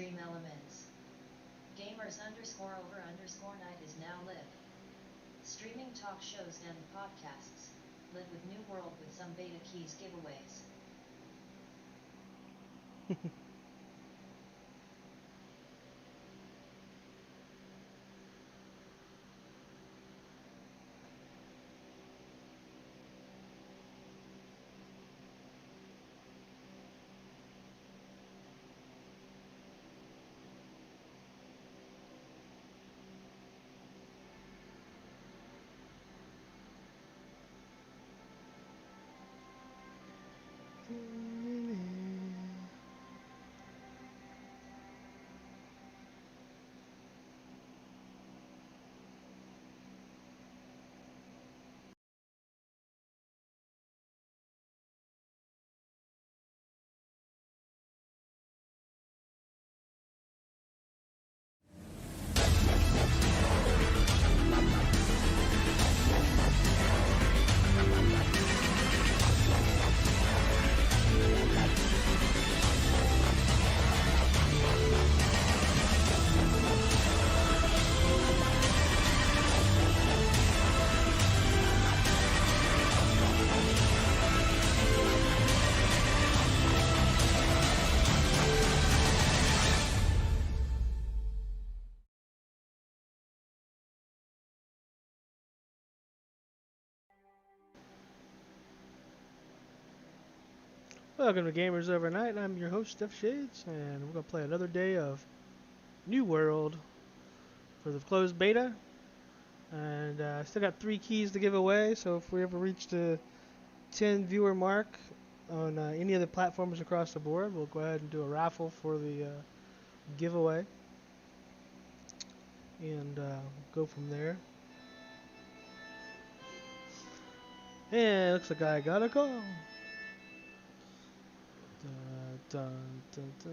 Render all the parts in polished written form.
stream elements. Gamers underscore over underscore night is now live. Streaming talk shows and podcasts. Live with New World with some beta keys giveaways. Welcome to Gamers Overnight. I'm your host, Steph Shades, and we're going to play another day of New World for the closed beta. And I still got 3 keys to give away, so if we ever reach the 10 viewer mark on any of the platforms across the board, we'll go ahead and do a raffle for the giveaway. And go from there. And looks like I got a call. Dun, dun, dun, dun.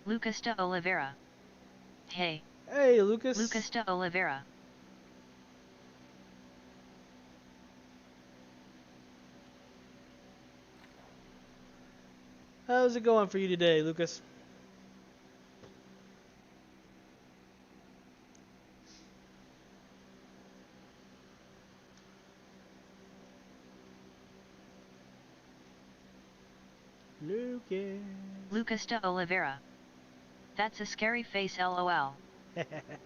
Lucas de Oliveira. Hey. Hey, Lucas. Lucas de Oliveira. How's it going for you today, Lucas? Lucas. Lucas de Oliveira. That's a scary face, lol.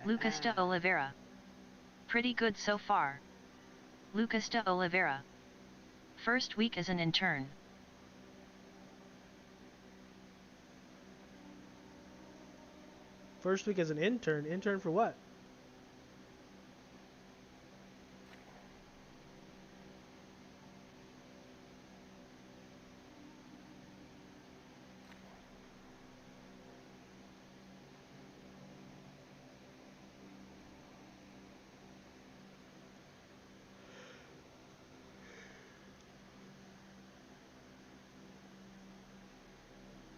Lucas de Oliveira. Pretty good so far. Lucas de Oliveira. First week as an intern. First week as an intern. Intern for what?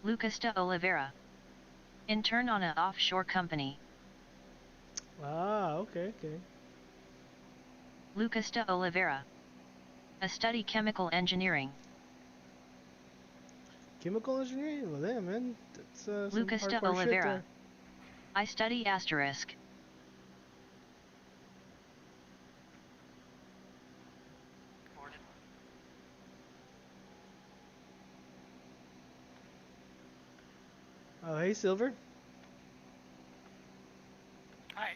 Lucas de Oliveira. Intern on a offshore company. Ah, okay. Lucas de Oliveira. I study chemical engineering. Chemical engineering? Well, damn, man. That's Lucas some de hardcore shit Oliveira. there. I study asterisk. Oh, hey, Silver. Hi.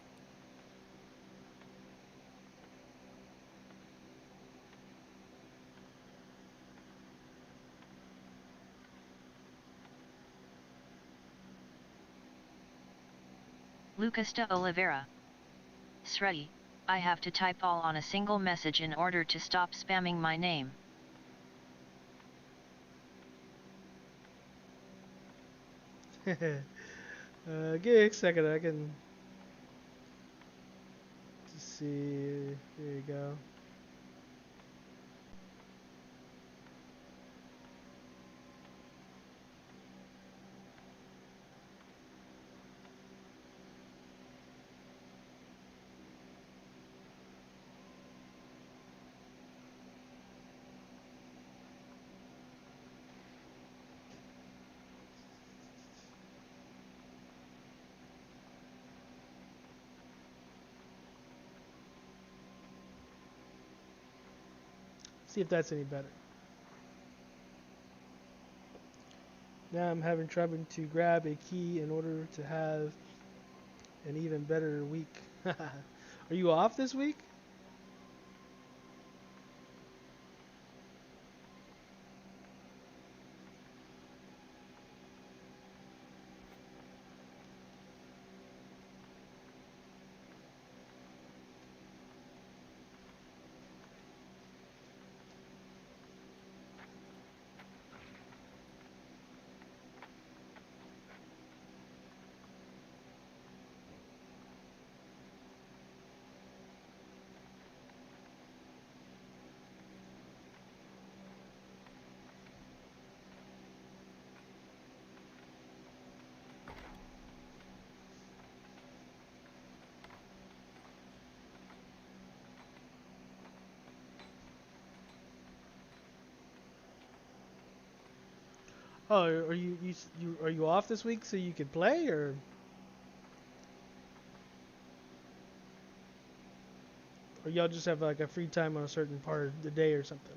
Lucas de Oliveira. Sredi, I have to type all on a single message in order to stop spamming my name. Give me a second. I can just see. There you go. See if that's any better. Now I'm having trouble to grab a key in order to have an even better week. Are you off this week? Oh, are you are you off this week so you could play, or y'all just have like a free time on a certain part of the day or something?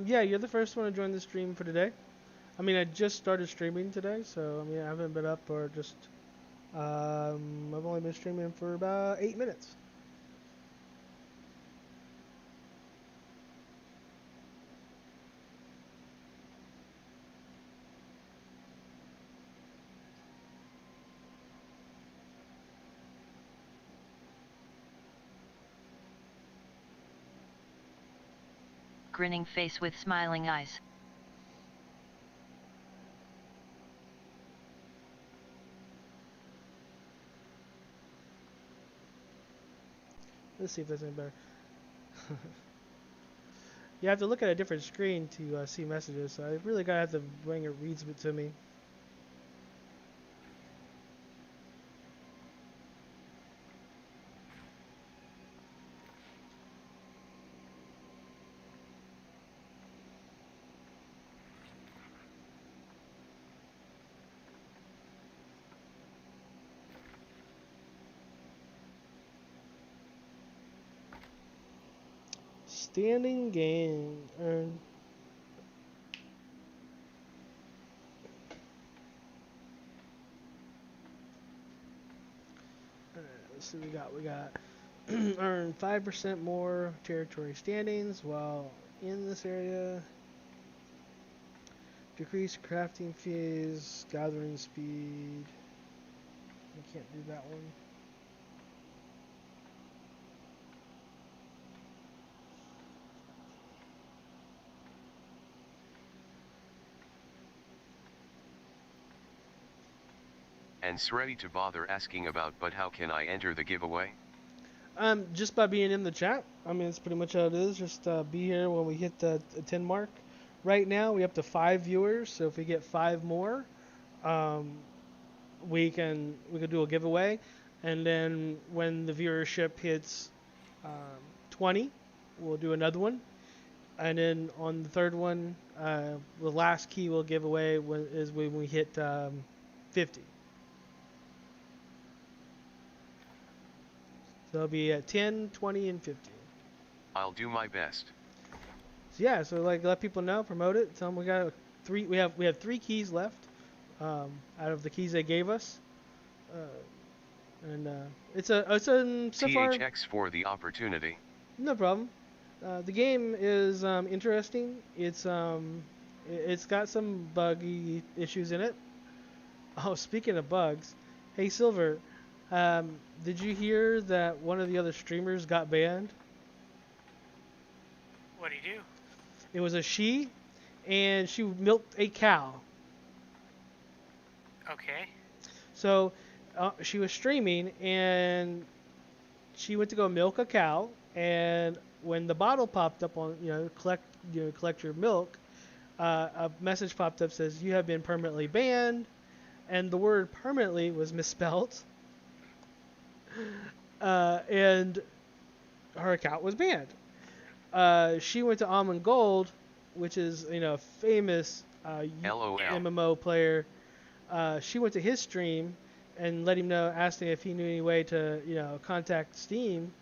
Yeah, you're the first one to join the stream for today. I mean, I just started streaming today, so I mean, I haven't been up or just. I've only been streaming for about 8 minutes. Grinning face with smiling eyes. Let's see if that's any better. You have to look at a different screen to see messages, so I really gotta have to bring it reads it to me. Standing gain earned. Let's see what we got. We got earn 5% more territory standings while in this area. Decrease crafting fees, gathering speed. I can't do that one. And sorry to bother asking about, but how can I enter the giveaway? Just by being in the chat. I mean, it's pretty much how it is. Just be here when we hit the 10 mark. Right now, we up to 5 viewers. So if we get 5 more, um, we can do a giveaway. And then when the viewership hits 20, we'll do another one. And then on the third one, the last key we'll give away is when we hit 50. So it'll be at 10, 20, and 50. I'll do my best. So yeah, so like let people know, promote it. Tell them we got 3. We have 3 keys left out of the keys they gave us, and it's so far. THX for the opportunity. No problem. The game is interesting. It's got some buggy issues in it. Oh, speaking of bugs, hey Silver, did you hear that one of the other streamers got banned? What'd he do? It was a she, and she milked a cow. Okay. So she was streaming, and she went to go milk a cow, and when the bottle popped up on collect your milk, a message popped up says you have been permanently banned, and the word permanently was misspelled, and her account was banned. She went to Almond Gold, which is a famous MMO player. She went to his stream and let him know, asked him if he knew any way to contact Steam.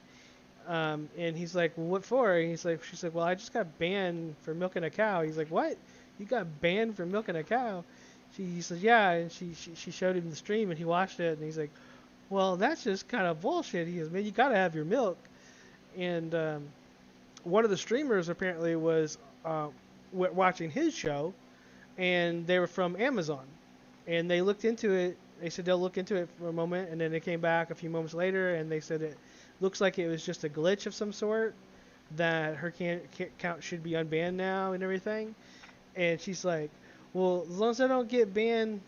And he's like, well, what for? And she's like, well, I just got banned for milking a cow. He's like, what? You got banned for milking a cow? He says, yeah. And she showed him the stream, and he watched it, and he's like, well, that's just kind of bullshit. He goes, man, you got to have your milk. And one of the streamers apparently was watching his show, and they were from Amazon. And they looked into it. They said they'll look into it for a moment, and then they came back a few moments later, and they said it looks like it was just a glitch of some sort, that her account should be unbanned now and everything. And she's like, well, as long as I don't get banned,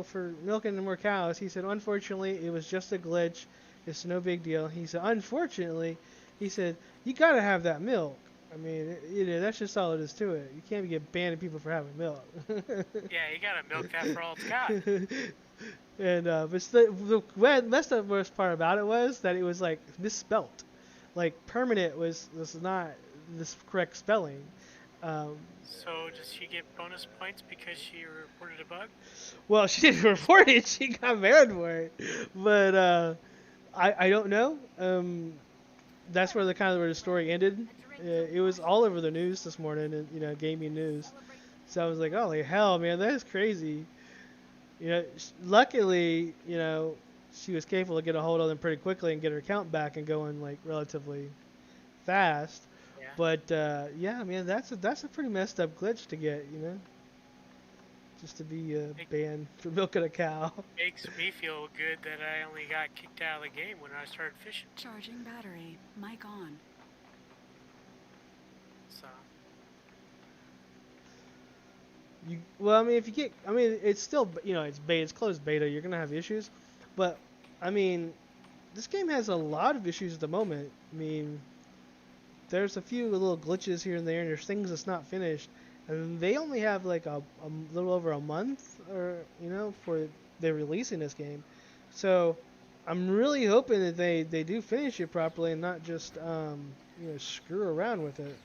for milking more cows. He said, unfortunately, it was just a glitch. It's no big deal. He said, unfortunately, he said, you got to have that milk. I mean, that's just all it is to it. You can't get banning people for having milk. Yeah, you got to milk that for all it's got. And but the worst part about it was that it was like misspelt. Like permanent was not this correct spelling. So does she get bonus points because she reported a bug? Well, she didn't report it. She got banned for it. But I don't know. That's where where the story ended. It was all over the news this morning, and gaming news. So I was like, holy hell, man, that is crazy. Luckily, she was capable of getting a hold of them pretty quickly and get her account back and going like relatively fast. Yeah. But yeah, man, that's a pretty messed up glitch to get, just to be banned for milking a cow. Makes me feel good that I only got kicked out of the game when I started fishing. Charging battery. Mic on. So. It's still, it's beta, it's closed beta. You're gonna have issues, but I mean, this game has a lot of issues at the moment. I mean, there's a few little glitches here and there, and there's things that's not finished, and they only have like a little over a month, or for they're releasing this game. So I'm really hoping that they do finish it properly and not just screw around with it.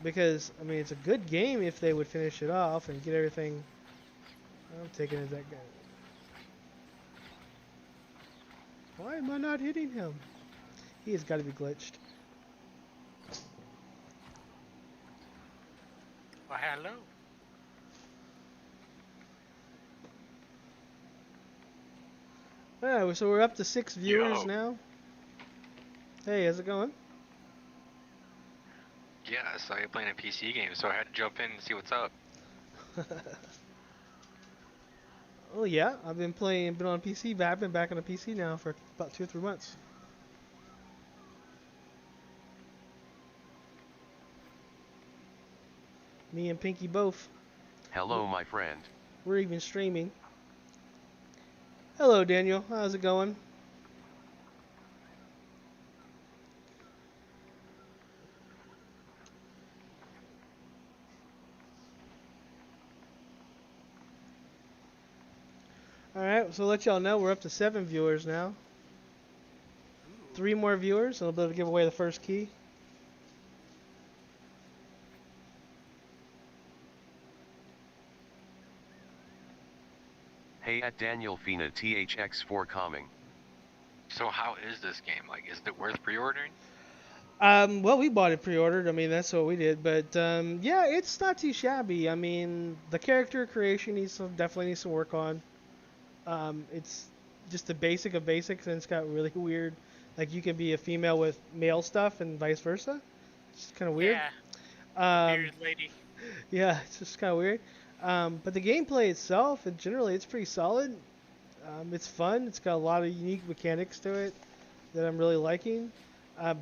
Because, I mean, it's a good game if they would finish it off and get everything. I'm taking it that guy. Why am I not hitting him? He has got to be glitched. Well, hello. Alright, so we're up to 6 viewers now. Hey, how's it going? Yeah, I saw you playing a PC game, so I had to jump in and see what's up. Oh yeah, I've been on PC, but I've been back on the PC now for about 2 or 3 months. Me and Pinky both. Hello, my friend. We're even streaming. Hello, Daniel. How's it going? Yep, so let y'all know we're up to 7 viewers now. 3 more viewers, and I'll be able to give away the first key. Hey at Daniel Fina THX4 coming. So how is this game? Like, is it worth pre-ordering? Well, we bought it pre-ordered. I mean, that's what we did. But yeah, it's not too shabby. I mean, the character creation definitely needs some work on. It's just the basic of basics, and it's got really weird. Like, you can be a female with male stuff and vice versa. It's kind of weird. Yeah. Bearded lady. Yeah, it's just kind of weird. But the gameplay itself, and generally, it's pretty solid. It's fun. It's got a lot of unique mechanics to it that I'm really liking.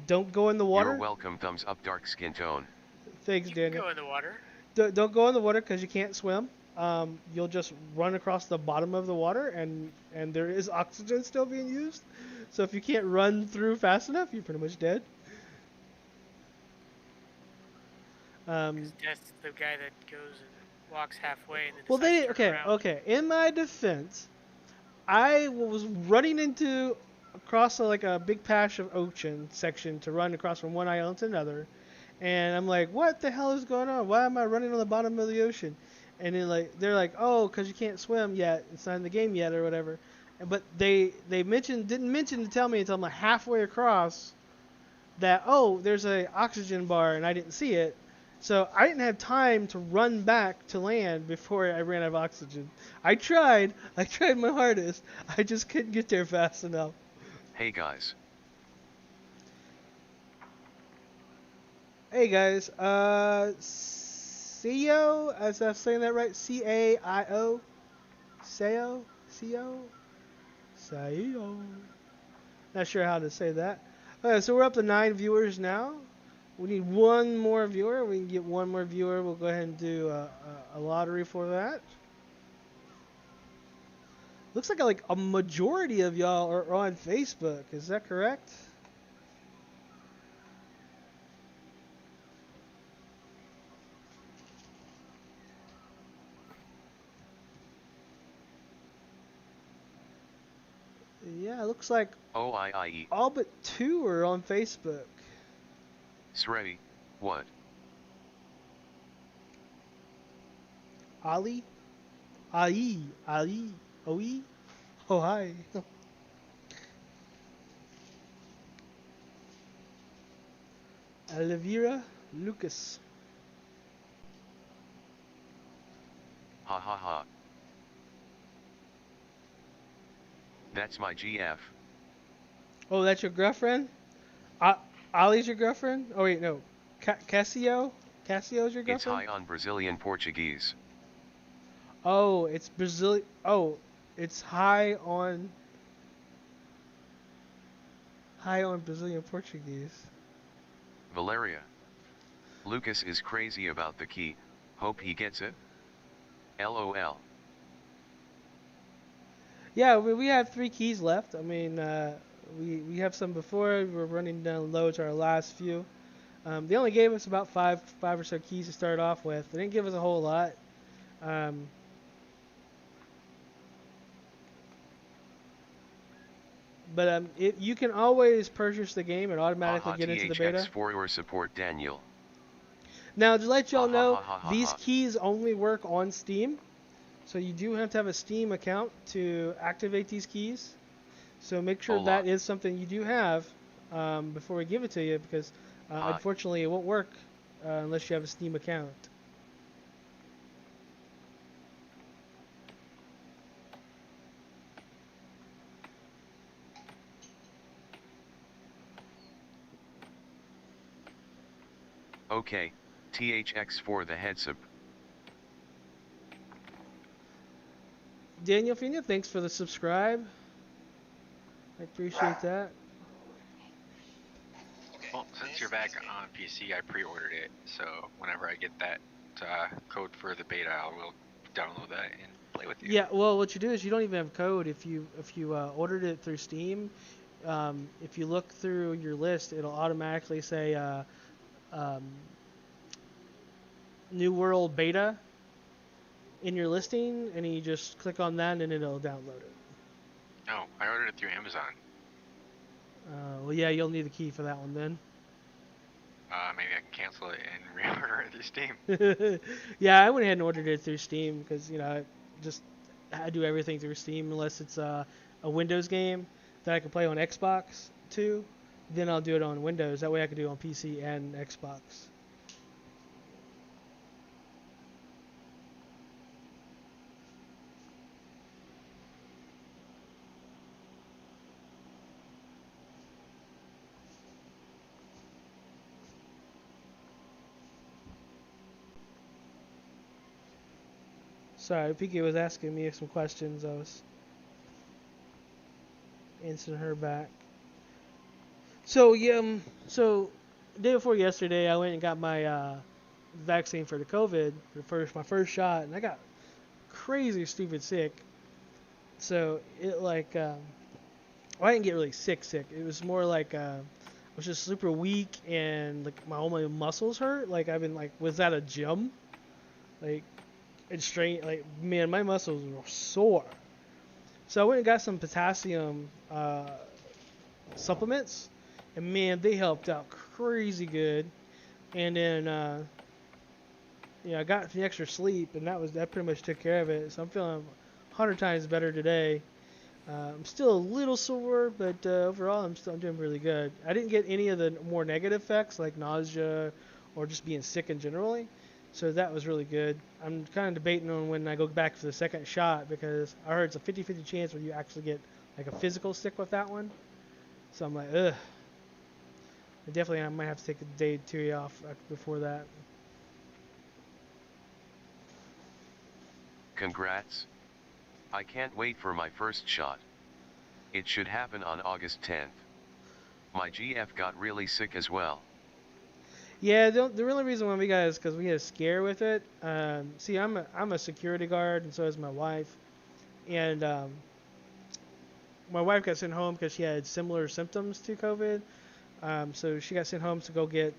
Don't go in the water. You're welcome. Thumbs up, dark skin tone. Thanks, You Daniel. can go in the water. Don't go in the water because you can't swim. You'll just run across the bottom of the water, and there is oxygen still being used. So if you can't run through fast enough, you're pretty much dead. 'Cause that's the guy that goes and walks halfway and then Well, decides to turn around. okay. In my defense, I was running across like a big patch of ocean section to run across from one island to another, and I'm like, what the hell is going on? Why am I running on the bottom of the ocean? And then they're like, oh, because you can't swim yet. It's not in the game yet or whatever. But they didn't mention to tell me until I'm like halfway across that, oh, there's a oxygen bar and I didn't see it. So I didn't have time to run back to land before I ran out of oxygen. I tried my hardest. I just couldn't get there fast enough. Hey guys. Hey guys, Seo, as I'm saying that right, C-A-I-O, Seo, not sure how to say that. So we're up to 9 viewers now. We need one more viewer. We can get one more viewer. We'll go ahead and do a lottery for that. Looks like a majority of y'all are on Facebook. Is that correct? Yeah, it looks like OIIE. all but 2 are on Facebook. Srey, what? Ali? Oi? Oh, hi. Elvira Lucas. Ha ha ha. That's my GF. Oh, that's your girlfriend? Ali's your girlfriend? Oh, wait, no. Cassio? Cassio's your girlfriend? It's high on Brazilian Portuguese. Oh, it's Brazilian. Oh, it's high on Brazilian Portuguese. Valeria. Lucas is crazy about the key. Hope he gets it. LOL. Yeah, we have 3 keys left. I mean, we have some before. We're running down low to our last few. They only gave us about five or so keys to start off with. They didn't give us a whole lot. But you can always purchase the game and automatically get into the beta. THX for your support, Daniel. Now, to let y'all know, ha, these ha. keys only work on Steam. So you do have to have a Steam account to activate these keys. So make sure Hola. that is something you do have before we give it to you, because unfortunately it won't work unless you have a Steam account. Okay, THX for the heads up. Daniel Fina, thanks for the subscribe. I appreciate that. Well, since you're back on PC, I pre-ordered it, so whenever I get that code for the beta, I will download that and play with you. Yeah, well, what you do is you don't even have code if you ordered it through Steam. If you look through your list, it'll automatically say New World Beta in your listing, and you just click on that and it'll download it. No, I ordered it through Amazon. Well, yeah, you'll need the key for that one then. Maybe I can cancel it and reorder it through Steam. Yeah, I went ahead and ordered it through Steam because I do everything through Steam unless it's a Windows game that I can play on Xbox too. Then I'll do it on Windows. That way I can do it on PC and Xbox. Sorry, Piki was asking me some questions. I was answering her back. So yeah, so the day before yesterday, I went and got my vaccine for the COVID, my first shot, and I got crazy stupid sick. So it well, I didn't get really sick. It was more like I was just super weak and like all my muscles hurt. Like I've been was at a gym, like. And strain, like, man, my muscles were sore. So I went and got some potassium supplements, and man, they helped out crazy good. And then, I got the extra sleep, and that pretty much took care of it. So I'm feeling 100 times better today. I'm still a little sore, but overall, I'm doing really good. I didn't get any of the more negative effects like nausea or just being sick in generally. So that was really good. I'm kind of debating on when I go back for the second shot because I heard it's a 50-50 chance where you actually get like a physical sick with that one. So I'm like, ugh. I might have to take a day or two off before that. Congrats. I can't wait for my first shot. It should happen on August 10th. My GF got really sick as well. Yeah, the real reason why we got it is because we had a scare with it. See, I'm a security guard, and so is my wife. And my wife got sent home because she had similar symptoms to COVID. So she got sent home to go get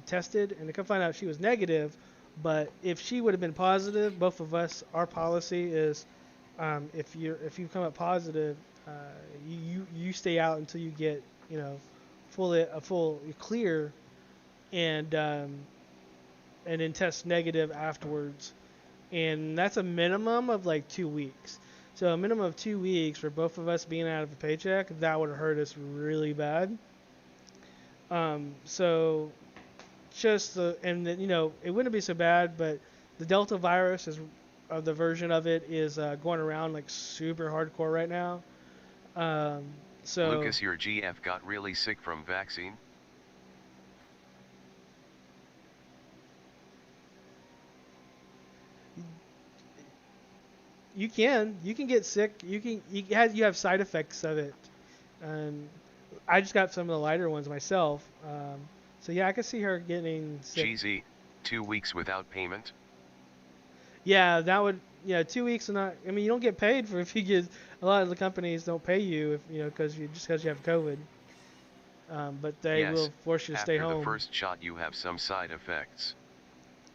tested, and to come find out she was negative. But if she would have been positive, both of us, our policy is if you come up positive, you stay out until you get full clear. And then test negative afterwards, and that's a minimum of like 2 weeks. So a minimum of 2 weeks for both of us being out of a paycheck, that would have hurt us really bad. So just it wouldn't be so bad, but the Delta virus the version of it is going around like super hardcore right now. So Lucas, your GF got really sick from vaccine? You can get sick. You have side effects of it. I just got some of the lighter ones myself. So yeah, I could see her getting sick. GZ, 2 weeks without payment? Yeah, that would 2 weeks and not. I mean, you don't get paid for if you get. A lot of the companies don't pay you because you have COVID. But they will force you to stay home. After the first shot, you have some side effects.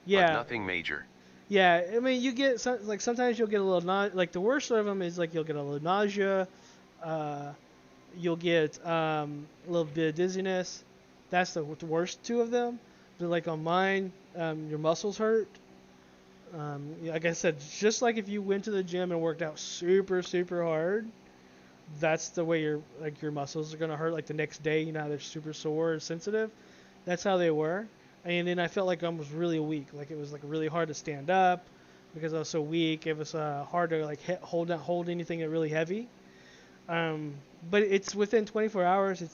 Yeah. But nothing major. Yeah, I mean, you get sometimes you'll get a little like the worst of them is like you'll get a little nausea, you'll get a little bit of dizziness. That's the worst two of them. But like on mine, your muscles hurt. Like I said, just like if you went to the gym and worked out super super hard, that's the way your muscles are gonna hurt. Like the next day, they're super sore and sensitive. That's how they were. And then I felt like I was really weak. Like it was like really hard to stand up because I was so weak. It was hard to like hold anything really heavy. But it's within 24 hours. It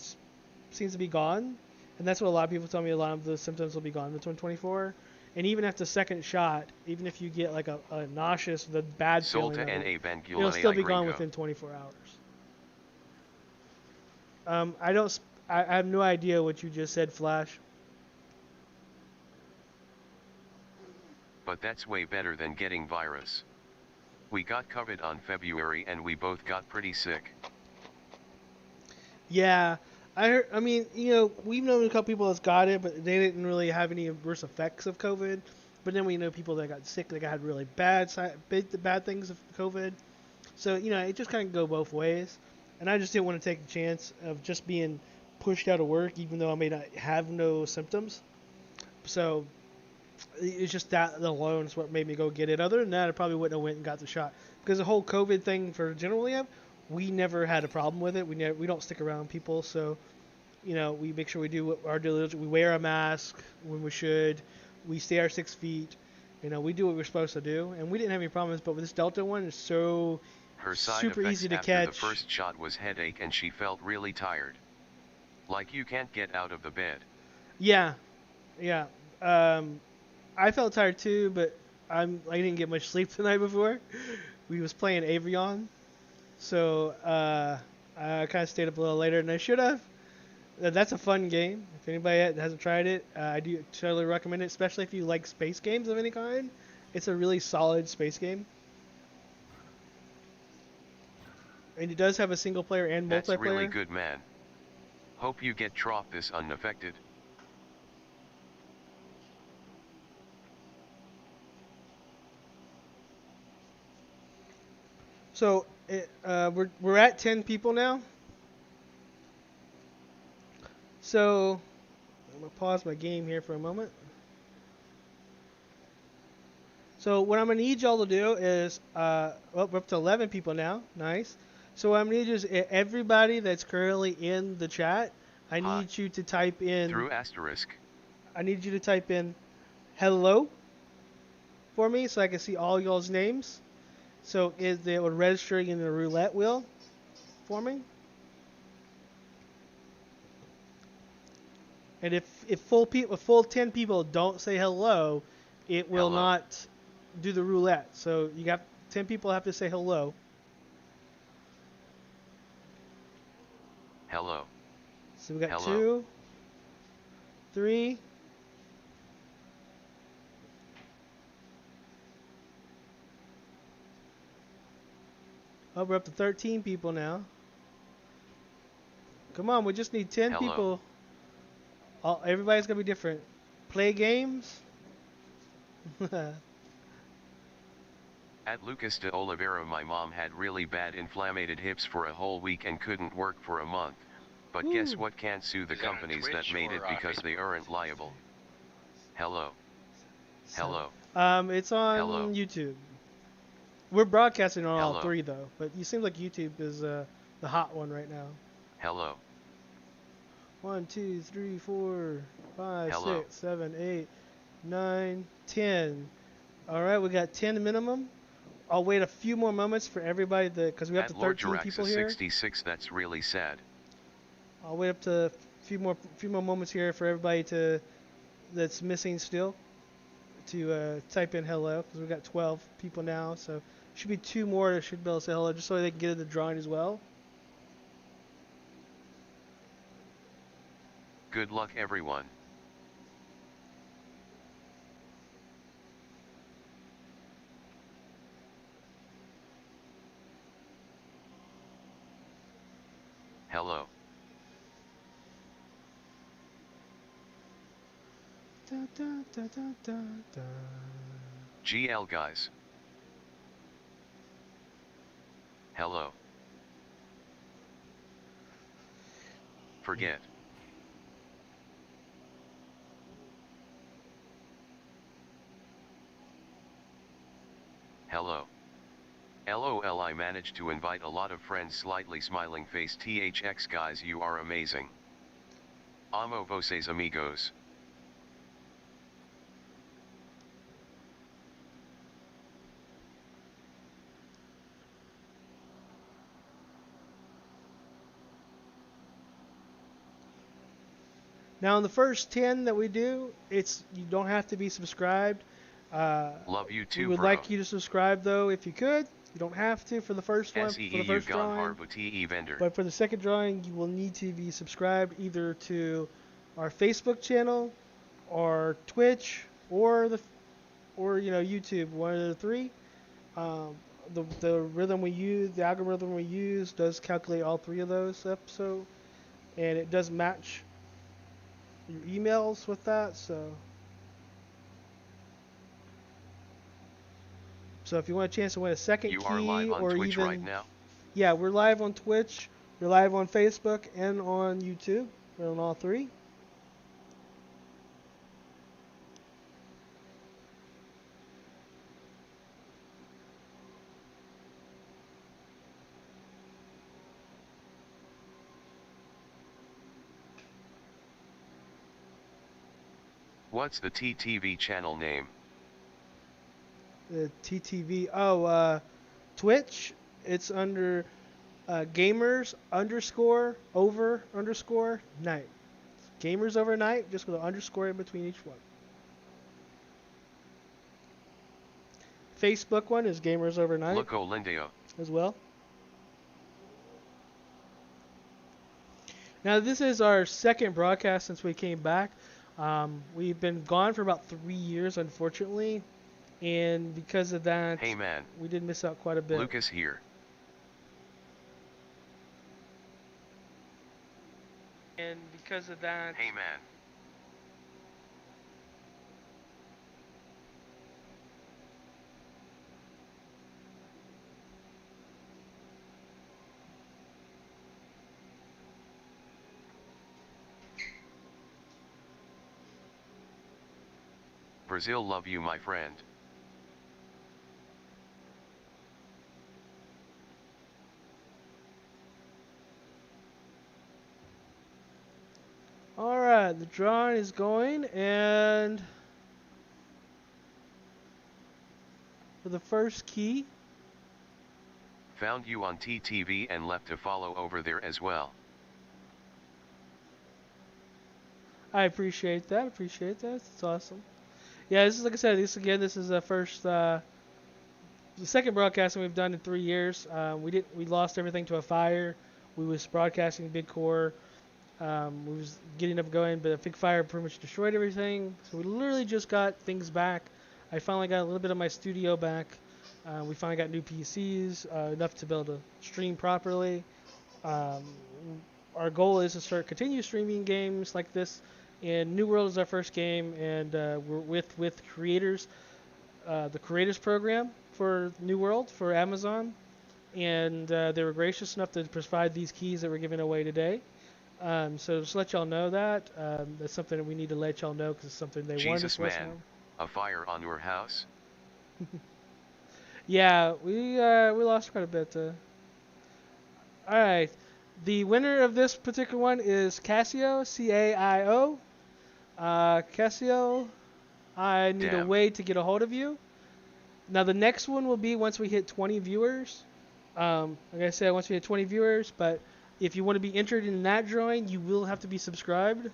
seems to be gone, and that's what a lot of people tell me. A lot of the symptoms will be gone within 24. And even after the second shot, even if you get like a nauseous, the bad feeling, it'll still be gone within 24 hours. I have no idea what you just said, Flash. But that's way better than getting virus. We got COVID on February and we both got pretty sick. Yeah, I mean, we've known a couple people that's got it, but they didn't really have any worse effects of COVID. But then we know people that got sick, that had really bad things of COVID. So, you know, it just kind of go both ways. And I just didn't want to take the chance of just being pushed out of work, even though I may not have no symptoms. So it's just that alone is what made me go get it. Other than that, I probably wouldn't have went and got the shot. Because the whole COVID thing for General Liam, we never had a problem with it. We don't stick around people, so you know, we make sure we do our due diligence. We wear a mask when we should. We stay our 6 feet. You know, we do what we're supposed to do, and we didn't have any problems. But with this Delta one, it's so Her side super effects easy to after catch. the first shot was headache and she felt really tired. Like you can't get out of the bed. Yeah. I felt tired too, but I didn't get much sleep the night before. We was playing Avion, so I kind of stayed up a little later than I should have. That's a fun game. If anybody hasn't tried it, I do totally recommend it, especially if you like space games of any kind. It's a really solid space game. And it does have a single player and multiplayer. That's really good, man. Hope you get Trop this unaffected. So we're at 10 people now. So I'm gonna pause my game here for a moment. So what I'm gonna need y'all to do is, well, we're up to 11 people now. Nice. So what I'm gonna need is everybody that's currently in the chat. I need you to type in. Through asterisk. I need you to type in hello for me so I can see all y'all's names. So they would register in the roulette wheel for me. And if full 10 people don't say hello, it will not do the roulette. So you got 10 people have to say hello. Hello. So we got hello. 2, 3. Oh, we're up to 13 people now. Come on, we just need 10 hello. people. Everybody's going to be different. Play games. At Lucas de Oliveira, my mom had really bad inflamed hips for a whole week and couldn't work for a month. But guess what? Can't sue the companies that made it because they aren't liable. Hello. Hello. It's on hello. YouTube. We're broadcasting on hello. all 3 though, but you seem like YouTube is the hot one right now. Hello. 1, 2, 3, 4, 5, hello. 6, 7, 8, 9, 10. All right, we got 10 minimum. I'll wait a few more moments for everybody because we have to 13 people here. 66. That's really sad. I'll wait up to a few more moments here for everybody that's missing still to type in hello, because we've got 12 people now, so should be 2 more that should be able to say hello just so they can get in the drawing as well. Good luck, everyone. Hello. Da, da, da, da, da, da. GL guys. Hello. Forget. Hello. LOL, I managed to invite a lot of friends. Slightly smiling face. THX guys, you are amazing. Amo voces amigos. Now, in the first 10 that we do, you don't have to be subscribed. Love you too, we would bro. like you to subscribe, though, if you could. You don't have to for the first one, for the first drawing. But for the second drawing, you will need to be subscribed either to our Facebook channel, or Twitch, or YouTube. One of the 3. The rhythm we use, the algorithm we use, does calculate all 3 of those up. So, and it does match your emails with that. So. So if you want a chance to win a second You key, are live on or Twitch even right now? yeah, we're live on Twitch, we're live on Facebook, and on YouTube. We're on all three. What's the TTV channel name? The TTV. Oh, Twitch. It's under gamers underscore over underscore night. Gamers over night. Just with an underscore in between each one. Facebook one is gamers over night Loco Lindio. as well. Now this is our second broadcast since we came back. We've been gone for about 3 years, unfortunately, and because of that, Hey man, we did miss out quite a bit. Lucas here. And because of that, Hey man. Brazil love you my friend. Alright, the drawing is going, and for the first key, Found you on TTV and left a follow over there as well. I appreciate that. It's awesome. Yeah, this is, like I said, this is the first, the second broadcasting we've done in 3 years. We lost everything to a fire. We was broadcasting Big Core. We was getting up going, but a big fire pretty much destroyed everything. So we literally just got things back. I finally got a little bit of my studio back. We finally got new PCs, enough to be able to stream properly. Our goal is to continue streaming games like this. And New World is our first game, and we're with creators, the Creators Program for New World for Amazon, and they were gracious enough to provide these keys that we're giving away today. So just to let y'all know that that's something that we need to let y'all know because it's something they wanted Jesus to let us man, know. a fire on your house? Yeah, we lost quite a bit. All right, the winner of this particular one is Casio, CAIO. Casio, I need a Damn. way to get a hold of you. Now the next one will be once we hit 20 viewers. Like I said, once we hit 20 viewers, but if you want to be entered in that drawing, you will have to be subscribed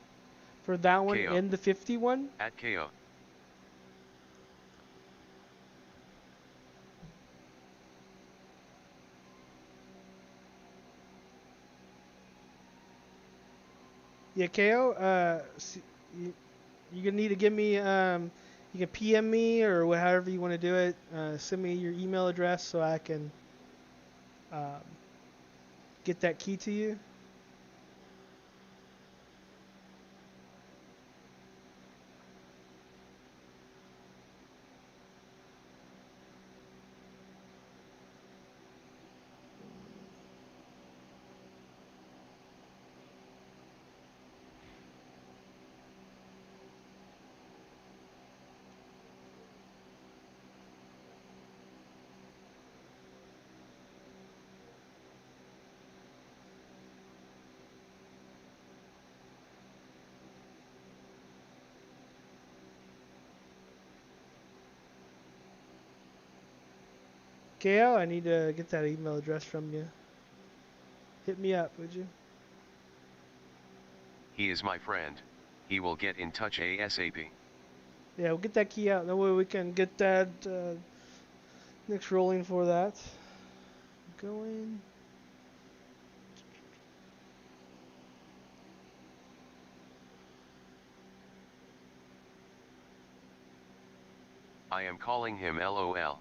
for that one KO. and the 50 one. At KO. Yeah, KO, you're gonna need to give me, you can PM me or however you want to do it. Send me your email address so I can get that key to you. KO, I need to get that email address from you. Hit me up, would you? He is my friend. He will get in touch ASAP. Yeah, we'll get that key out. That way we can get that next rolling for that. Going. I am calling him LOL.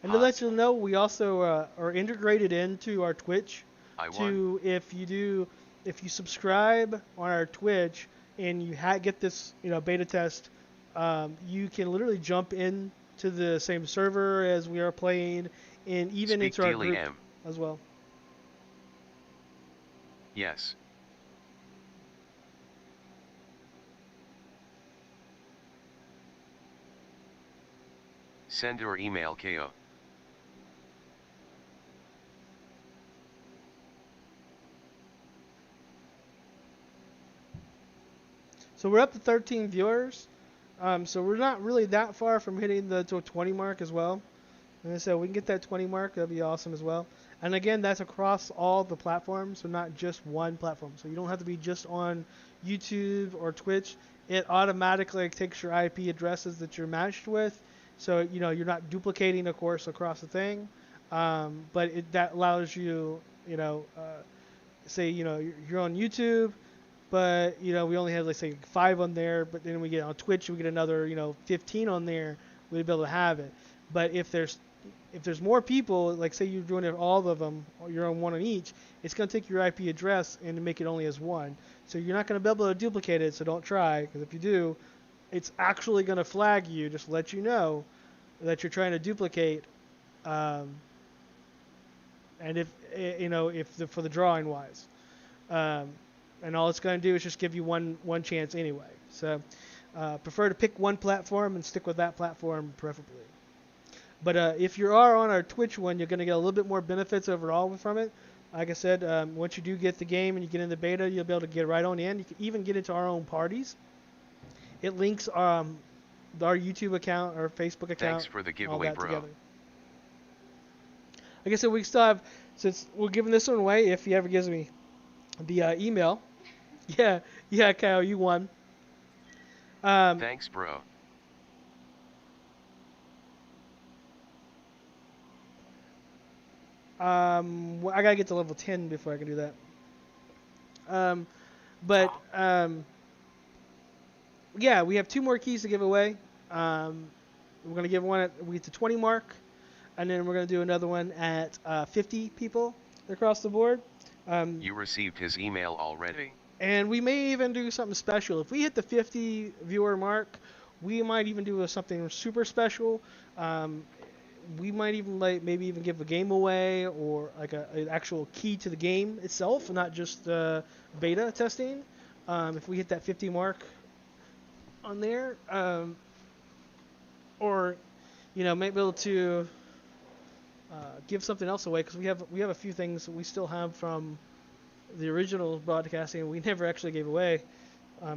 And to let you know, we also are integrated into our Twitch. If you subscribe on our Twitch and you get this beta test, you can literally jump in to the same server as we are playing, and even into our group as well. Yes. Send or email KO. So we're up to 13 viewers. So we're not really that far from hitting the 20 mark as well. And so we can get that 20 mark, that'd be awesome as well. And again, that's across all the platforms, so not just one platform. So you don't have to be just on YouTube or Twitch. It automatically takes your IP addresses that you're matched with. So, you're not duplicating, of course, across the thing. But that allows you, say, you're on YouTube, but, we only have, let's say, 5 on there. But then we get on Twitch, we get another, 15 on there. We'd be able to have it. But if there's more people, like say you're doing all of them, or you're on one on each, it's going to take your IP address and make it only as one. So you're not going to be able to duplicate it, so don't try, because if you do, it's actually going to flag you, just let you know that you're trying to duplicate, and for the drawing wise. And all it's going to do is just give you one chance anyway. So prefer to pick one platform and stick with that platform preferably. But if you are on our Twitch one, you're going to get a little bit more benefits overall from it. Like I said, once you do get the game and you get in the beta, you'll be able to get right on in. You can even get into our own parties. It links our YouTube account, our Facebook account. Thanks for the giveaway, bro. Together. Like I said, we still have, since we're giving this one away, if he ever gives me the email. Yeah, Kyle, you won. Thanks, bro. I gotta get to level 10 before I can do that. Yeah, we have 2 more keys to give away. We're gonna give one at the 20 mark, and then we're gonna do another one at 50 people across the board. You received his email already? And we may even do something special. If we hit the 50 viewer mark, we might even do something super special. We might even maybe even give a game away, or like an actual key to the game itself, not just beta testing. If we hit that 50 mark on there, or might be able to give something else away, because we have a few things that we still have from the original broadcasting we never actually gave away,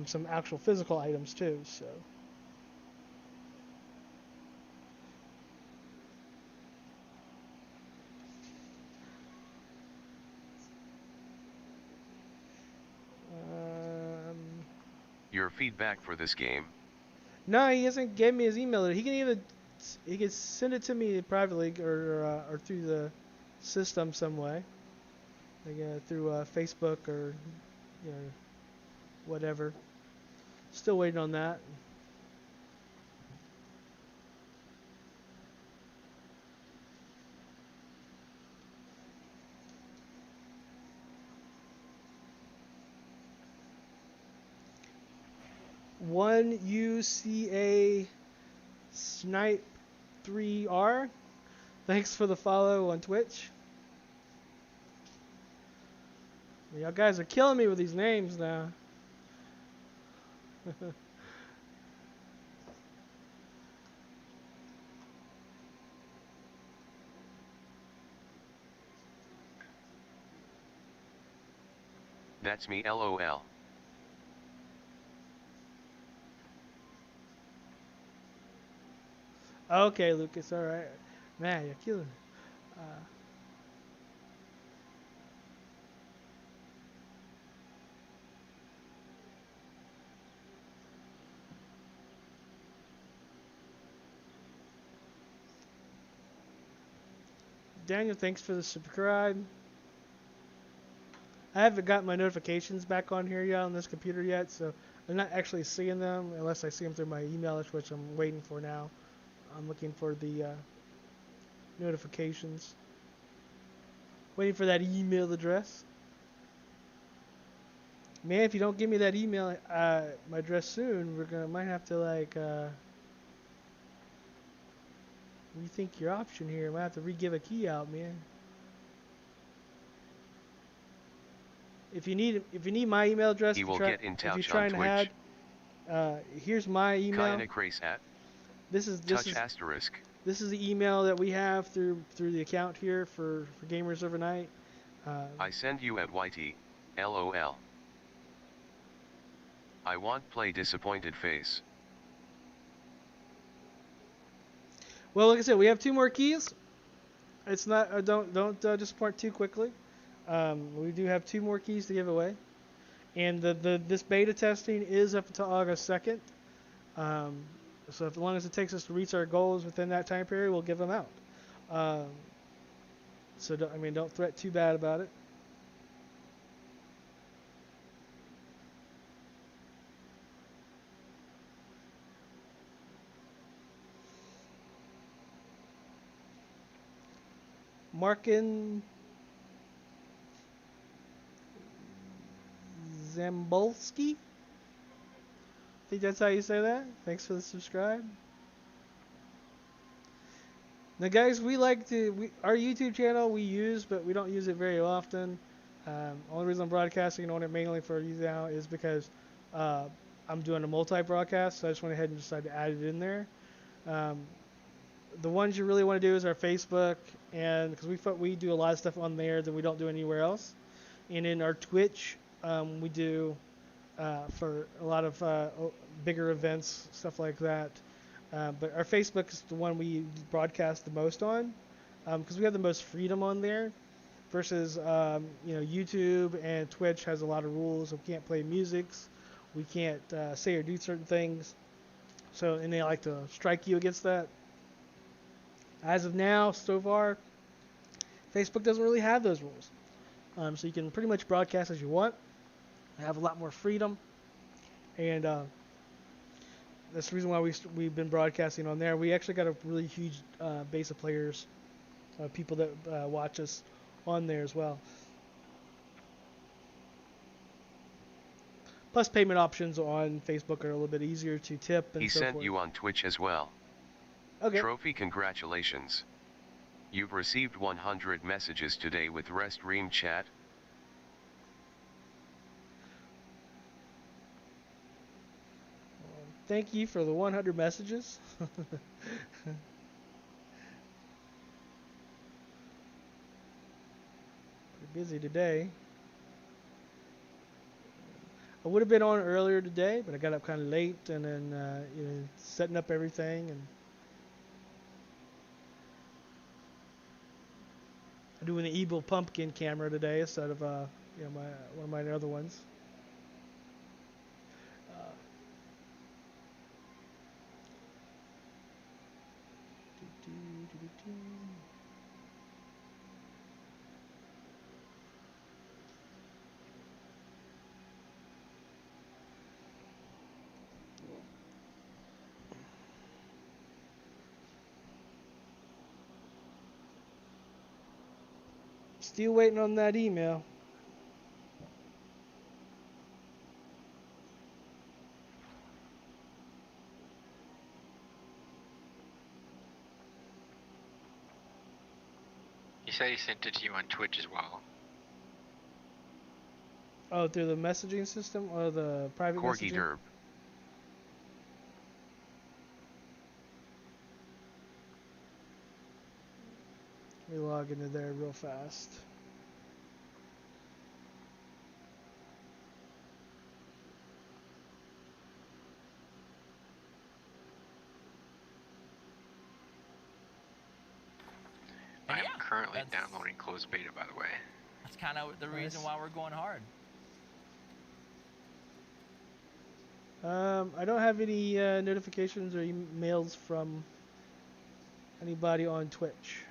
some actual physical items too. So. Your feedback for this game? No, he hasn't given me his email. He can send it to me privately or through the system some way, like through Facebook or whatever. Still waiting on that. One UCA Snipe 3R. Thanks for the follow on Twitch. Y'all guys are killing me with these names now. That's me, LOL. Okay, Lucas, alright. Man, you're killing it. Daniel, thanks for the subscribe. I haven't got my notifications back on here yet on this computer yet, so I'm not actually seeing them unless I see them through my email, which I'm waiting for now. I'm looking for the notifications. Waiting for that email address. Man, if you don't give me that email my address soon, might have to like rethink your option here. Might have to re-give a key out, man. If you need my email address, He will get in touch if you're trying on to Twitch. add, here's my email. This is asterisk. This is the email that we have through the account here for Gamers Overnight. I send you at YT. LOL. I want play disappointed face. Well, like I said, we have 2 more keys. It's not don't disappoint too quickly. We do have 2 more keys to give away, and this beta testing is up until August 2nd. So as long as it takes us to reach our goals within that time period, we'll give them out. So don't fret too bad about it. Markin Zambolski? I think that's how you say that. Thanks for the subscribe. Now, guys, our YouTube channel we use, but we don't use it very often. Only reason I'm broadcasting on it mainly for you now is because I'm doing a multi-broadcast, so I just went ahead and decided to add it in there. The ones you really want to do is our Facebook, and because we do a lot of stuff on there that we don't do anywhere else. And in our Twitch, we do for a lot of bigger events, stuff like that. But our Facebook is the one we broadcast the most on, because we have the most freedom on there. Versus YouTube and Twitch has a lot of rules. We can't play musics, we can't say or do certain things. So, and they like to strike you against that. As of now, so far, Facebook doesn't really have those rules. So you can pretty much broadcast as you want. Have a lot more freedom. And that's the reason why we've been broadcasting on there. We actually got a really huge base of players, people that watch us on there as well. Plus, payment options on Facebook are a little bit easier to tip and he so sent forth. you on Twitch as well. Okay. Trophy, congratulations. You've received 100 messages today with Rest Ream Chat. Thank you for the 100 messages. Pretty busy today. I would have been on earlier today, but I got up kind of late, and then setting up everything, and I'm doing the evil pumpkin camera today instead of one of my other ones. Still waiting on that email. He said he sent it to you on Twitch as well. Oh, through the messaging system or the private Corgi messaging? Derb. Let me log into there real fast. I am currently downloading closed beta, by the way. That's kind of the reason why we're going hard. I don't have any notifications or emails from anybody on Twitch.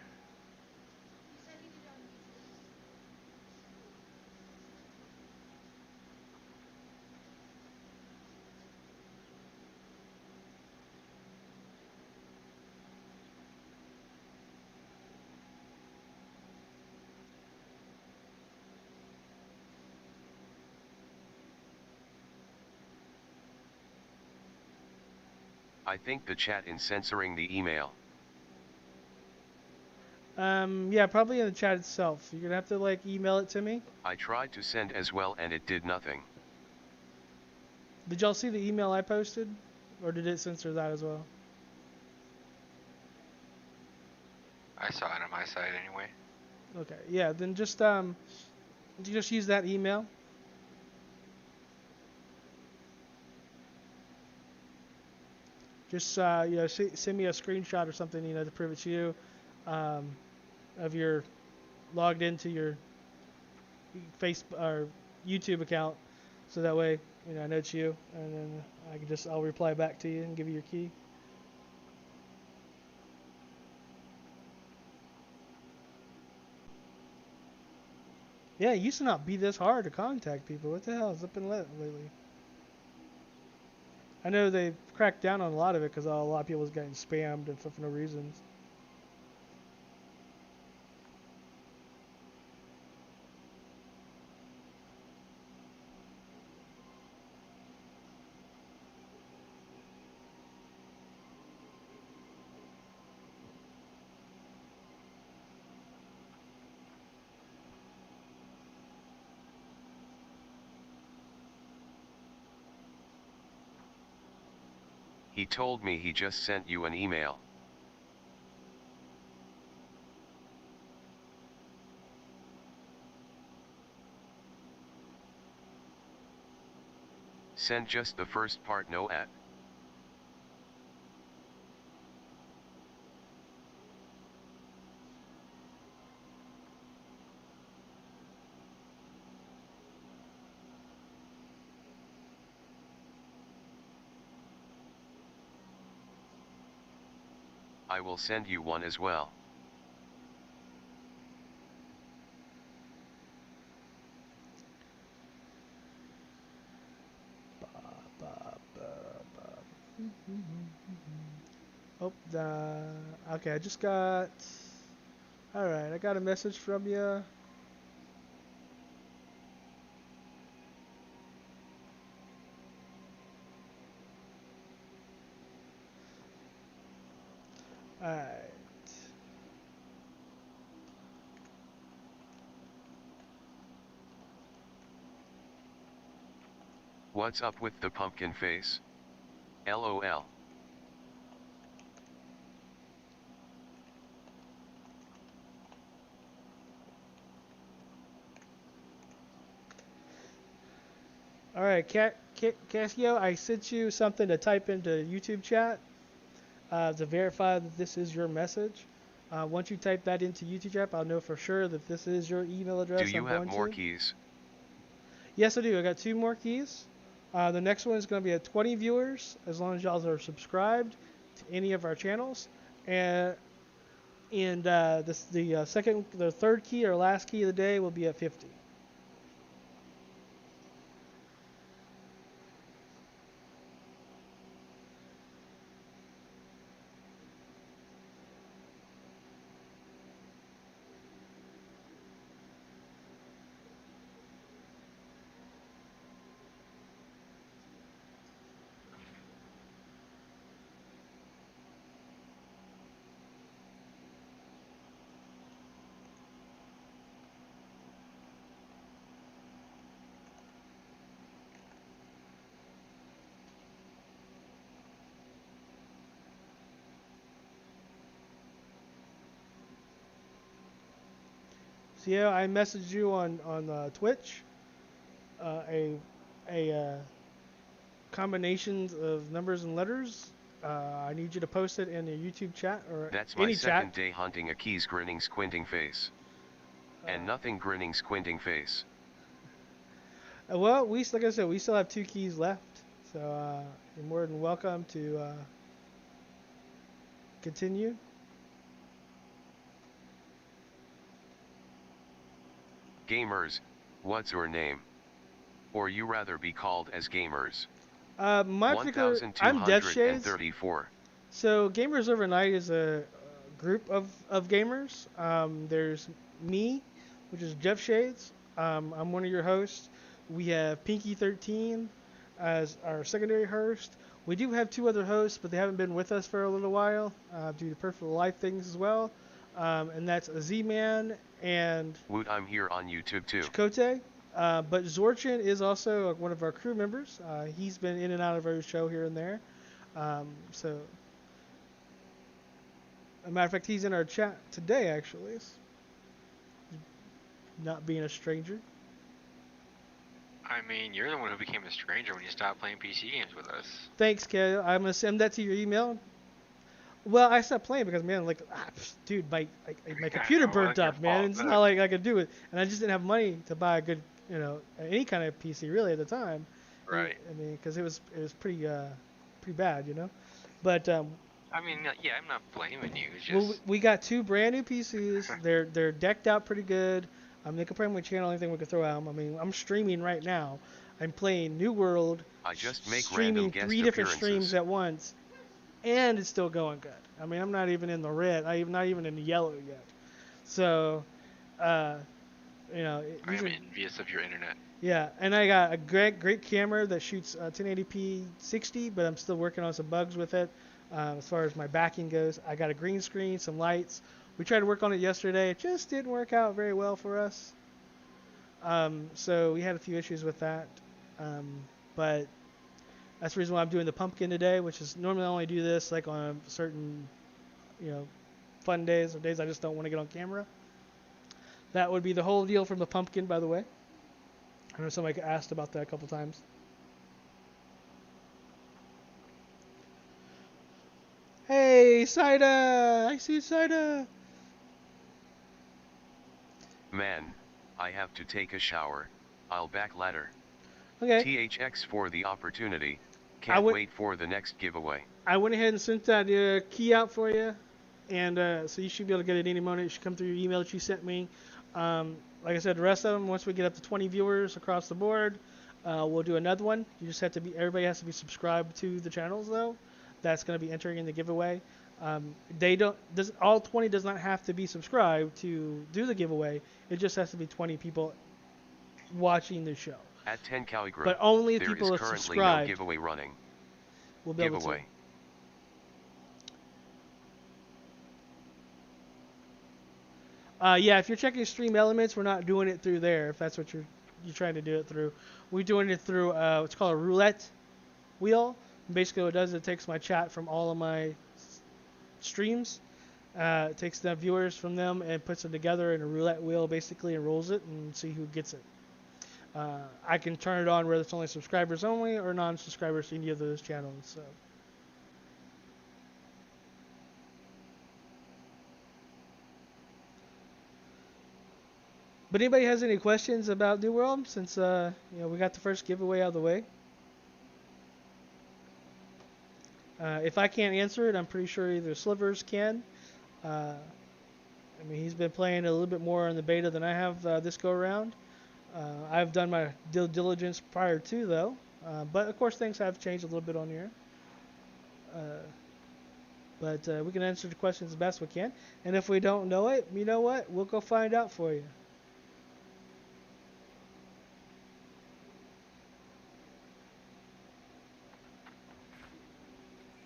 I think the chat in censoring the email. Yeah, probably in the chat itself. You're gonna have to like email it to me. I tried to send as well and it did nothing. Did y'all see the email I posted? Or did it censor that as well? I saw it on my side anyway. Okay, yeah, then just use that email. Just send me a screenshot or something, to prove it's you, of your logged into your Facebook or YouTube account, so that way I know it's you, and then I'll reply back to you and give you your key. Yeah, it used to not be this hard to contact people. What the hell is up and lately? I know they've cracked down on a lot of it because a lot of people was getting spammed and stuff for no reasons. He told me he just sent you an email. Send just the first part, no at. I will send you one as well. Oh, okay, I just got... Alright, I got a message from you. Alright. What's up with the pumpkin face? LOL. Alright, Casio, I sent you something to type into YouTube chat to verify that this is your message. Once you type that into YouTube chat, I'll know for sure that this is your email address. Do you have more keys? Yes, I do. I got 2 more keys. The next one is going to be at 20 viewers, as long as y'all are subscribed to any of our channels. And the third key or last key of the day will be at 50. So yeah, I messaged you on Twitch a combinations of numbers and letters. I need you to post it in the YouTube chat or That's my any second chat. day hunting a keys grinning squinting face. And nothing grinning squinting face. Well, like I said, we still have 2 keys left, so you're more than welcome to continue. Gamers, what's your name? Or you rather be called as gamers? My particular, I'm Death Shades. 1234. So Gamers Overnight is a group of gamers. There's me, which is Jeff Shades. I'm one of your hosts. We have Pinky13 as our secondary host. We do have 2 other hosts, but they haven't been with us for a little while due to personal life things as well. And that's Z-Man and Woot, I'm here on YouTube too. Chakotay. But Zorchin is also one of our crew members. He's been in and out of our show here and there. So, as a matter of fact, he's in our chat today, actually. Not being a stranger. I mean, you're the one who became a stranger when you stopped playing PC games with us. Thanks, Kay. I'm gonna send that to your email. Well, I stopped playing because, man, like, dude, my computer burnt up, man. It's not like I could do it, and I just didn't have money to buy a good, any kind of PC really at the time. Right. I mean, because it was pretty bad, But I mean, yeah, I'm not blaming you. It's just... Well, we got 2 brand new PCs. They're decked out pretty good. They can play on my channel, anything we can throw at them. I mean, I'm streaming right now. I'm playing New World. I just make streaming random 3 different streams at once, and it's still going good. I mean, I'm not even in the red. I'm not even in the yellow yet. So, I am envious of your internet. Yeah, and I got a great camera that shoots 1080p 60, but I'm still working on some bugs with it as far as my backing goes. I got a green screen, some lights. We tried to work on it yesterday. It just didn't work out very well for us. So we had a few issues with that. But that's the reason why I'm doing the pumpkin today, which is normally I only do this like on certain, fun days or days I just don't want to get on camera. That would be the whole deal from the pumpkin, by the way. I know somebody asked about that a couple times. Hey, Saida! I see Saida! Man, I have to take a shower. I'll back later. Okay. THX for the opportunity. Can't wait for the next giveaway. I went ahead and sent that key out for you. And so you should be able to get it any moment. It should come through your email that you sent me. Like I said, the rest of them, once we get up to 20 viewers across the board, we'll do another one. You just have to everybody has to be subscribed to the channels, though. That's going to be entering in the giveaway. All 20 does not have to be subscribed to do the giveaway. It just has to be 20 people watching the show. At 10 Caligrove, but only the people there that is currently subscribe no giveaway running. Will be able to. Yeah, if you're checking Stream Elements, we're not doing it through there. If that's what you're trying to do it through, we're doing it through what's called a roulette wheel. And basically, what it does is it takes my chat from all of my streams, it takes the viewers from them and puts them together in a roulette wheel, basically, and rolls it and see who gets it. I can turn it on whether it's only subscribers only or non-subscribers to any of those channels. So. But anybody has any questions about New World since we got the first giveaway out of the way? If I can't answer it, I'm pretty sure either Slivers can. I mean, he's been playing a little bit more in the beta than I have this go around. I've done my due diligence prior to, though. But of course, things have changed a little bit on here. But we can answer the questions as best we can. And if we don't know it, you know what? We'll go find out for you.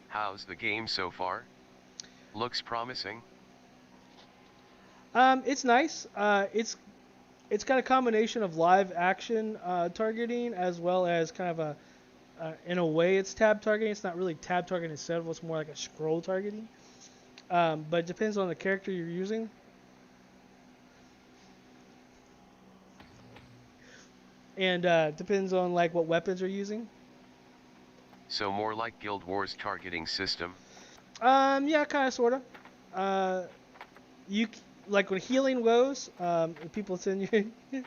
How's the game so far? Looks promising. It's nice. It's got a combination of live action targeting as well as kind of a, in a way, it's tab targeting. It's not really tab targeting itself. It's more like a scroll targeting. But it depends on the character you're using. And depends on like what weapons you're using. So more like Guild Wars targeting system? Yeah, kind of, sort of. Like when healing goes, people send you... I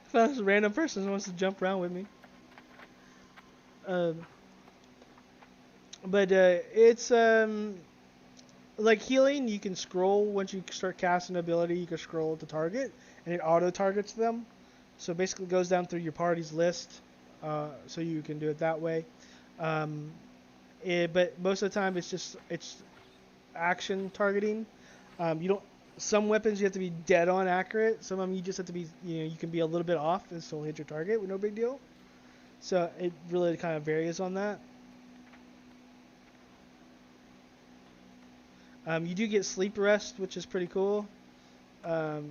found this random person who wants to jump around with me. But it's... like healing, you can scroll once you start casting an ability, you can scroll to target, and it auto-targets them. So basically it goes down through your party's list, so you can do it that way. But most of the time it's action targeting. Some weapons you have to be dead on accurate. Some of them you just have to be, you can be a little bit off and still hit your target with no big deal. So it really kind of varies on that. You do get sleep rest, which is pretty cool. A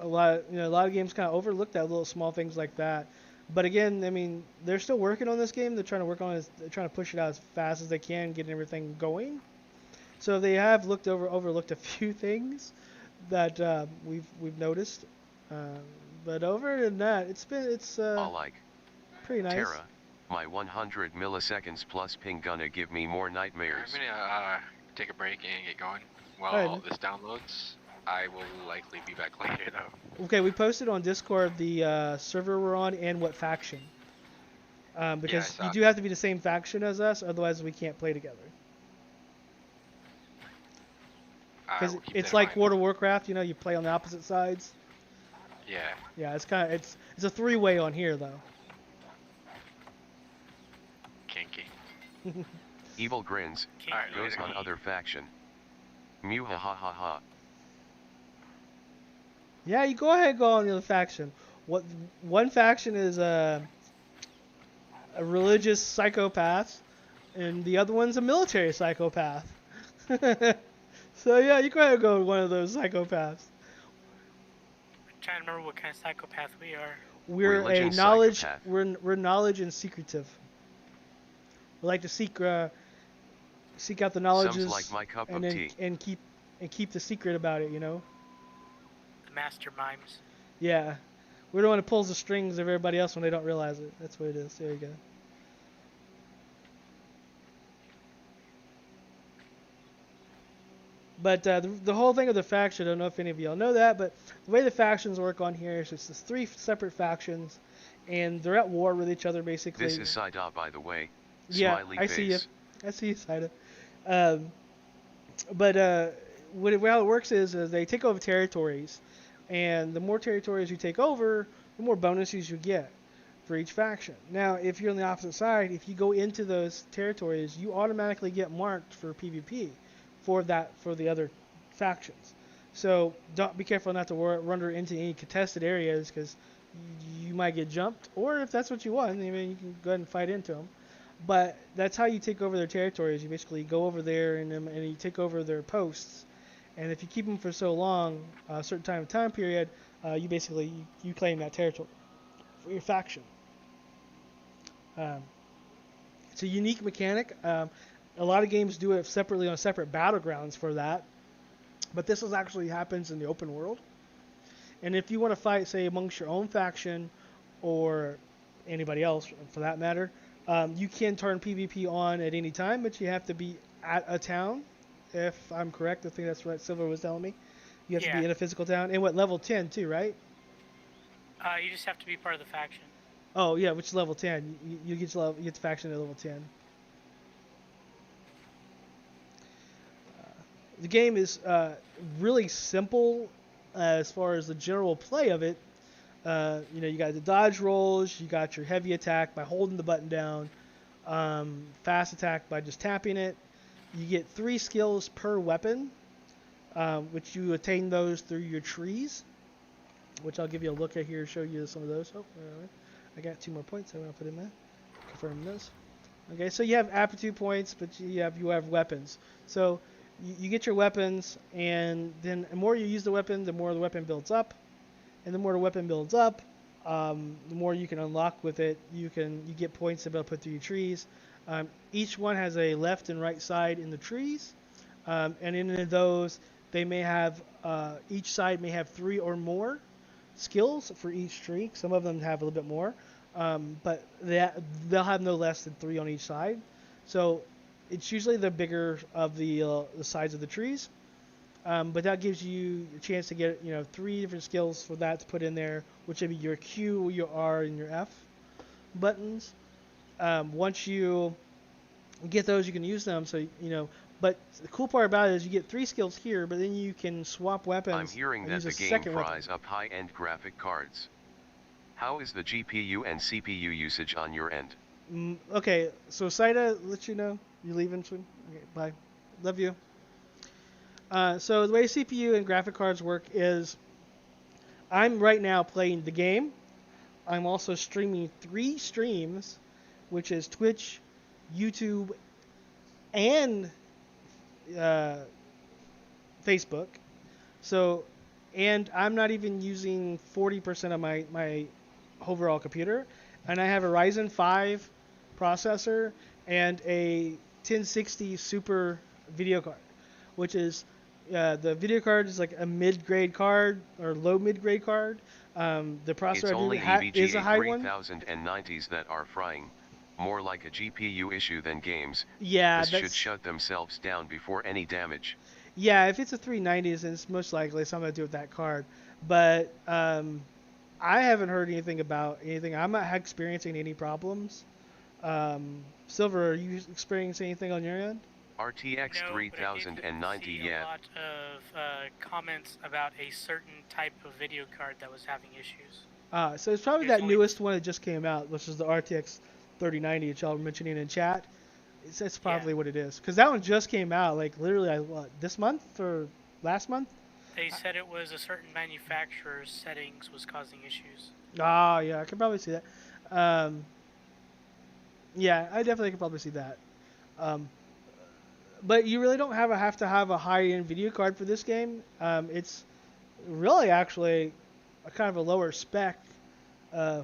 lot of games kind of overlook that little small things like that. But again, I mean, they're still working on this game. They're trying to work on it. They're trying to push it out as fast as they can, getting everything going. So they have overlooked a few things that we've noticed. But over than that, it's pretty nice. Terra, my 100 milliseconds plus ping gonna give me more nightmares. I'm gonna take a break and get going while all this downloads. I will likely be back later though. Okay, we posted on Discord the server we're on and what faction. Because you do have to be the same faction as us, otherwise we can't play together. Because it's like World of Warcraft, you play on the opposite sides. Yeah. Yeah, it's a 3-way on here though. Kinky. Evil grins. Alright, goes on other faction. Mew ha ha ha ha. Yeah, you go ahead and go on the other faction. One faction is a religious psychopath, and the other one's a military psychopath. So yeah, you go ahead and go with one of those psychopaths. I'm trying to remember what kind of psychopath we are. We're Religion a knowledge. psychopath. We're knowledge and secretive. We like to seek out the knowledges Sounds like my cup of tea. and keep the secret about it. The master mimes. Yeah, we're the one that pulls the strings of everybody else when they don't realize it. That's what it is. There you go. But the whole thing of the faction, I don't know if any of y'all know that, but the way the factions work on here is it's 3 separate factions, and they're at war with each other basically. This is Saida, by the way. Yeah, Smiley I face. see you. I see you, Saida. But how it works is they take over territories, and the more territories you take over, the more bonuses you get for each faction. Now, if you're on the opposite side, if you go into those territories, you automatically get marked for PvP for the other factions. So don't be careful not to run into any contested areas, because you might get jumped, or if that's what you want, you can go ahead and fight into them. But that's how you take over their territories. You basically go over there and you take over their posts. And if you keep them for so long, a certain time period, you basically you claim that territory for your faction. It's a unique mechanic. A lot of games do it separately on separate battlegrounds for that. But this actually happens in the open world. And if you want to fight, say, amongst your own faction or anybody else for that matter, you can turn PvP on at any time, but you have to be at a town. If I'm correct, I think that's what Silver was telling me. You have to be in a physical town. And level 10 too, right? You just have to be part of the faction. Oh yeah, which is level 10. You get the faction at level 10. The game is really simple as far as the general play of it. You got the dodge rolls, you got your heavy attack by holding the button down, fast attack by just tapping it. You get 3 skills per weapon, which you attain those through your trees, which I'll give you a look at here, show you some of those. Oh, I got 2 more points I want to put in there. Confirm those. Okay, so you have aptitude points, but you have weapons. So you get your weapons, and then the more you use the weapon, the more the weapon builds up. And the more the weapon builds up, the more you can unlock with it. You get points to be able to put through your trees. Each one has a left and right side in the trees, and in those they may have each side may have 3 or more skills for each tree. Some of them have a little bit more, but they'll have no less than 3 on each side. So it's usually the bigger of the sides of the trees. But that gives you a chance to get 3 different skills for that to put in there, which would be your Q, your R, and your F buttons. Once you get those, you can use them. So but the cool part about it is you get 3 skills here, but then you can swap weapons. I'm hearing that the game fries up high-end graphic cards. How is the GPU and CPU usage on your end? Okay, so Saida, let you know you're leaving soon. Okay, bye. Love you. So the way CPU and graphic cards work is I'm right now playing the game. I'm also streaming 3 streams, which is Twitch, YouTube, and Facebook. So, and I'm not even using 40% of my overall computer, and I have a Ryzen 5 processor and a 1060 Super video card, which is the video card is like a mid-grade card or low mid-grade card. The processor It's only is a EVGA high one. 3090s that are frying, more like a GPU issue than games. Yeah, this should shut themselves down before any damage. Yeah, if it's a 390s, then it's most likely something to do with that card. But I haven't heard anything about anything. I'm not experiencing any problems. Silver, are you experiencing anything on your end? RTX No, 3090 yet. yet. A lot of comments about a certain type of video card that was having issues. So it's probably that newest one that just came out, which is the RTX 3090 that y'all were mentioning in chat. That's probably what it is. Because that one just came out, like, literally, this month or last month? They said it was a certain manufacturer's settings was causing issues. Ah, yeah, I can probably see that. Yeah, I definitely can probably see that. But you really don't have to have a high-end video card for this game. It's really actually a kind of a lower spec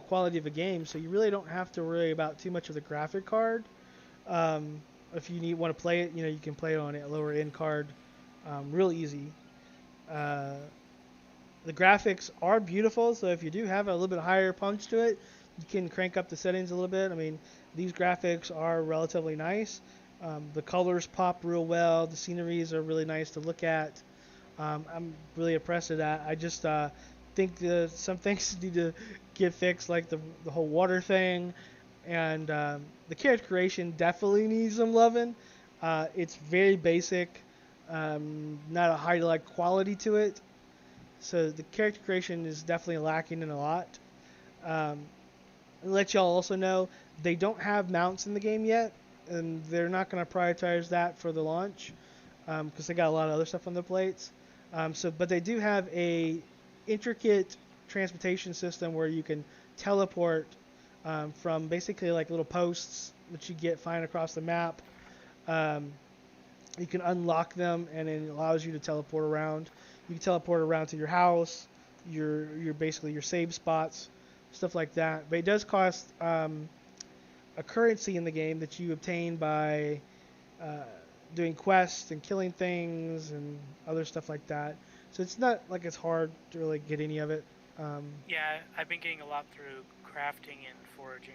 quality of a game, so you really don't have to worry about too much of the graphic card. If you want to play it, you can play it on a lower end card, real easy. The graphics are beautiful, so if you do have a little bit higher punch to it, you can crank up the settings a little bit. I mean, these graphics are relatively nice. The colors pop real well. The sceneries are really nice to look at. I'm really impressed with that. I just think some things need to get fixed, like the whole water thing. And the character creation definitely needs some loving. It's very basic, not a high quality to it. So the character creation is definitely lacking in a lot. I'll let y'all also know, they don't have mounts in the game yet, and they're not going to prioritize that for the launch because they got a lot of other stuff on their plates. But they do have a intricate transportation system where you can teleport from basically like little posts that you find across the map. You can unlock them, and it allows you to teleport around. You can teleport around to your house, your basically your save spots, stuff like that. But it does cost a currency in the game that you obtain by doing quests and killing things and other stuff like that. So it's not like it's hard to really get any of it. Yeah, I've been getting a lot through crafting and foraging.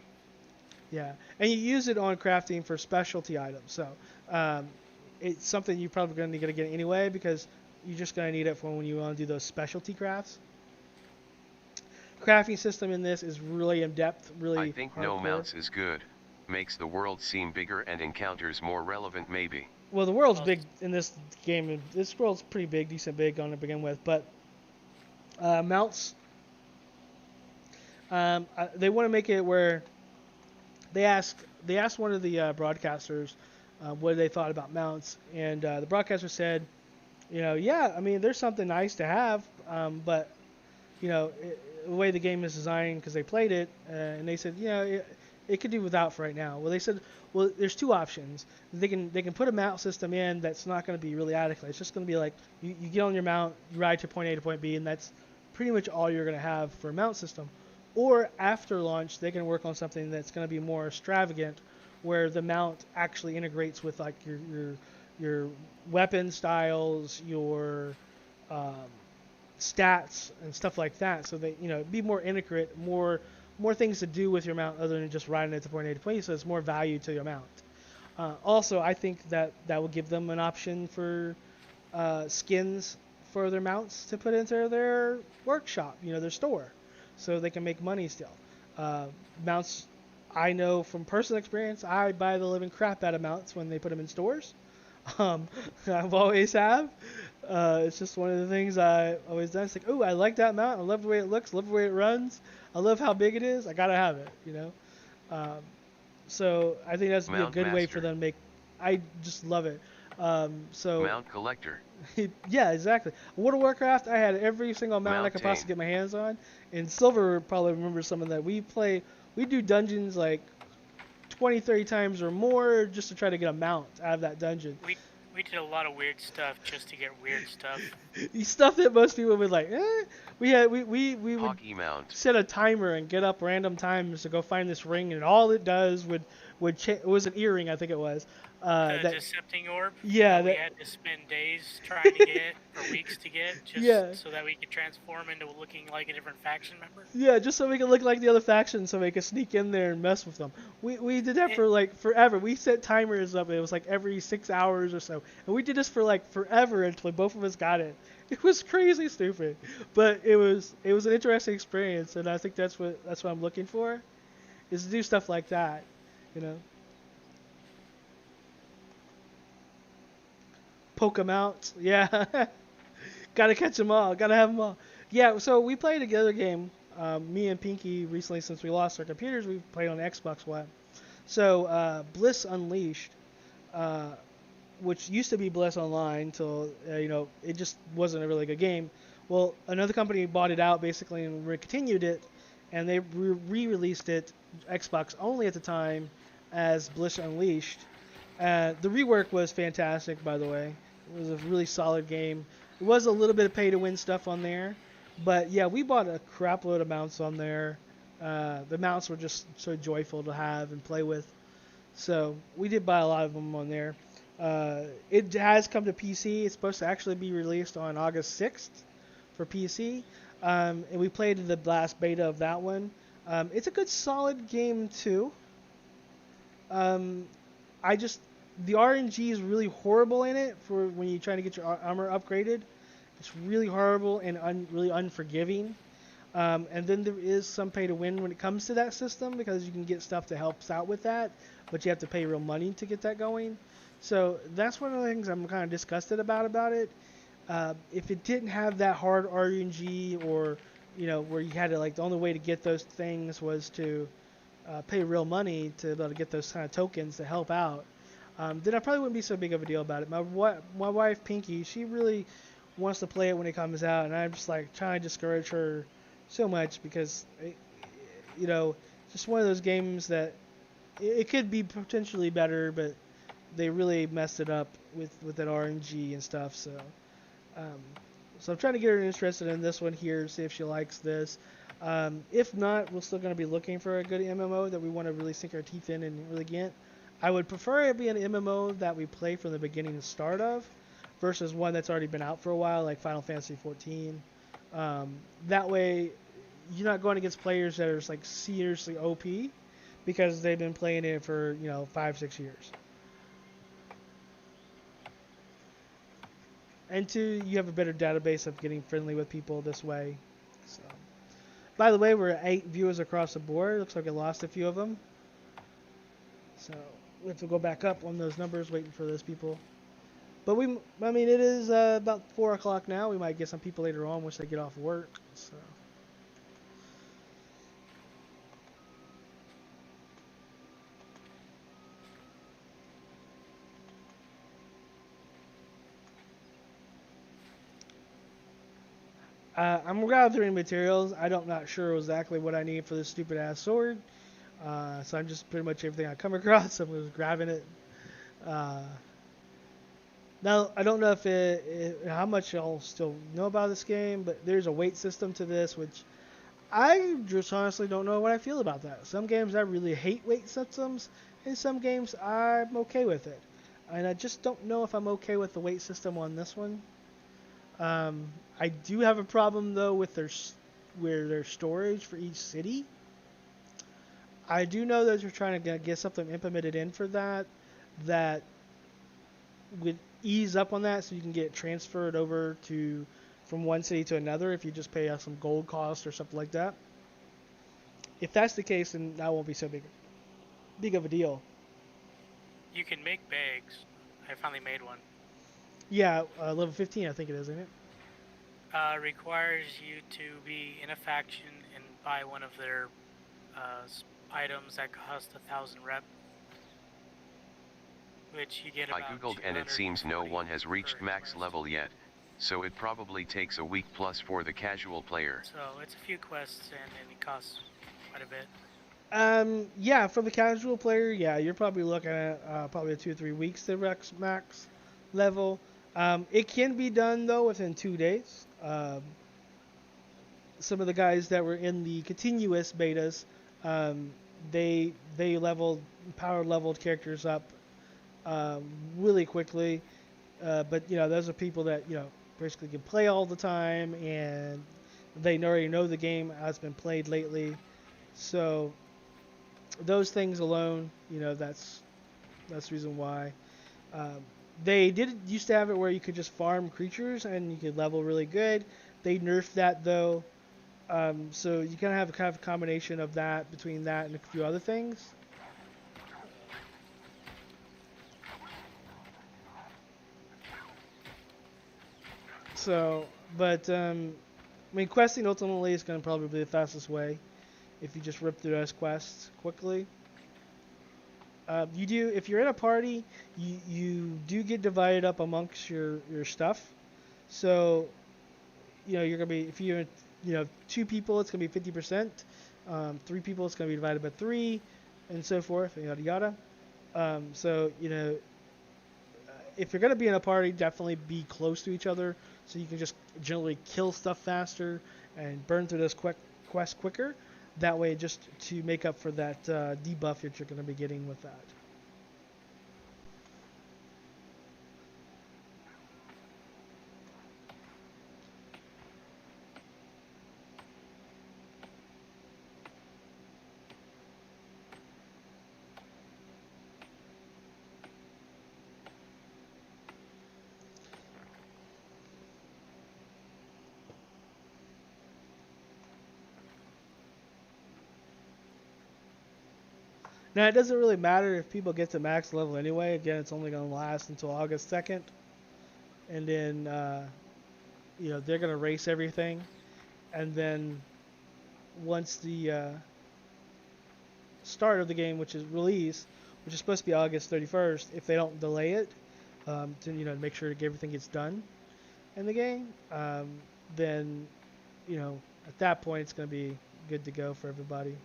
Yeah, and you use it on crafting for specialty items. So it's something you're probably going to get anyway because you're just going to need it for when you want to do those specialty crafts. Crafting system in this is really in depth, really I think hardcore. no mounts is good. Makes the world seem bigger and encounters more relevant maybe. Well, the world's big in this game. This world's pretty big, decent big on to begin with. But mounts, they want to make it where they asked one of the broadcasters what they thought about mounts, and the broadcaster said, yeah, I mean, there's something nice to have, but the way the game is designed, because they played it, and they said, it could do without for right now. Well, they said, well, there's two options. They can put a mount system in that's not going to be really adequate. It's just going to be like you get on your mount, you ride to point A to point B, and that's pretty much all you're going to have for a mount system. Or after launch, they can work on something that's going to be more extravagant, where the mount actually integrates with like your weapon styles, your stats and stuff like that, so that be more intricate, more things to do with your mount other than just riding it to point A to point B, so it's more value to your mount. Also, I think that will give them an option for skins for their mounts to put into their workshop, their store, so they can make money still. Mounts, I know from personal experience, I buy the living crap out of mounts when they put them in stores. I've always have. It's just one of the things I always done. It's like, oh, I like that mount. I love the way it looks. I love the way it runs. I love how big it is. I gotta have it, So I think that's a good way for them to make. I just love it. Mount collector. Yeah, exactly. World of Warcraft, I had every single mount I could possibly get my hands on. And Silver probably remembers some of that. We do dungeons like 20, 30 times or more just to try to get a mount out of that dungeon. We We did a lot of weird stuff just to get weird stuff. Stuff that most people would like. We would Hockey mount. set a timer and get up random times to go find this ring, and all it does would it was an earring, I think it was. The That Decepting Orb. yeah, We that had to spend days trying to get, or weeks to get, just Yeah. so that we could transform into looking like a different faction member. yeah, just so we could look like the other faction, so we could sneak in there and mess with them. We did that for like forever. We set timers up. It was like every 6 hours or so, and we did this for like forever until both of us got it. It was crazy stupid, but it was an interesting experience, and I think that's what I'm looking for, is to do stuff like that, you know. Poke 'em out, yeah. Gotta catch 'em all. Gotta have 'em all. Yeah. So we played a other game. Me and Pinky recently, since we lost our computers, we played on Xbox One. So Bliss Unleashed, which used to be Bliss Online, till it just wasn't a really good game. Well, another company bought it out basically and continued it, and they re-released it Xbox only at the time as Bliss Unleashed. The rework was fantastic, by the way. It was a really solid game. It was a little bit of pay-to-win stuff on there, but yeah, we bought a crap load of mounts on there. The mounts were just so joyful to have and play with, so we did buy a lot of them on there. It has come to PC. It's supposed to actually be released on August 6th for PC, and we played the last beta of that one. It's a good, solid game too. The RNG is really horrible in it for when you're trying to get your armor upgraded. It's really horrible and really unforgiving. And then there is some pay to win when it comes to that system, because you can get stuff that helps out with that, but you have to pay real money to get that going. So that's one of the things I'm kind of disgusted about it. If it didn't have that hard RNG, or where you had to, like, the only way to get those things was to pay real money to be able to get those kind of tokens to help out, then I probably wouldn't be so big of a deal about it. My wife Pinky, she really wants to play it when it comes out, and I'm just like trying to discourage her so much, because just one of those games that it could be potentially better, but they really messed it up with that RNG and stuff. So I'm trying to get her interested in this one here, see if she likes this. If not, we're still going to be looking for a good MMO that we want to really sink our teeth in and really get. I would prefer it be an MMO that we play from the beginning and start of, versus one that's already been out for a while, like Final Fantasy XIV. That way, you're not going against players that are like seriously OP, because they've been playing it for 5-6 years. And two, you have a better database of getting friendly with people this way. So, by the way, we're at 8 viewers across the board. Looks like I lost a few of them. So we have to go back up on those numbers, waiting for those people. But it is about 4 o'clock now. We might get some people later on once they get off work. So. I'm gathering materials. I'm not sure exactly what I need for this stupid ass sword. So I'm just pretty much everything I come across, I'm just grabbing it. Now, I don't know how much y'all still know about this game, but there's a weight system to this, which I just honestly don't know what I feel about that. Some games I really hate weight systems, and some games I'm okay with it. And I just don't know if I'm okay with the weight system on this one. I do have a problem though with their storage for each city. I do know that you're trying to get something implemented in for that would ease up on that, so you can get it transferred over from one city to another if you just pay some gold cost or something like that. If that's the case, then that won't be so big of a deal. You can make bags. I finally made one. Yeah, level 15 I think it is, isn't it? Requires you to be in a faction and buy one of their items that cost 1,000 rep, which you get about. I googled and it seems no one has reached max level yet, so it probably takes a week plus for the casual player. So it's a few quests and it costs quite a bit. Yeah, for the casual player, yeah, you're probably looking at probably 2 or 3 weeks to max level. It can be done though within 2 days. Some of the guys that were in the continuous betas, um, they power leveled characters up really quickly. But those are people that basically can play all the time, and they already know the game has been played lately. So those things alone, that's the reason why. Um, they did used to have it where you could just farm creatures and you could level really good. They nerfed that though, so you kind of a combination of that between that and a few other things. So, but I mean, questing ultimately is going to probably be the fastest way if you just rip through those quests quickly. If you're in a party, you do get divided up amongst your stuff. So, you're gonna be if you're 2 people, it's gonna be 50%. 3 people, it's gonna be divided by 3, and so forth, and yada yada. So if you're gonna be in a party, definitely be close to each other so you can just generally kill stuff faster and burn through those quests quicker. That way, just to make up for that debuff that you're going to be getting with that. Now, it doesn't really matter if people get to max level anyway. Again, it's only going to last until August 2nd. And then, they're going to race everything. And then once the start of the game, which is release, which is supposed to be August 31st, if they don't delay it, to make sure that everything gets done in the game, then, at that point, it's going to be good to go for everybody.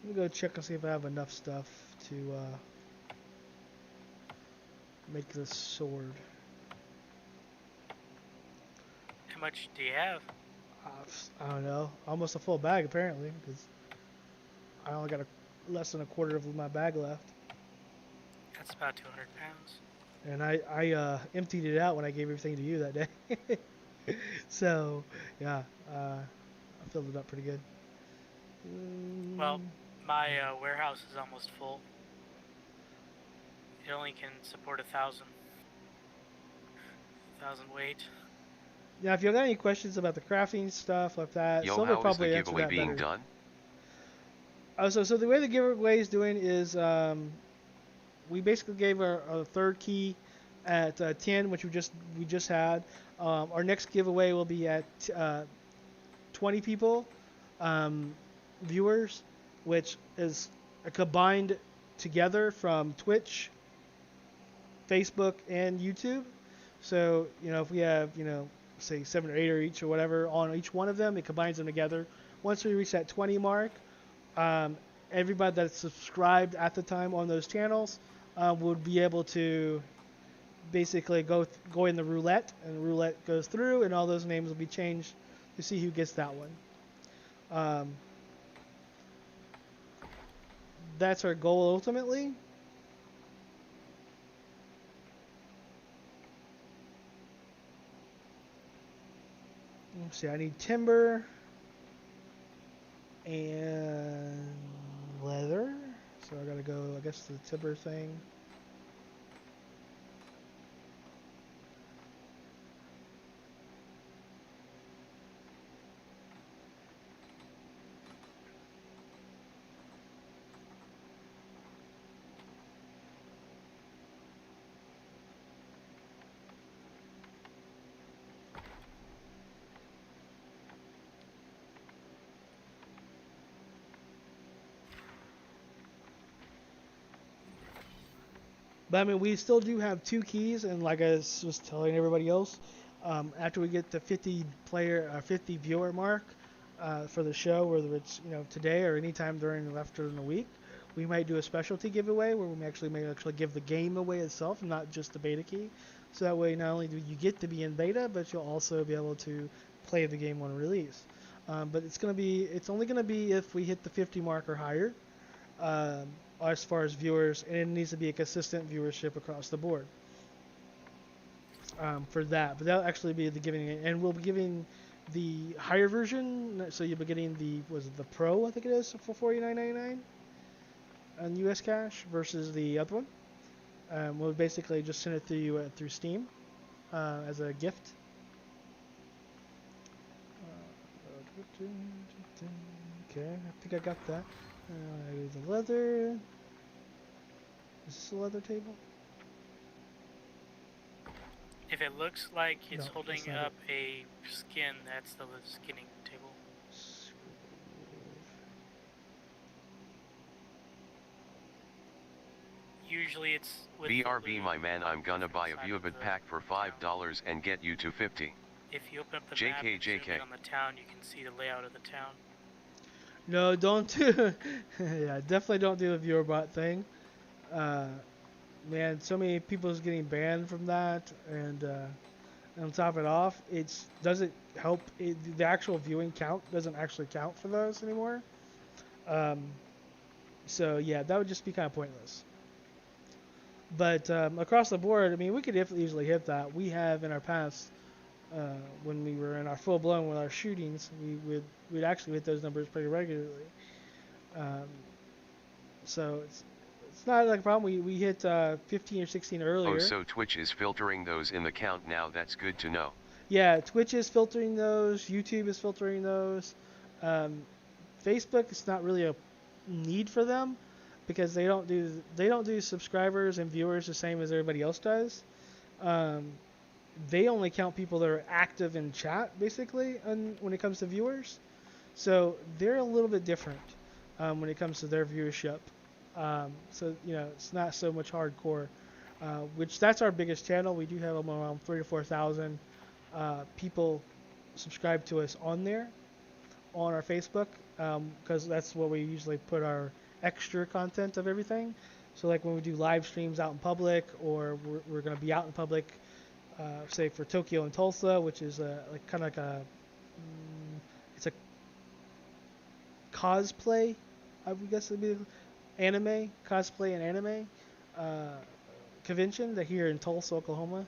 Let me go check and see if I have enough stuff to make this sword. How much do you have? I don't know. Almost a full bag apparently, because I only got less than a quarter of my bag left. That's about 200 pounds. And I emptied it out when I gave everything to you that day. So yeah, I filled it up pretty good. Well, my warehouse is almost full. It only can support 1,000 weight. Yeah, if you got any questions about the crafting stuff like that, Silver probably answered that better. How is the giveaway being done? So the way the giveaway is doing is we basically gave our third key at 10, which we just had. Our next giveaway will be at 20 people, viewers, which is a combined together from Twitch, Facebook, and YouTube. So if we have say 7 or 8 or each or whatever on each one of them, it combines them together. Once we reach that 20 mark, everybody that's subscribed at the time on those channels would be able to basically go in the roulette, and the roulette goes through, and all those names will be changed to see who gets that one. That's our goal ultimately. Let's see, I need timber and leather, so I gotta go, I guess, the timber thing. But I mean, we still do have 2 keys, and like I was telling everybody else, after we get the 50 viewer mark for the show, whether it's today or anytime after in the week, we might do a specialty giveaway where we may actually give the game away itself, not just the beta key. So that way, not only do you get to be in beta, but you'll also be able to play the game on release. But it's only gonna be if we hit the 50 mark or higher, as far as viewers, and it needs to be a consistent viewership across the board. For that, but that'll actually be the giving, and we'll be giving the higher version. So you'll be getting the Pro, I think it is, for $49.99 on US Cash versus the other one. We'll basically just send it to you through Steam as a gift. Okay, I think I got that. The leather. Is this a leather table? If it looks like it's No, holding that's not up a skin, that's the skinning table. Usually it's with BRB, my man, I'm gonna buy a Viewbit pack for $5 and get you to 50. If you open up the JK, map and zoom JK. in on the town, you can see the layout of the town. No, don't do. Yeah, definitely don't do the viewer bot thing. Man, so many people is getting banned from that, and on top of it off, it doesn't help. The actual viewing count doesn't actually count for those anymore. So yeah, that would just be kind of pointless. But across the board, I mean, we could easily hit that. We have in our past, when we were in our full blown with our shootings, we'd actually hit those numbers pretty regularly. So it's not like a problem. We hit 15 or 16 earlier. Oh, so Twitch is filtering those in the count now. That's good to know. Yeah, Twitch is filtering those. YouTube is filtering those. Facebook, it's not really a need for them because they don't do subscribers and viewers the same as everybody else does. They only count people that are active in chat, basically, when it comes to viewers. So they're a little bit different when it comes to their viewership. So it's not so much hardcore. Which that's our biggest channel. We do have around 3,000 to 4,000 people subscribe to us on there, on our Facebook, because that's where we usually put our extra content of everything. So like when we do live streams out in public, or we're going to be out in public, say for Tokyo and Tulsa, which is it's a cosplay, I would guess it'd be anime, cosplay and anime convention here in Tulsa, Oklahoma.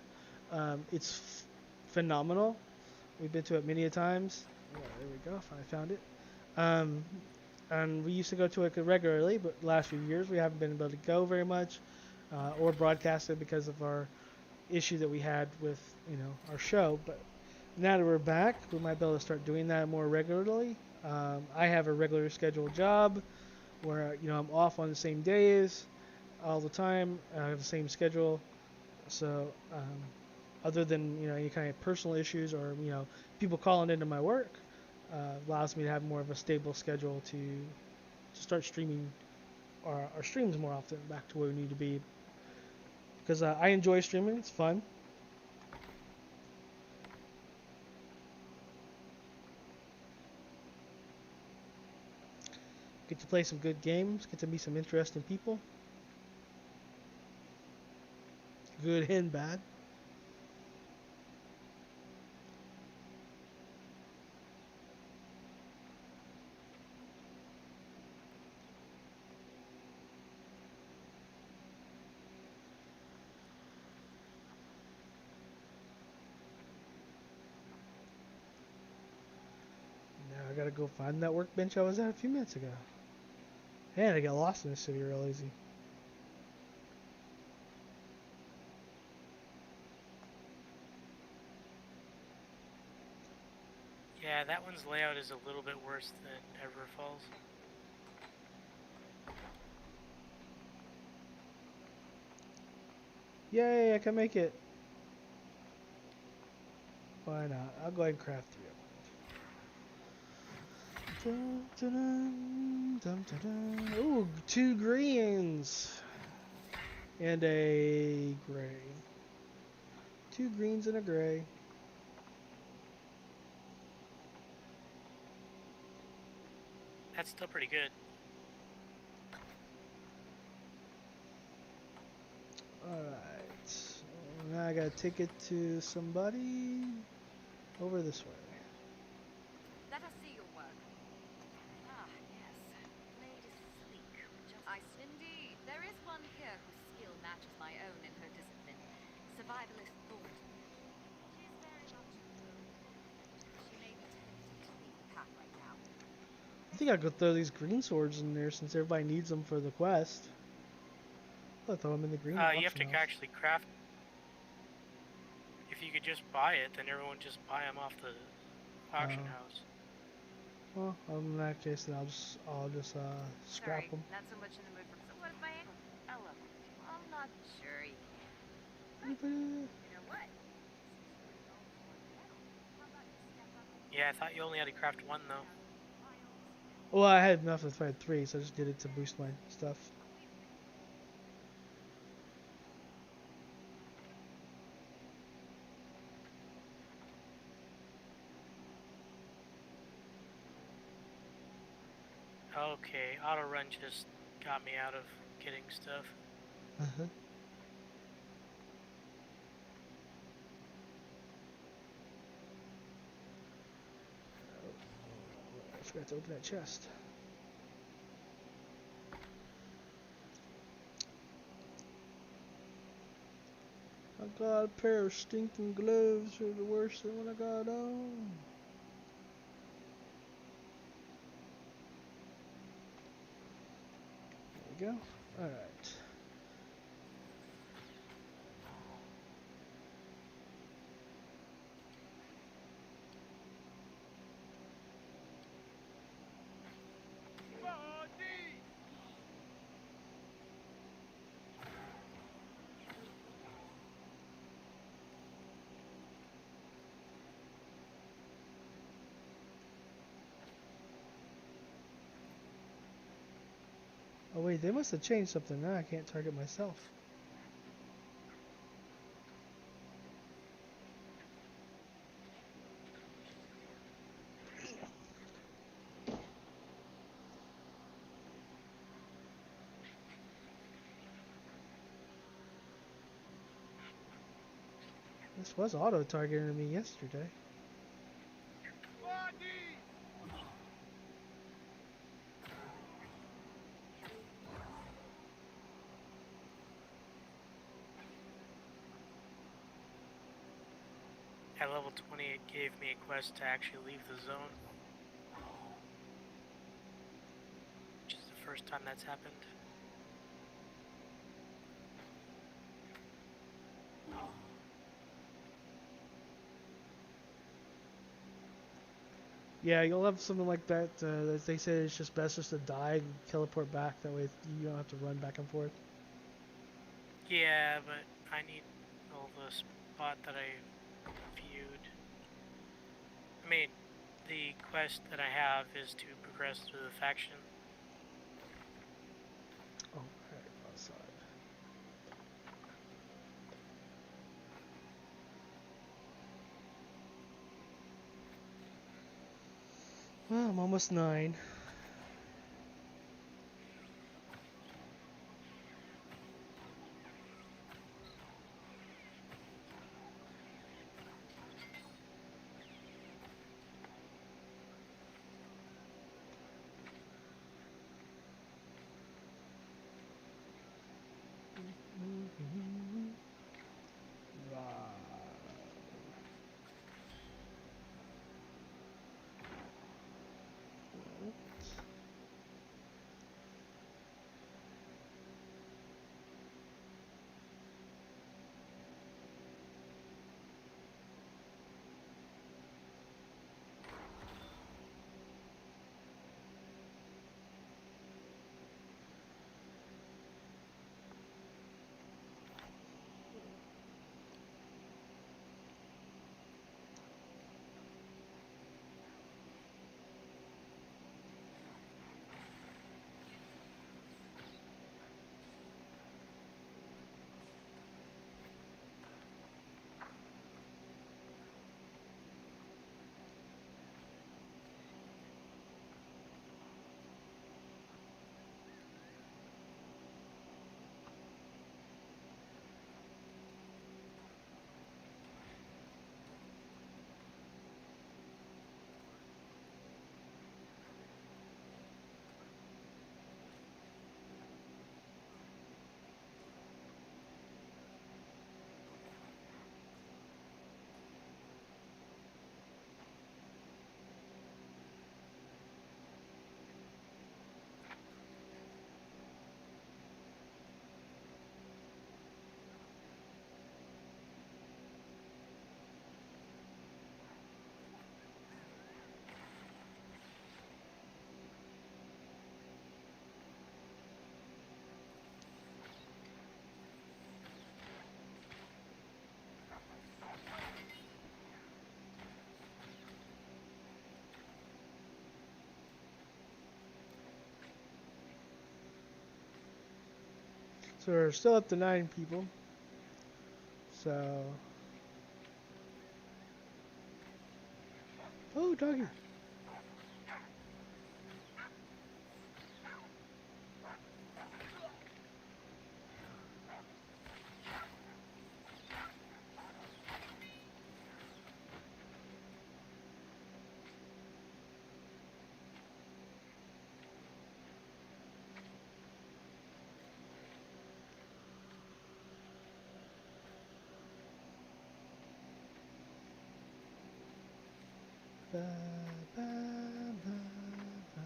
It's phenomenal. We've been to it many a times. Oh, there we go, I found it. And we used to go to it regularly, but the last few years we haven't been able to go very much or broadcast it because of our issue that we had with our show. But now that we're back, we might be able to start doing that more regularly. I have a regular scheduled job where I'm off on the same days all the time. I have the same schedule, so other than any kind of personal issues or people calling into my work, allows me to have more of a stable schedule to start streaming our streams more often, back to where we need to be, because I enjoy streaming. It's fun. Get to play some good games, get to meet some interesting people, good and bad. Now I gotta go find that workbench I was at a few minutes ago. Man, I got lost in this city real easy. Yeah, that one's layout is a little bit worse than Ever Falls. Yay, I can make it. Why not? I'll go ahead and craft 3 of them. Ooh, 2 greens. And a gray. 2 greens and a gray. That's still pretty good. Alright. So now I gotta take it to somebody over this way. Let us see your work. Ah, yes. Blade is sleek. Indeed. There is one here whose skill matches my own in her discipline. Survivalist thought. She is very much She may be tempted to leave the path right now. I think I could throw these green swords in there since everybody needs them for the quest. I'll throw them in the green You have to house. actually craft. If you could just buy it, then everyone just buy them off the auction house. Well, in that case, then I'll just scrap Sorry, them. not so much in the mood for. So what is my ankle? Oh, look. I'm not sure. You know what? Yeah, I thought you only had to craft one though. Well, I had enough if I had 3, so I just did it to boost my stuff. Okay, auto run just got me out of getting stuff. I forgot to open that chest. I got a pair of stinking gloves. They're the worst than what I got on. There we go. Alright. Oh wait, they must have changed something. Now I can't target myself. This was auto-targeting me yesterday. At level 20, it gave me a quest to actually leave the zone. Which is the first time that's happened. Yeah, you'll have something like that. That they say it's just best just to die and teleport back. That way you don't have to run back and forth. Yeah, but I need all the spot that I viewed. I mean, the quest that I have is to progress through the faction. Oh, right, outside. Well, I'm almost 9. So we're still up to 9 people. So. Oh, doggy. Ba, ba, ba, ba.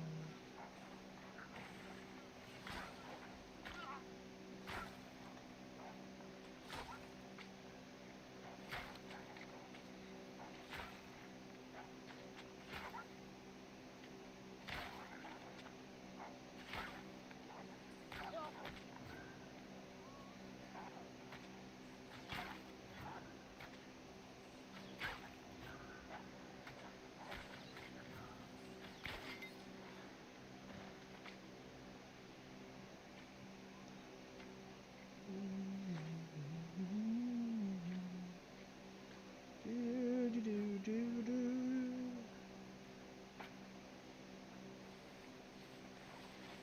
Do, do, do, do, do.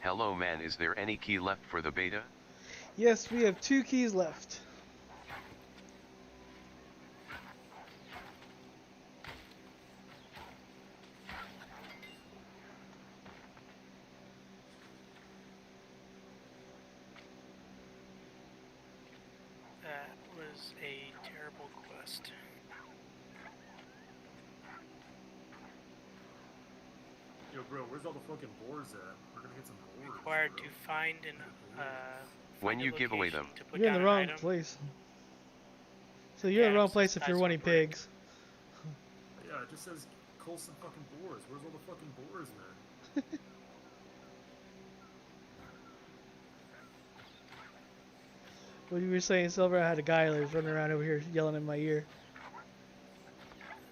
Hello man, is there any key left for the beta? Yes, we have 2 keys left. That was a terrible quest. Yo, bro, where's all the fucking boars at? We're gonna get some boars. Required bro. to find an When find a you give away location them. to put You're in down the an wrong item. place. So you're in the wrong Adam's place if size you're of wanting brick. pigs. Yeah, it just says cull some fucking boars. Where's all the fucking boars, man? What you were saying, Silver? I had a guy that was running around over here yelling in my ear.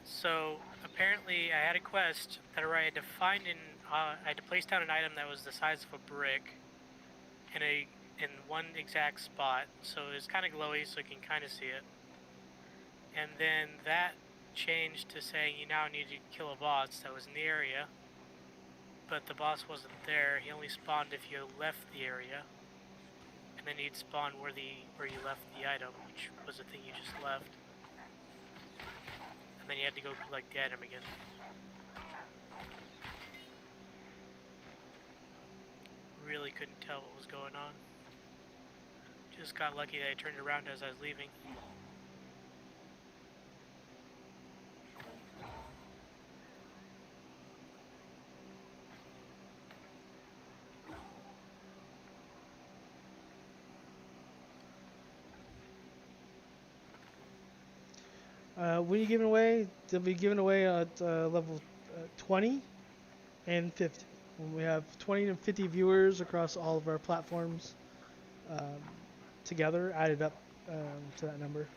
So apparently, I had a quest that where I had to find an I had to place down an item that was the size of a brick in one exact spot. So it's kind of glowy, so you can kind of see it. And then that changed to saying you now need to kill a boss that was in the area. But the boss wasn't there. He only spawned if you left the area. And then he'd spawn where you left the item, which was the thing you just left. And then you had to go collect the item again. Really couldn't tell what was going on. Just got lucky that I turned around as I was leaving. When you giving away, they'll be given away at level 20 and 50. When we have 20 to 50 viewers across all of our platforms together, added up to that number.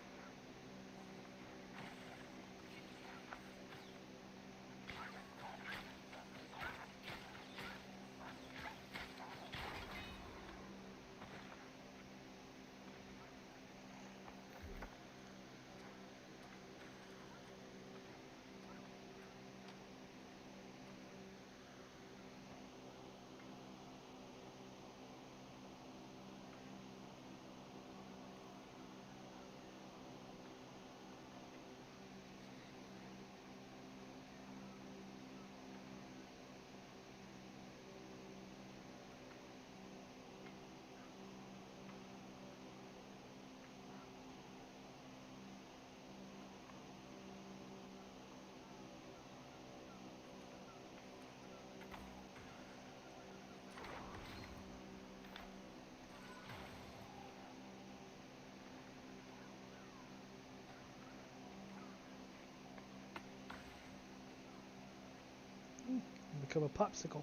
Become a popsicle.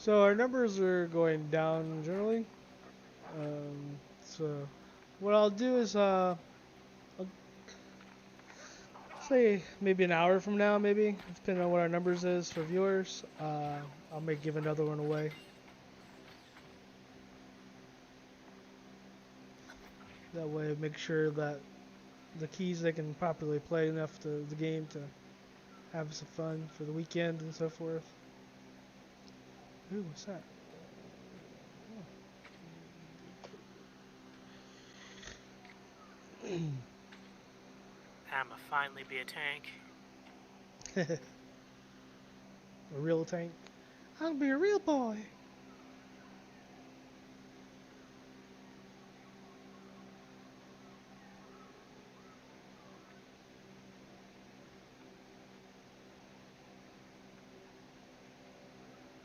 So our numbers are going down generally. So what I'll do is I'll say maybe an hour from now, maybe depending on what our numbers is for viewers. I'll give another one away. That way, make sure that the keys they can properly play enough to the game to have some fun for the weekend and so forth. Ooh, what's that? I'ma finally be a tank. A real tank. I'll be a real boy.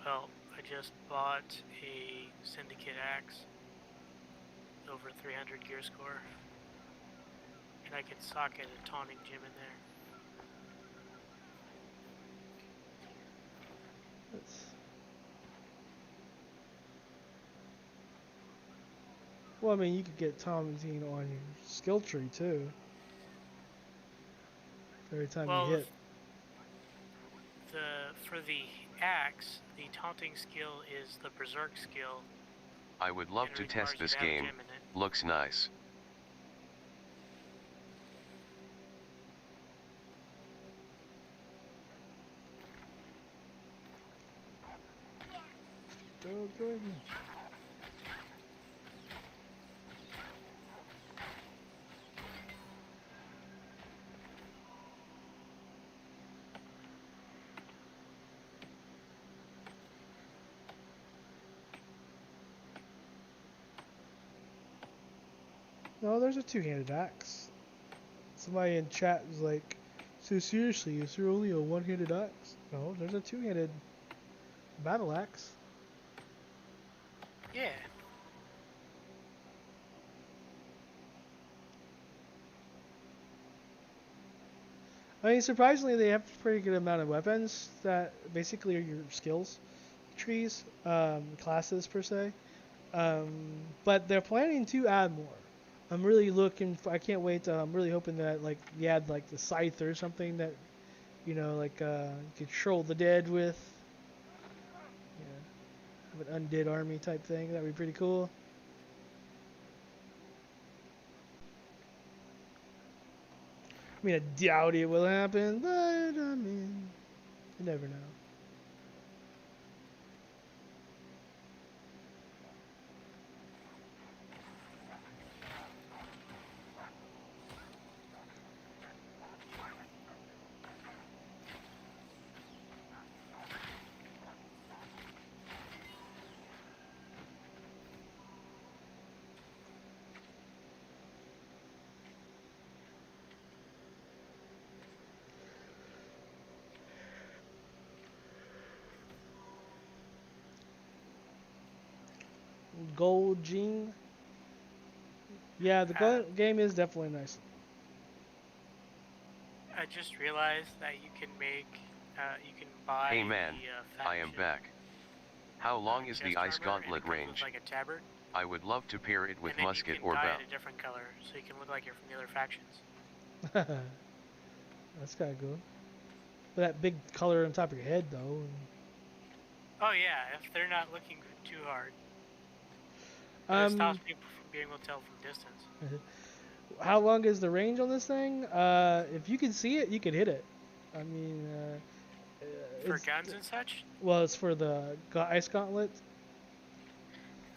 Well, I just bought a Syndicate axe. Over 300 gear score. And I can socket a taunting gem in there. Well, I mean, you could get taunting on your skill tree too. Every time you hit. For the axe, the taunting skill is the berserk skill. I would love to test this game. Looks nice. Go, Jordan. No, there's a two-handed axe. Somebody in chat was like, so seriously, is there only a one-handed axe? No, there's a two-handed battle axe. Yeah. I mean, surprisingly, they have a pretty good amount of weapons that basically are your skills trees, classes per se. But they're planning to add more. I'm really looking for, I can't wait to, I'm really hoping that like you add like the scythe or something that, you know, like you control the dead with. Yeah. Have an undead army type thing. That'd be pretty cool. I mean, I doubt it will happen, but I mean, you never know. Gold Gene. Yeah, the game is definitely nice. I just realized that you can make, you can buy. Hey man, the, I am back. How long is the ice gauntlet range? Like a tabard, I would love to pair it with and then musket you can or dye bow. it a different color, so you can look like you're from the other factions. That's kind of cool. But that big color on top of your head, though. Oh yeah, if they're not looking too hard. It stops people from being able to tell from distance. How long is the range on this thing? If you can see it, you can hit it. I mean, for guns and such? Well, it's for the ice gauntlet.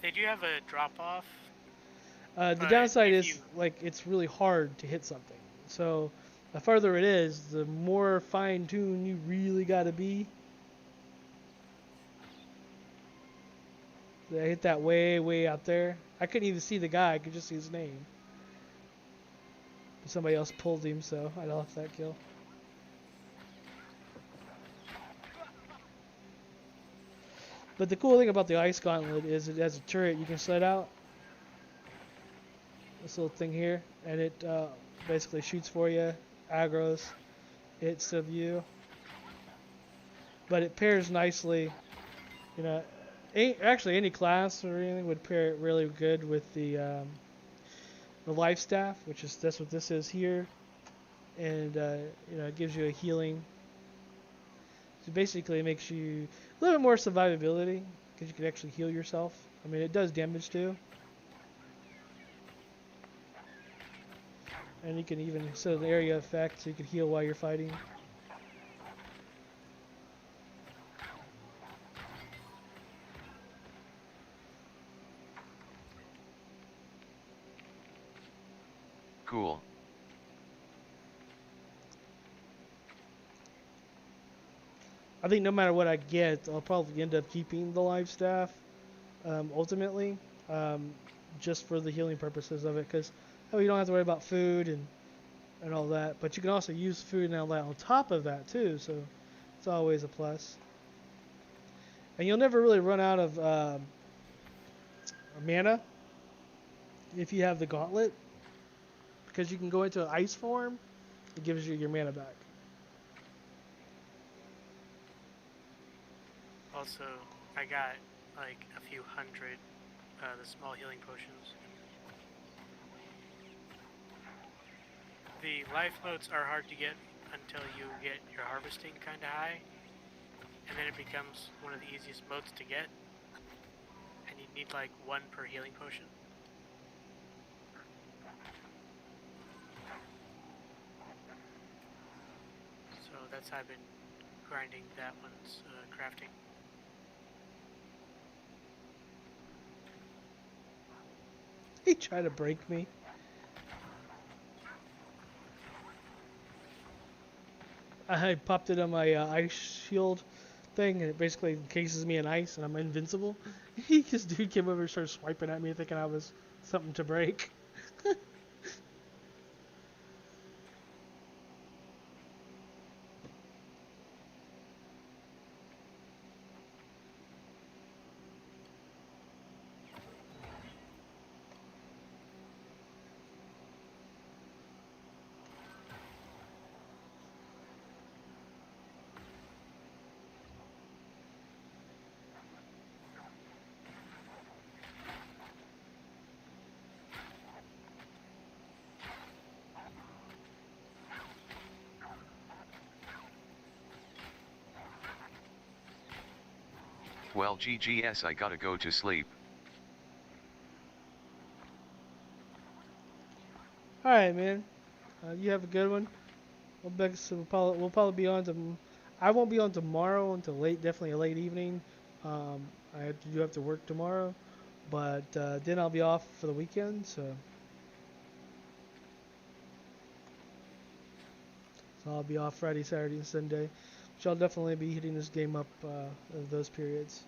They do have a drop off. The downside is like it's really hard to hit something. So the farther it is, the more fine-tuned you really got to be. I hit that way out there. I couldn't even see the guy. I could just see his name. Somebody else pulled him, so I lost that kill. But the cool thing about the ice gauntlet is it has a turret you can set out. This little thing here, and it basically shoots for you, aggroes, hits of you. But it pairs nicely, you know. Actually, any class or anything would pair really good with the life staff, that's what this is here, and it gives you a healing. So basically, it makes you a little bit more survivability because you can actually heal yourself. I mean, it does damage too, and you can even set an area effect so you can heal while you're fighting. Cool. I think no matter what I get, I'll probably end up keeping the life staff ultimately, just for the healing purposes of it, because you don't have to worry about food and all that, but you can also use food and all that on top of that too, so it's always a plus. And you'll never really run out of mana if you have the gauntlet, because you can go into ice form. It gives you your mana back. Also, I got like a few hundred the small healing potions. The life motes are hard to get until you get your harvesting kind of high, and then it becomes one of the easiest motes to get, and you need like 1 per healing potion. So that's how I've been grinding that one's crafting. He tried to break me. I popped it on my ice shield thing, and it basically encases me in ice, and I'm invincible. This dude came over and started swiping at me, thinking I was something to break. Well, GGS, I gotta go to sleep. Alright, man. You have a good one. We'll probably be on to... I won't be on tomorrow until definitely a late evening. I do have to work tomorrow. But then I'll be off for the weekend, so I'll be off Friday, Saturday, and Sunday. So I'll definitely be hitting this game up of those periods.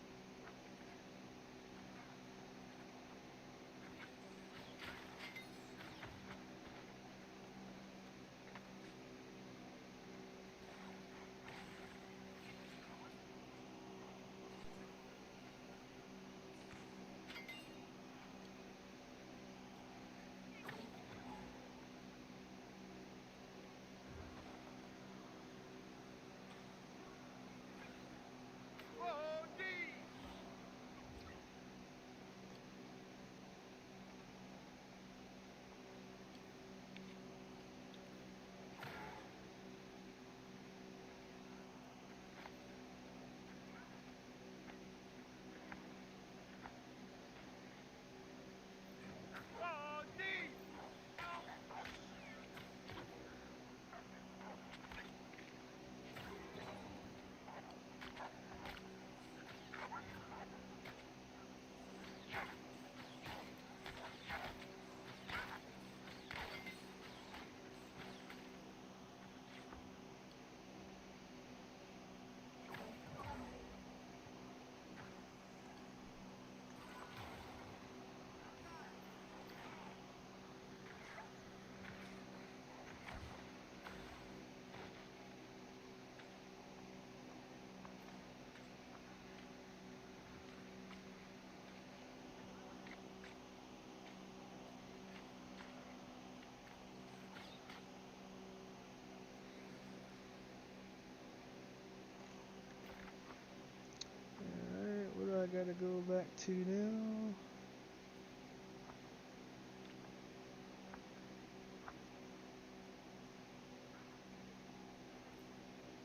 gotta go back to now.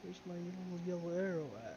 Where's my little yellow arrow at?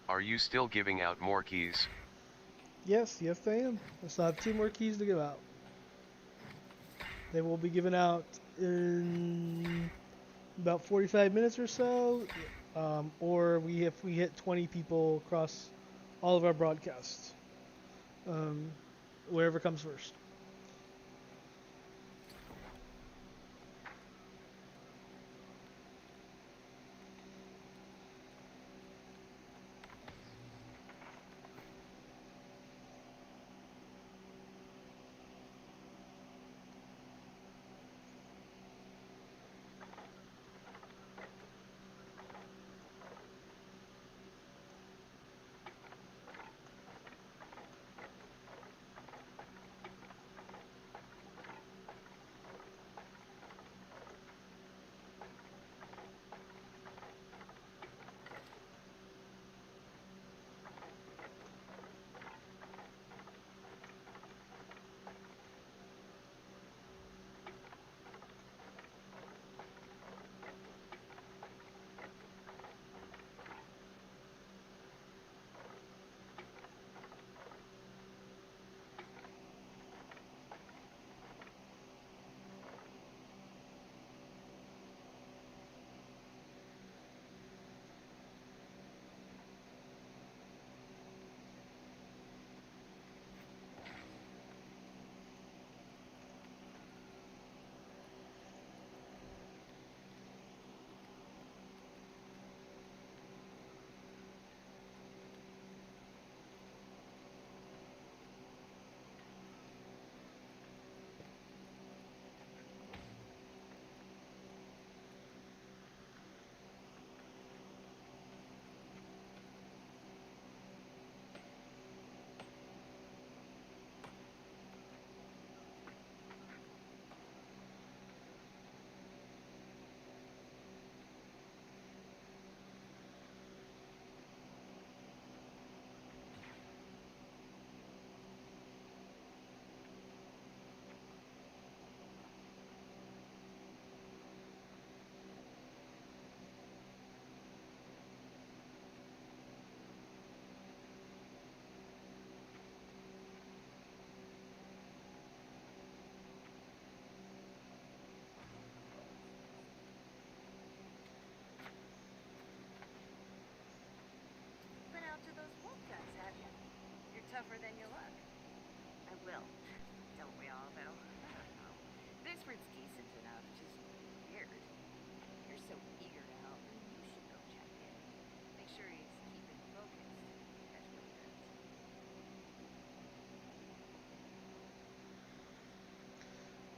Are you still giving out more keys? Yes, yes I am. I still have 2 more keys to give out. They will be given out in about 45 minutes or so, or if we hit 20 people across all of our broadcasts, wherever comes first.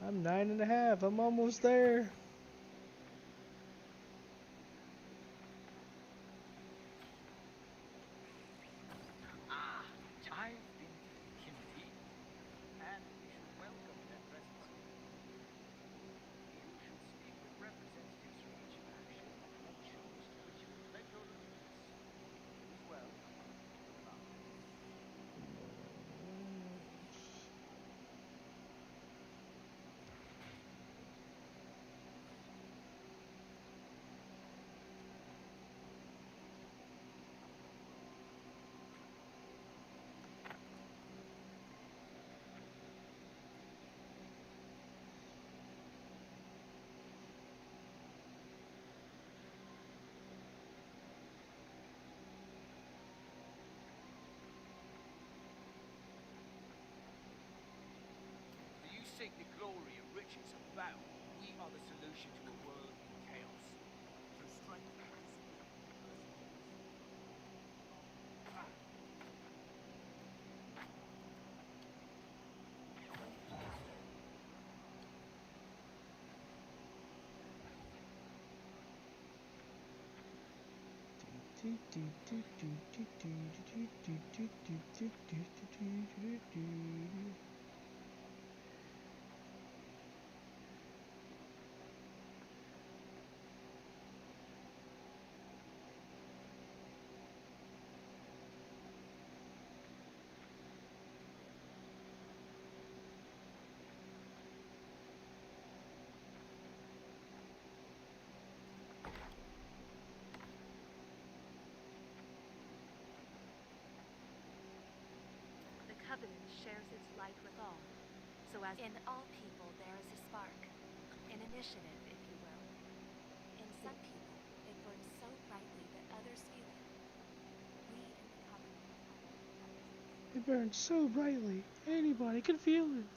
I'm 9.5. I'm almost there. I've been to Kimberley, and we should welcome their presence. You should speak with representatives from each faction and choose to which you would pledge your allegiance. Choose well. Good luck. Do you seek the glory and riches of battle? We are the solution to a world in chaos. Through strength and discipline. The Covenant shares its light with all. So as in all people there is a spark. An initiative, if you will. In some people, it burns so brightly that others feel it. We in the Covenant. It burns so brightly, anybody can feel it.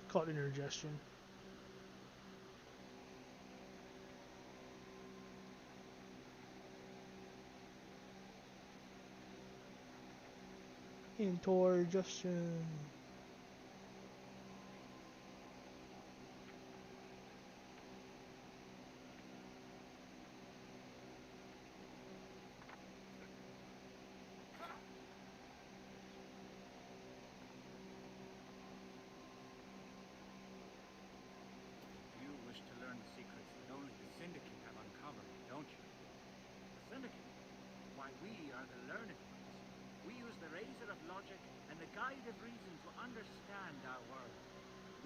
Called indigestion. Indigestion. You wish to learn the secrets that only the Syndicate have uncovered, don't you? The Syndicate? Why, we are the learned ones. We use the razor of logic and the guide of reason to understand our world.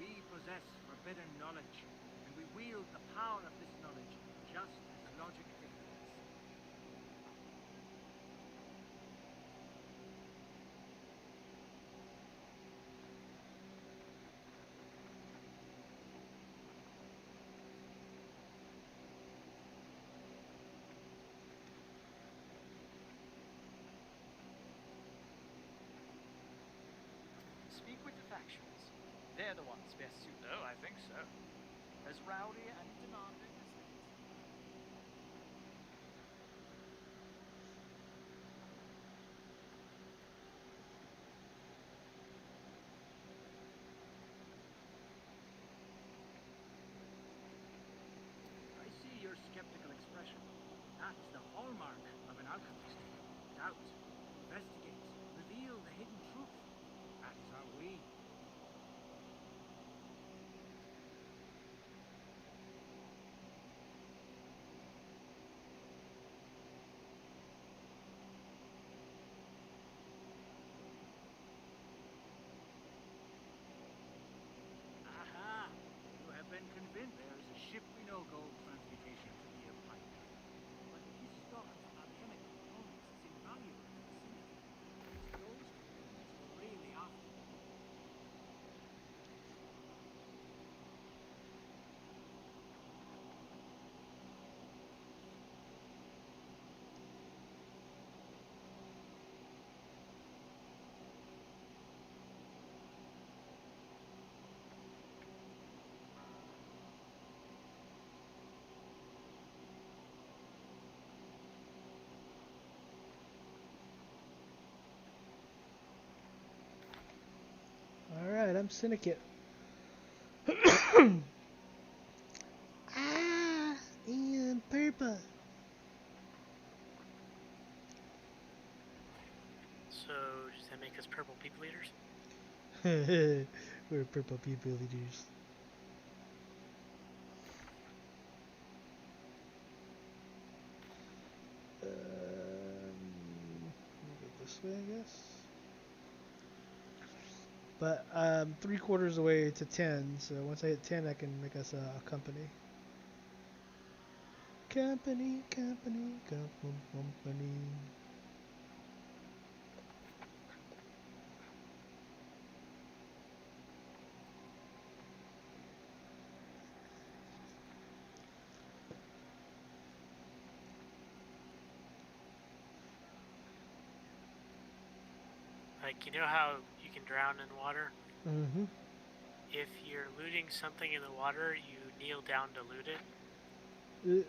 We possess forbidden knowledge, and we wield the power of this knowledge just as logic dictates. Speak with the factions. They're the ones best suited. Oh, I think so. As rowdy and demanding as these. I see your skeptical expression. That's the hallmark of an alchemist. Doubt, investigate, reveal the hidden truth. That is our way. Aha! You have been convinced there is a ship we know gold transmutation to be a pipe. But his thought on alchemical components is invaluable to syndicate. Ah, and purple. So, does that make us purple people eaters? We're purple people leaders. We'll go this way, I guess. But 3/4 away to 10, so once I hit 10, I can make us a company. Company. Like, you know how you can drown in water? Mm-hmm. If you're looting something in the water, you kneel down to loot it,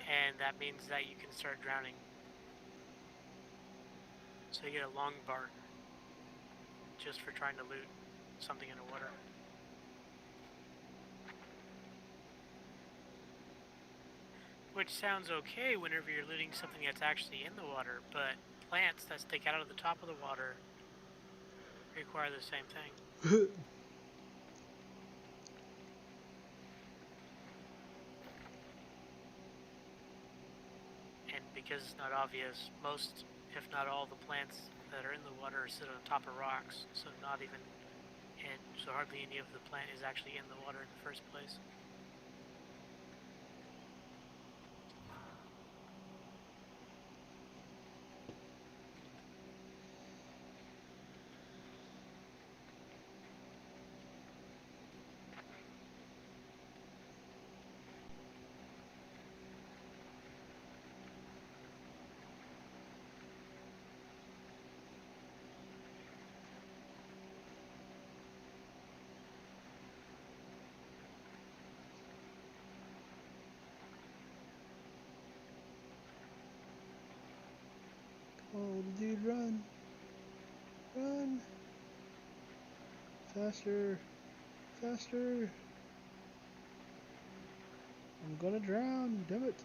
and that means that you can start drowning. So you get a long bar just for trying to loot something in the water. Which sounds okay whenever you're looting something that's actually in the water, but plants that stick out of the top of the water require the same thing. And because it's not obvious, most, if not all, the plants that are in the water sit on top of rocks, so hardly any of the plant is actually in the water in the first place. Oh, dude, run. Run. Faster. Faster. I'm gonna drown, damn it.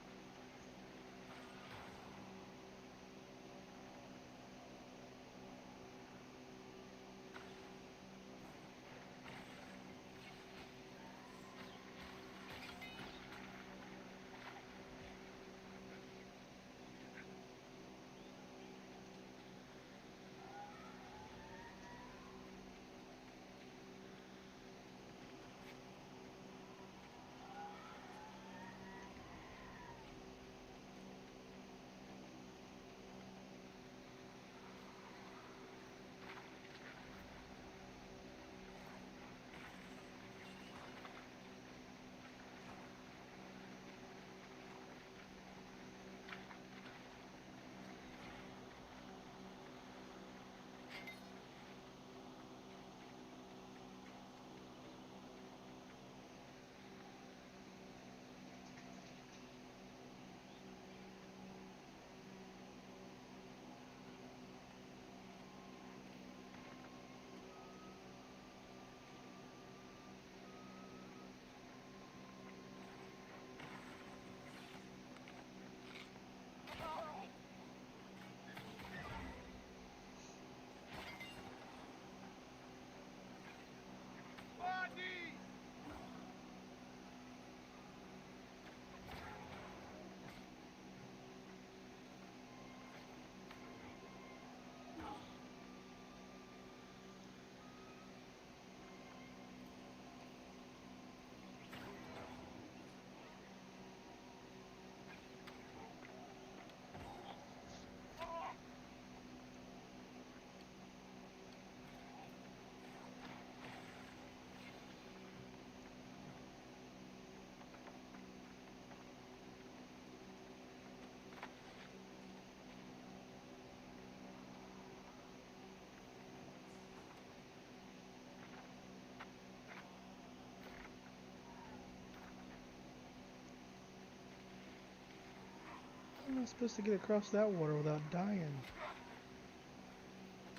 How am I supposed to get across that water without dying?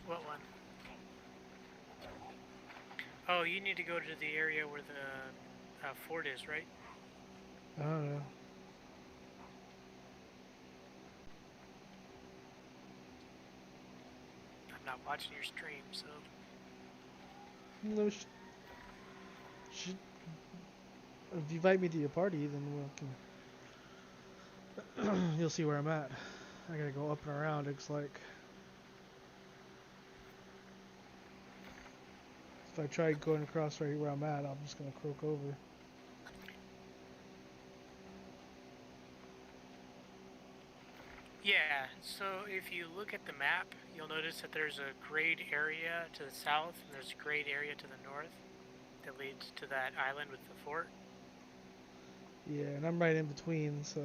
What one? Oh, you need to go to the area where the fort is, right? I don't know. I'm not watching your stream, so. No, if you invite me to your party, then we can. You'll see where I'm at. I gotta go up and around. Looks like. If I try going across right where I'm at, I'm just gonna croak over. Yeah, so if you look at the map, you'll notice that there's a grayed area to the south, and there's a grayed area to the north that leads to that island with the fort. Yeah, and I'm right in between, so.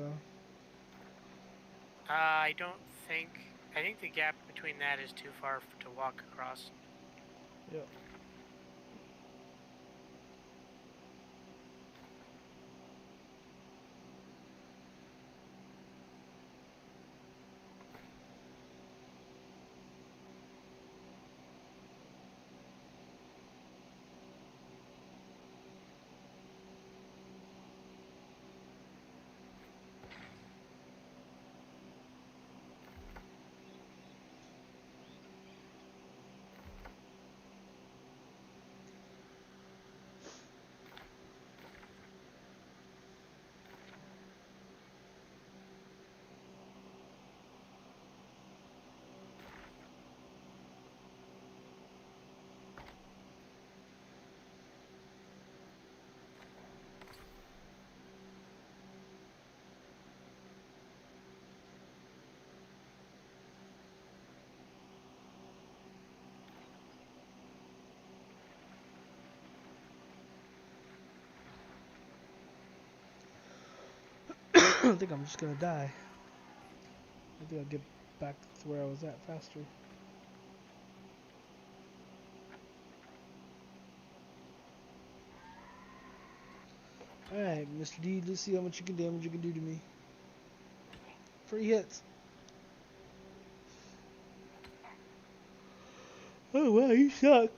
I don't think... I think the gap between that is too far to walk across. Yep. I think I'm just gonna die. I think I'll get back to where I was at faster. Alright, Mr. D, let's see how much damage you can do to me. 3 hits. Oh wow, you suck.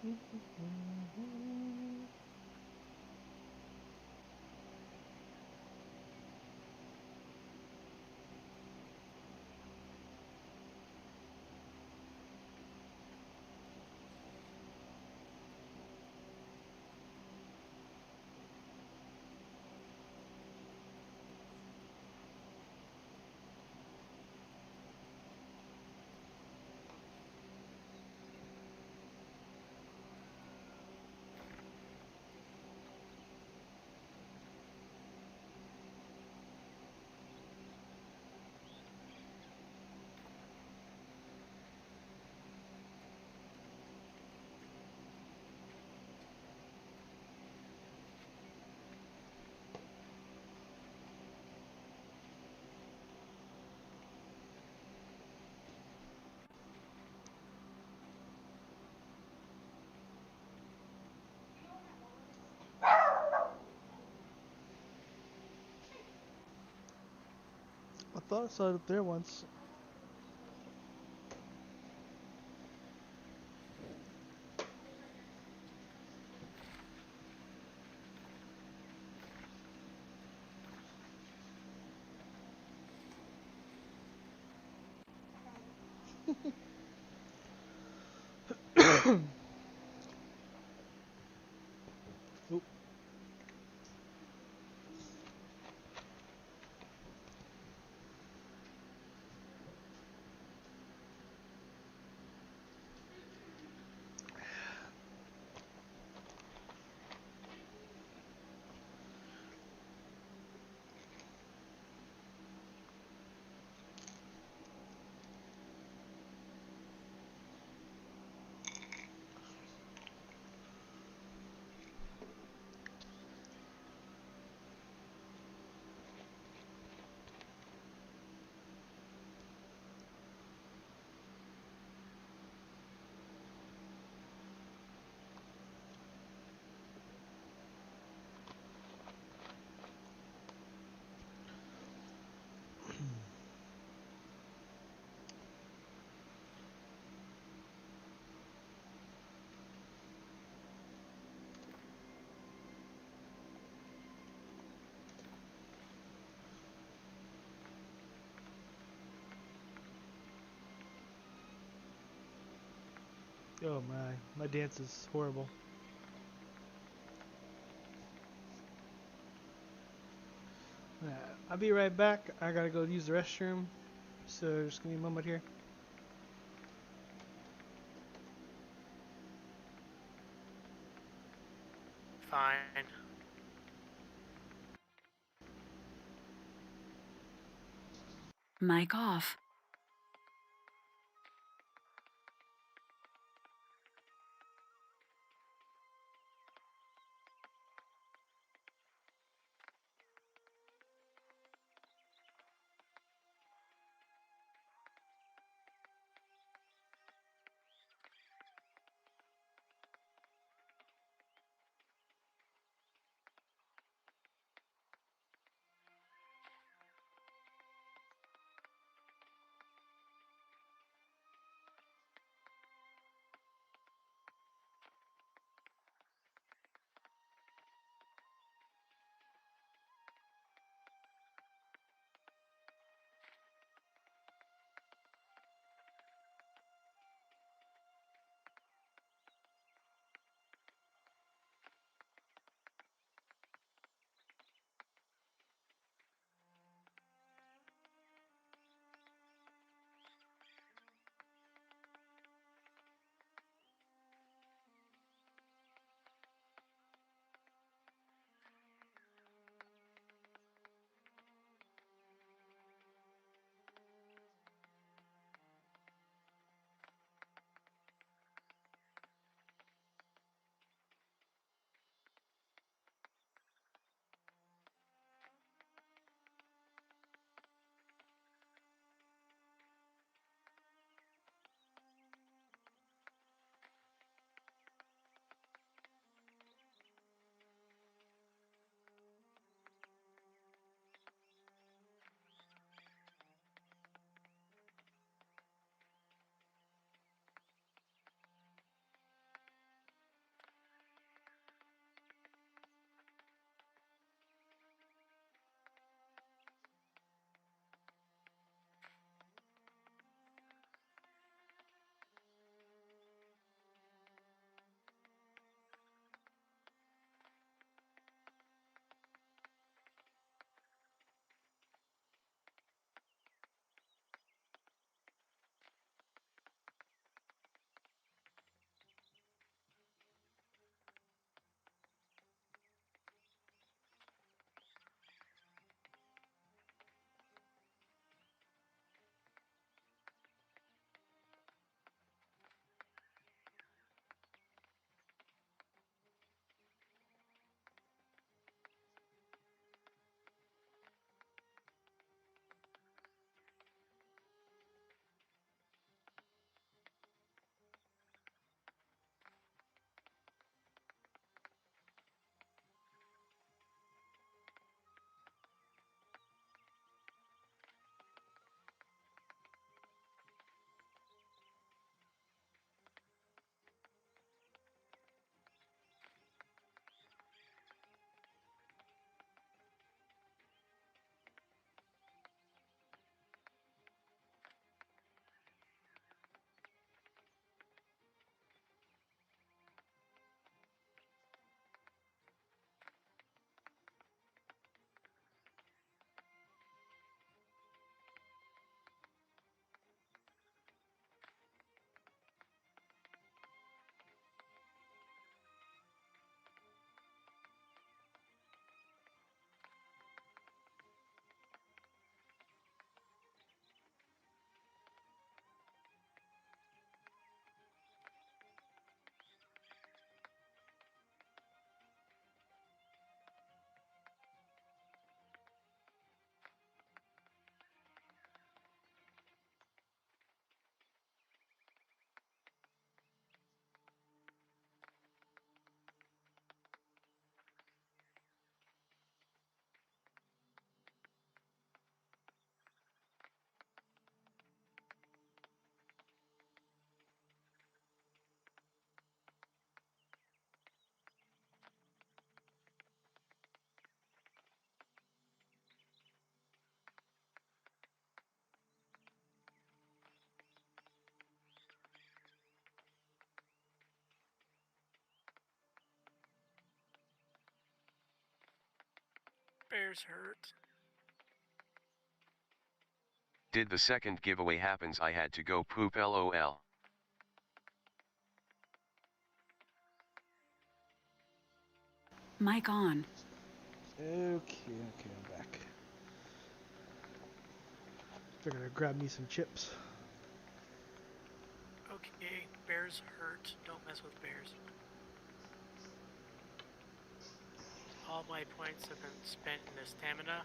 I thought I saw it up there once. Oop. Oh my dance is horrible. I'll be right back. I gotta go use the restroom, so just give me a moment here. Fine. Mic off. Bears hurt. Did the second giveaway happens I had to go poop lol. Mic on. Okay, I'm back. They're gonna grab me some chips. Okay, bears hurt. Don't mess with bears. All my points have been spent in the stamina,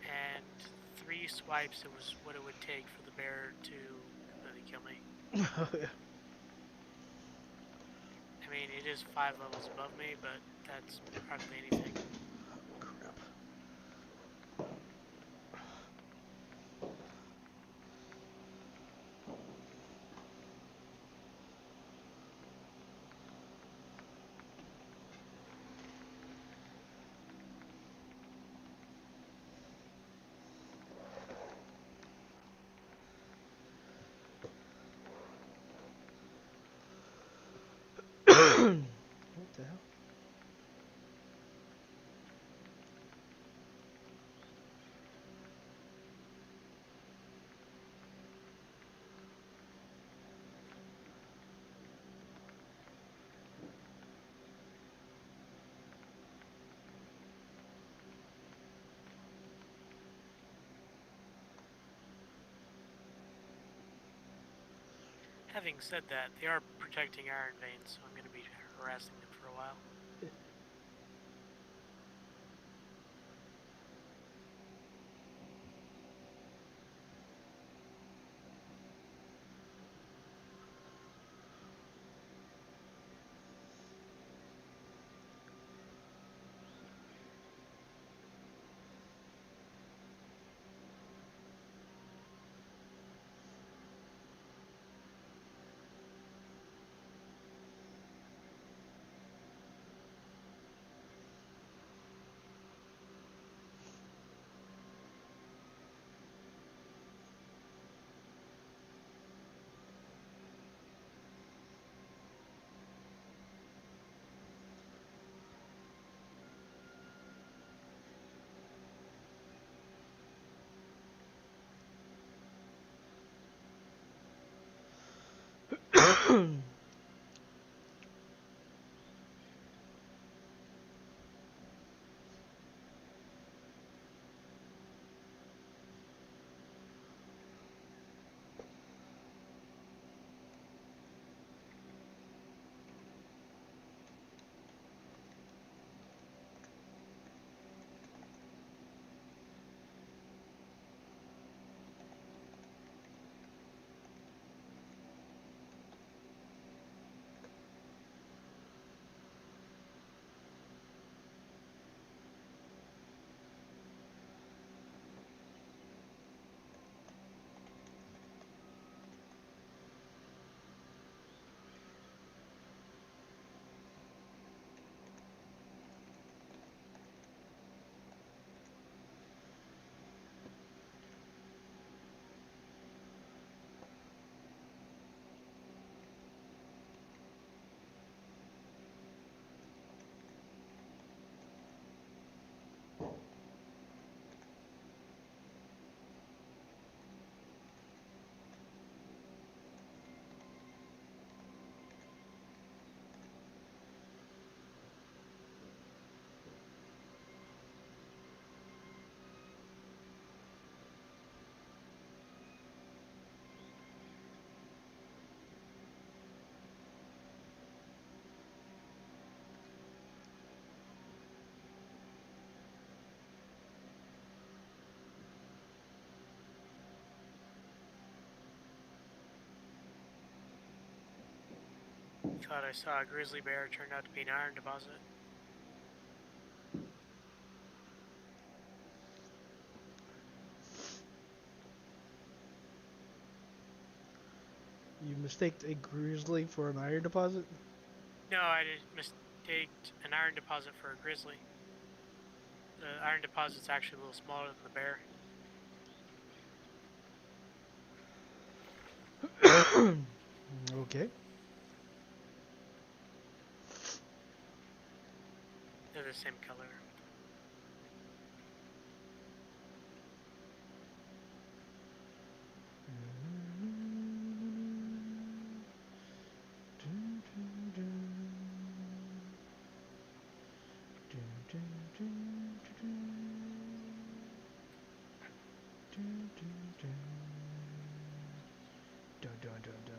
and 3 swipes it was what it would take for the bear to completely kill me. Oh, yeah. I mean, it is 5 levels above me, but that's hardly anything. Crap. What the hell? Having said that, they are protecting Iron Veins, so I'm going to be harassing them for a while. Thought I saw a grizzly bear, turned out to be an iron deposit. You mistaked a grizzly for an iron deposit? No, I did mistaked an iron deposit for a grizzly. The iron deposit's actually a little smaller than the bear. Okay. They're the same color. Dun, dun, dun, dun.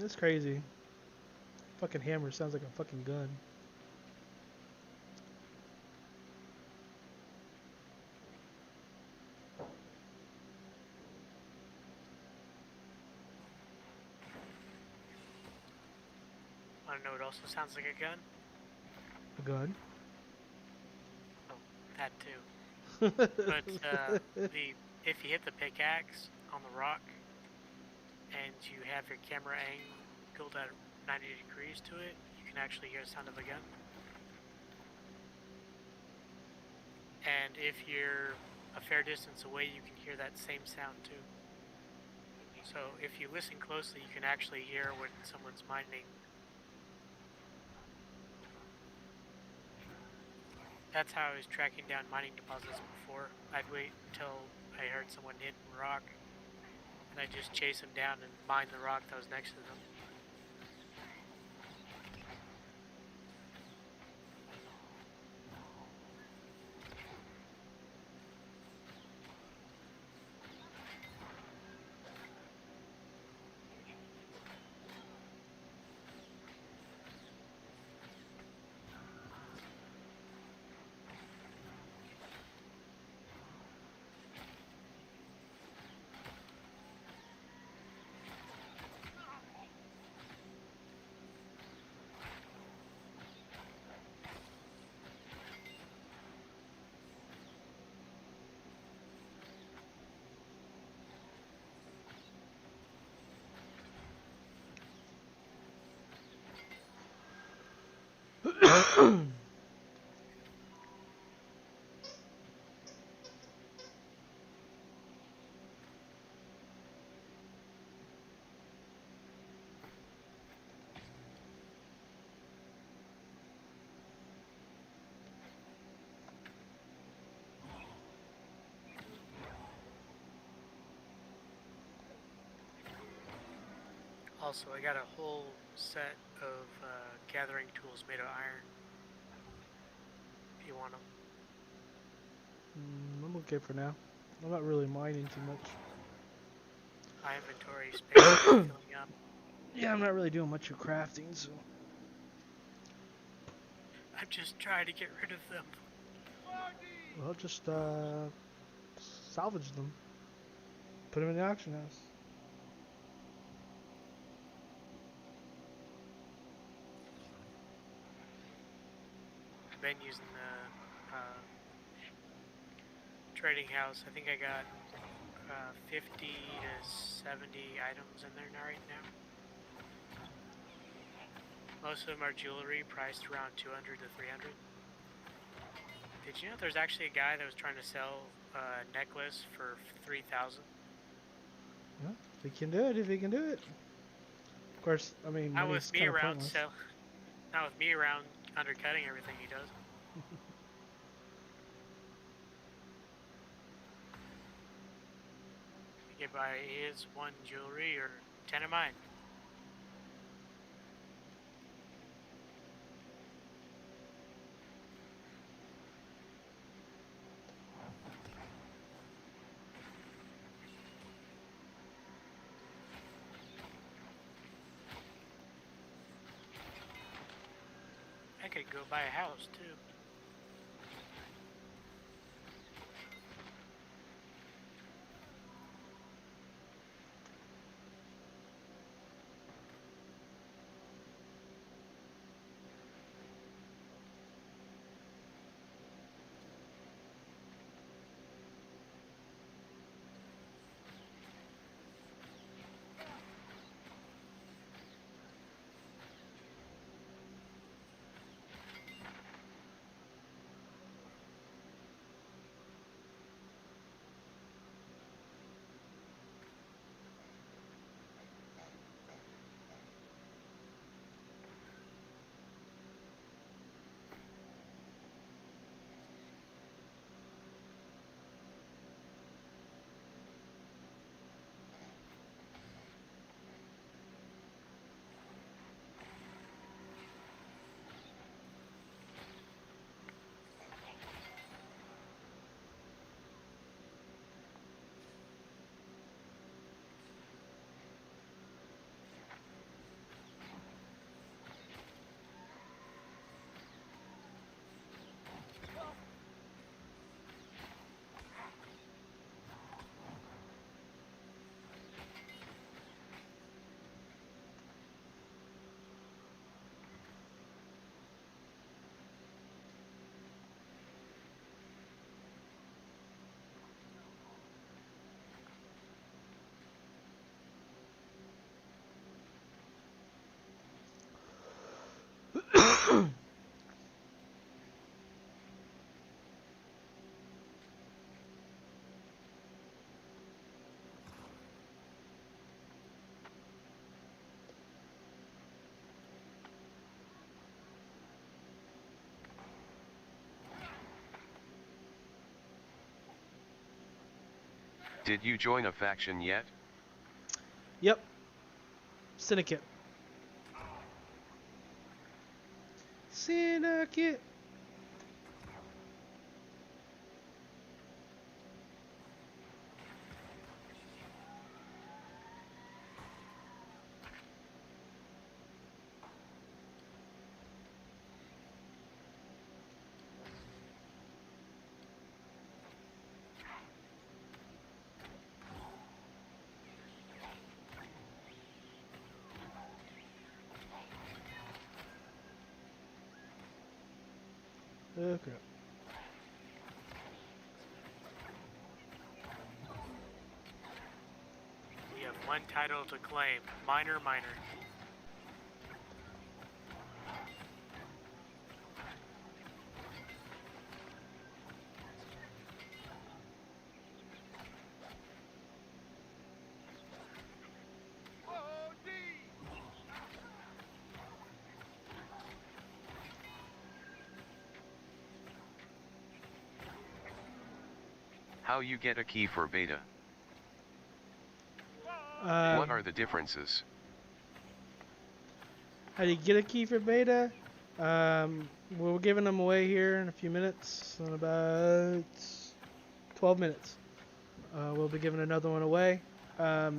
That's crazy. Fucking hammer sounds like a fucking gun. Want to know what also sounds like a gun? A gun? Oh, that too. But if you hit the pickaxe on the rock and you have your camera angled at 90 degrees to it, you can actually hear the sound of a gun. And if you're a fair distance away, you can hear that same sound too. So if you listen closely, you can actually hear when someone's mining. That's how I was tracking down mining deposits before. I'd wait until I heard someone hitting rock, and I'd just chase them down and mine the rock that was next to them. Also, I got a whole set of gathering tools made of iron. If you want them. I'm okay for now. I'm not really mining too much. My inventory space is filling up. Yeah, I'm not really doing much of crafting, so. I'm just trying to get rid of them. Well, just salvage them. Put them in the auction house. I've been using the trading house. I think I got 50 to 70 items in there right now. Most of them are jewelry priced around 200 to 300. Did you know there's actually a guy that was trying to sell a necklace for 3,000? Yeah, if he can do it, if he can do it. Of course, I mean, not with me around pointless. not with me around undercutting everything he does. You can buy his one jewelry or 10 of mine. I could go buy a house too. Did you join a faction yet? Yep. Syndicate. Syndicate. Oh crap. We have one title to claim. Minor. How you get a key for beta? What are the differences? How do you get a key for beta? We're giving them away here in a few minutes, in about 12 minutes. We'll be giving another one away. What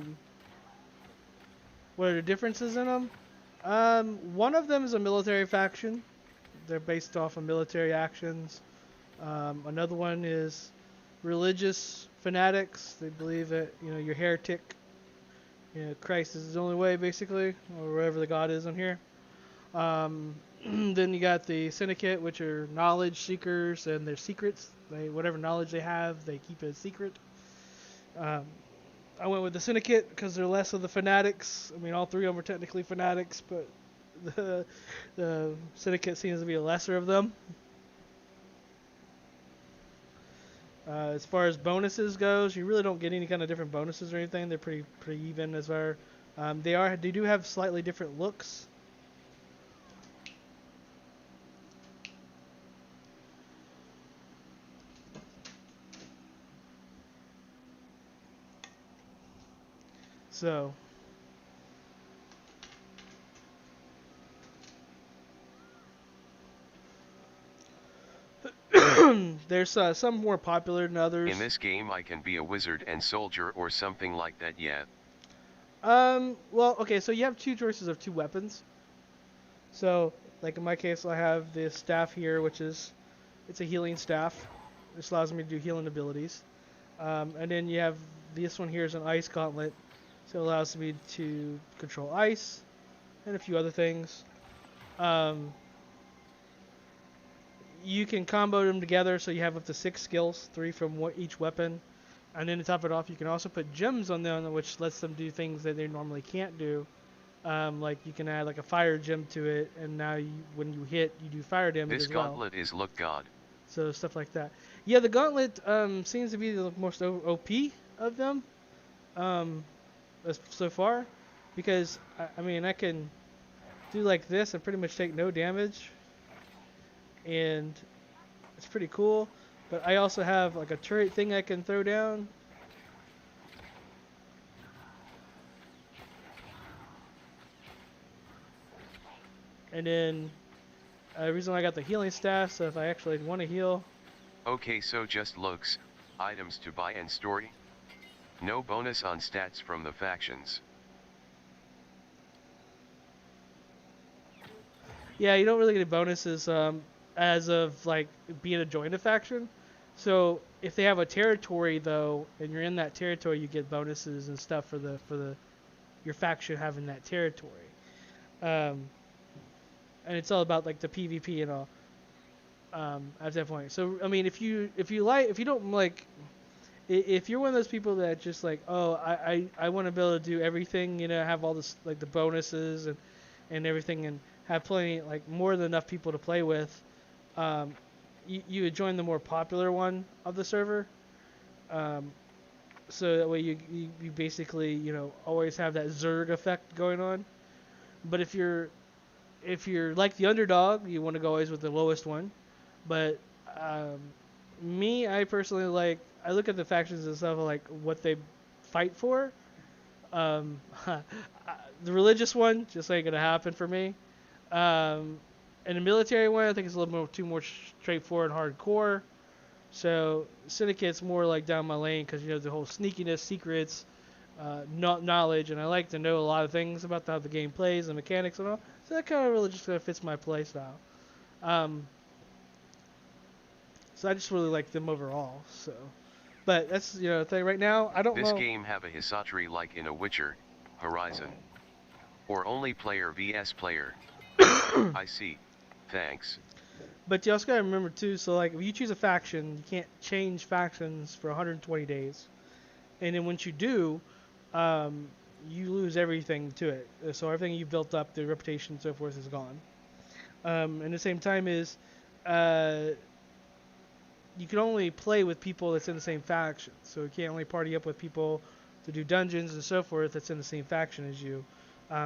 are the differences in them? One of them is a military faction. They're based off of military actions. Another one is religious fanatics. They believe that, you know, you're heretic. You know, Christ is the only way, basically, or wherever the God is on here. Then you got the Syndicate, which are knowledge seekers, and their secrets. Whatever knowledge they have, they keep it a secret. I went with the Syndicate because they're less of the fanatics. I mean, all three of them are technically fanatics, but the Syndicate seems to be a lesser of them. As far as bonuses goes, you really don't get any kind of different bonuses or anything. They're pretty even as far. They do have slightly different looks. So there's some more popular than others. In this game I can be a wizard and soldier or something like that yet. Well, okay, so you have two choices of two weapons. So, like in my case, I have this staff here, which is, it's a healing staff. This allows me to do healing abilities. And then you have this one here is an ice gauntlet. So it allows me to control ice and a few other things. You can combo them together, so you have up to 6 skills, 3 from each weapon. And then to top it off, you can also put gems on them, which lets them do things that they normally can't do. Like you can add like a fire gem to it, and now when you hit, you do fire damage as well. This gauntlet is look god. So stuff like that. Yeah, the gauntlet seems to be the most OP of them so far, because I mean I can do like this and pretty much take no damage, and it's pretty cool. But I also have like a turret thing I can throw down. And then the reason I got the healing staff, so if I actually want to heal. Okay, so just looks, items to buy and story. No bonus on stats from the factions. Yeah, you don't really get bonuses as of like being a joined a faction. So if they have a territory though, and you're in that territory, you get bonuses and stuff for your faction having that territory. And it's all about like the PvP and all. At that point. So I mean, if you're one of those people that just like, oh, I want to be able to do everything, you know, have all this like the bonuses and everything, and have plenty, like more than enough people to play with, you would join the more popular one of the server. So that way you basically, you know, always have that Zerg effect going on. But if you're like the underdog, you want to go always with the lowest one. But I personally like. I look at the factions and stuff like what they fight for. The religious one just ain't gonna happen for me. And the military one, I think it's a little more straightforward and hardcore. So Syndicate's more like down my lane because you know the whole sneakiness, secrets, knowledge, and I like to know a lot of things about how the game plays and mechanics and all. So that kind of really just fits my play style. So I just really like them overall. So, but that's the thing right now. I don't know. This game have a Hisatri like in a Witcher, Horizon, or only player vs player. I see. Thanks. But you also gotta remember too. So like if you choose a faction, you can't change factions for 120 days, and then once you do, you lose everything to it. So everything you built up, the reputation and so forth, is gone. And at the same time is, you can only play with people that's in the same faction. So you can't only party up with people to do dungeons and so forth that's in the same faction as you,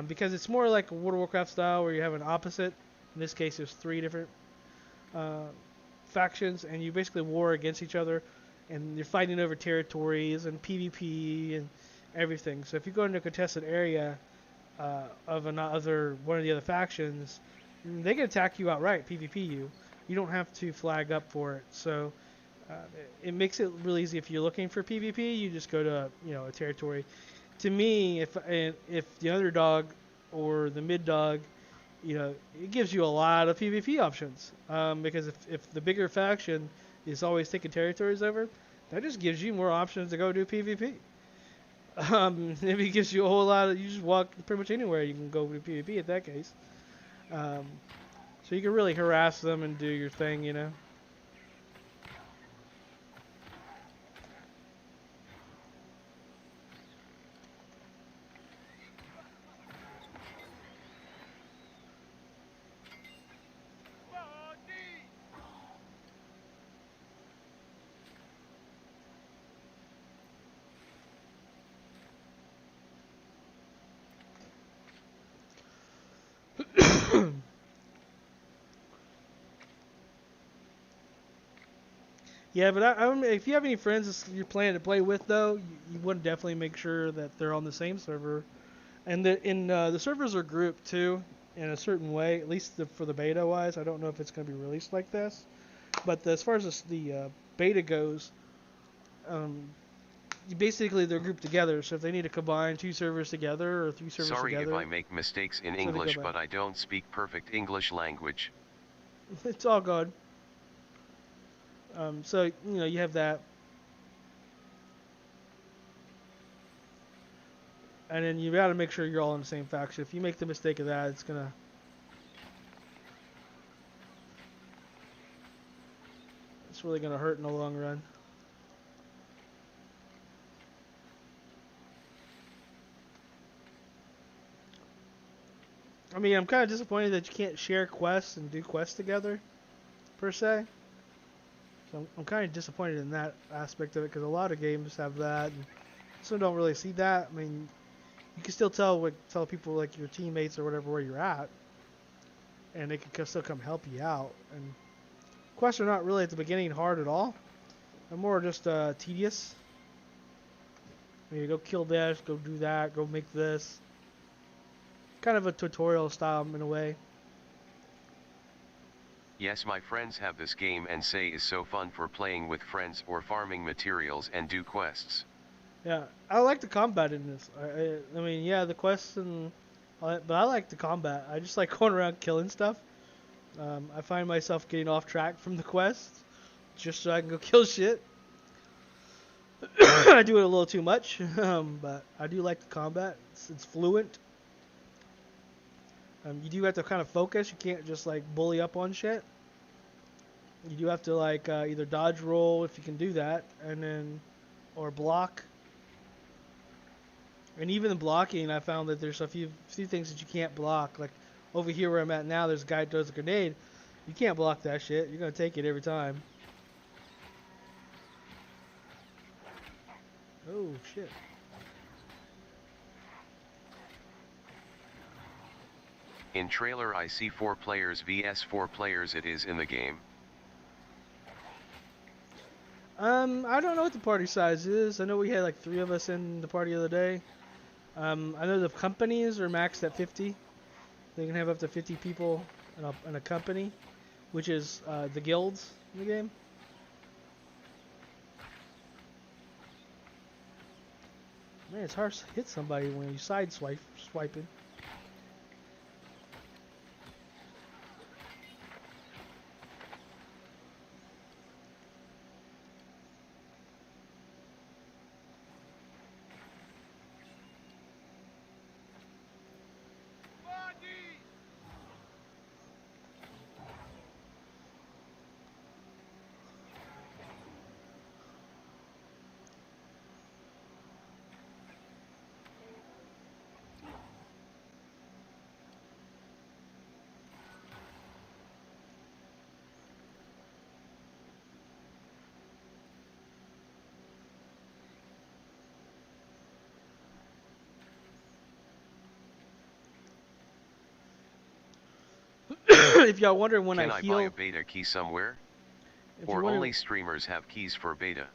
because it's more like a World of Warcraft style where you have an opposite. In this case, there's 3 different factions, and you basically war against each other, and you're fighting over territories and PvP and everything. So if you go into a contested area of one of the other factions, they can attack you outright, PvP you. You don't have to flag up for it. So it makes it really easy if you're looking for PvP. You just go to a territory. To me, if the underdog or the mid dog, it gives you a lot of PvP options. Because if the bigger faction is always taking territories over, that just gives you more options to go do PvP. If it gives you a whole lot you just walk pretty much anywhere you can go do PvP at that case. So you can really harass them and do your thing, Yeah, but if you have any friends you're planning to play with, though, you want to definitely make sure that they're on the same server. And the servers are grouped, too, in a certain way, at least for the beta-wise. I don't know if it's going to be released like this. But as far as the beta goes, basically they're grouped together. So if they need to combine 2 servers together or 3 servers Sorry together... Sorry if I make mistakes in English, but I don't speak perfect English language. It's all good. So, you have that. And then you got to make sure you're all in the same faction. If you make the mistake of that, it's really going to hurt in the long run. I mean, I'm kind of disappointed that you can't share quests and do quests together, per se. So I'm kind of disappointed in that aspect of it, because a lot of games have that, and some don't really see that. I mean, you can still tell people, like your teammates or whatever, where you're at, and they can still come help you out. And quests are not really at the beginning hard at all. They're more just tedious. I mean, go kill this, go do that, go make this. Kind of a tutorial style in a way. Yes, my friends have this game and say is so fun for playing with friends or farming materials and do quests. Yeah, I like the combat in this. I mean, yeah, the quests but I like the combat. I just like going around killing stuff. I find myself getting off track from the quest just so I can go kill shit. I do it a little too much, but I do like the combat. It's fluent. You do have to kind of focus. You can't just like bully up on shit. You do have to like either dodge roll if you can do that, or block. And even in blocking, I found that there's a few things that you can't block. Like over here where I'm at now, there's a guy who throws a grenade. You can't block that shit. You're gonna take it every time. Oh shit. In trailer I see 4 players vs 4 players it is in the game. I don't know what the party size is. I know we had like 3 of us in the party the other day. I know the companies are maxed at 50. They can have up to 50 people in a company, which is the guilds in the game. Man, it's hard to hit somebody when you swiping. If y'all wondering when Can I I heal, buy a beta key somewhere? Or only streamers have keys for beta?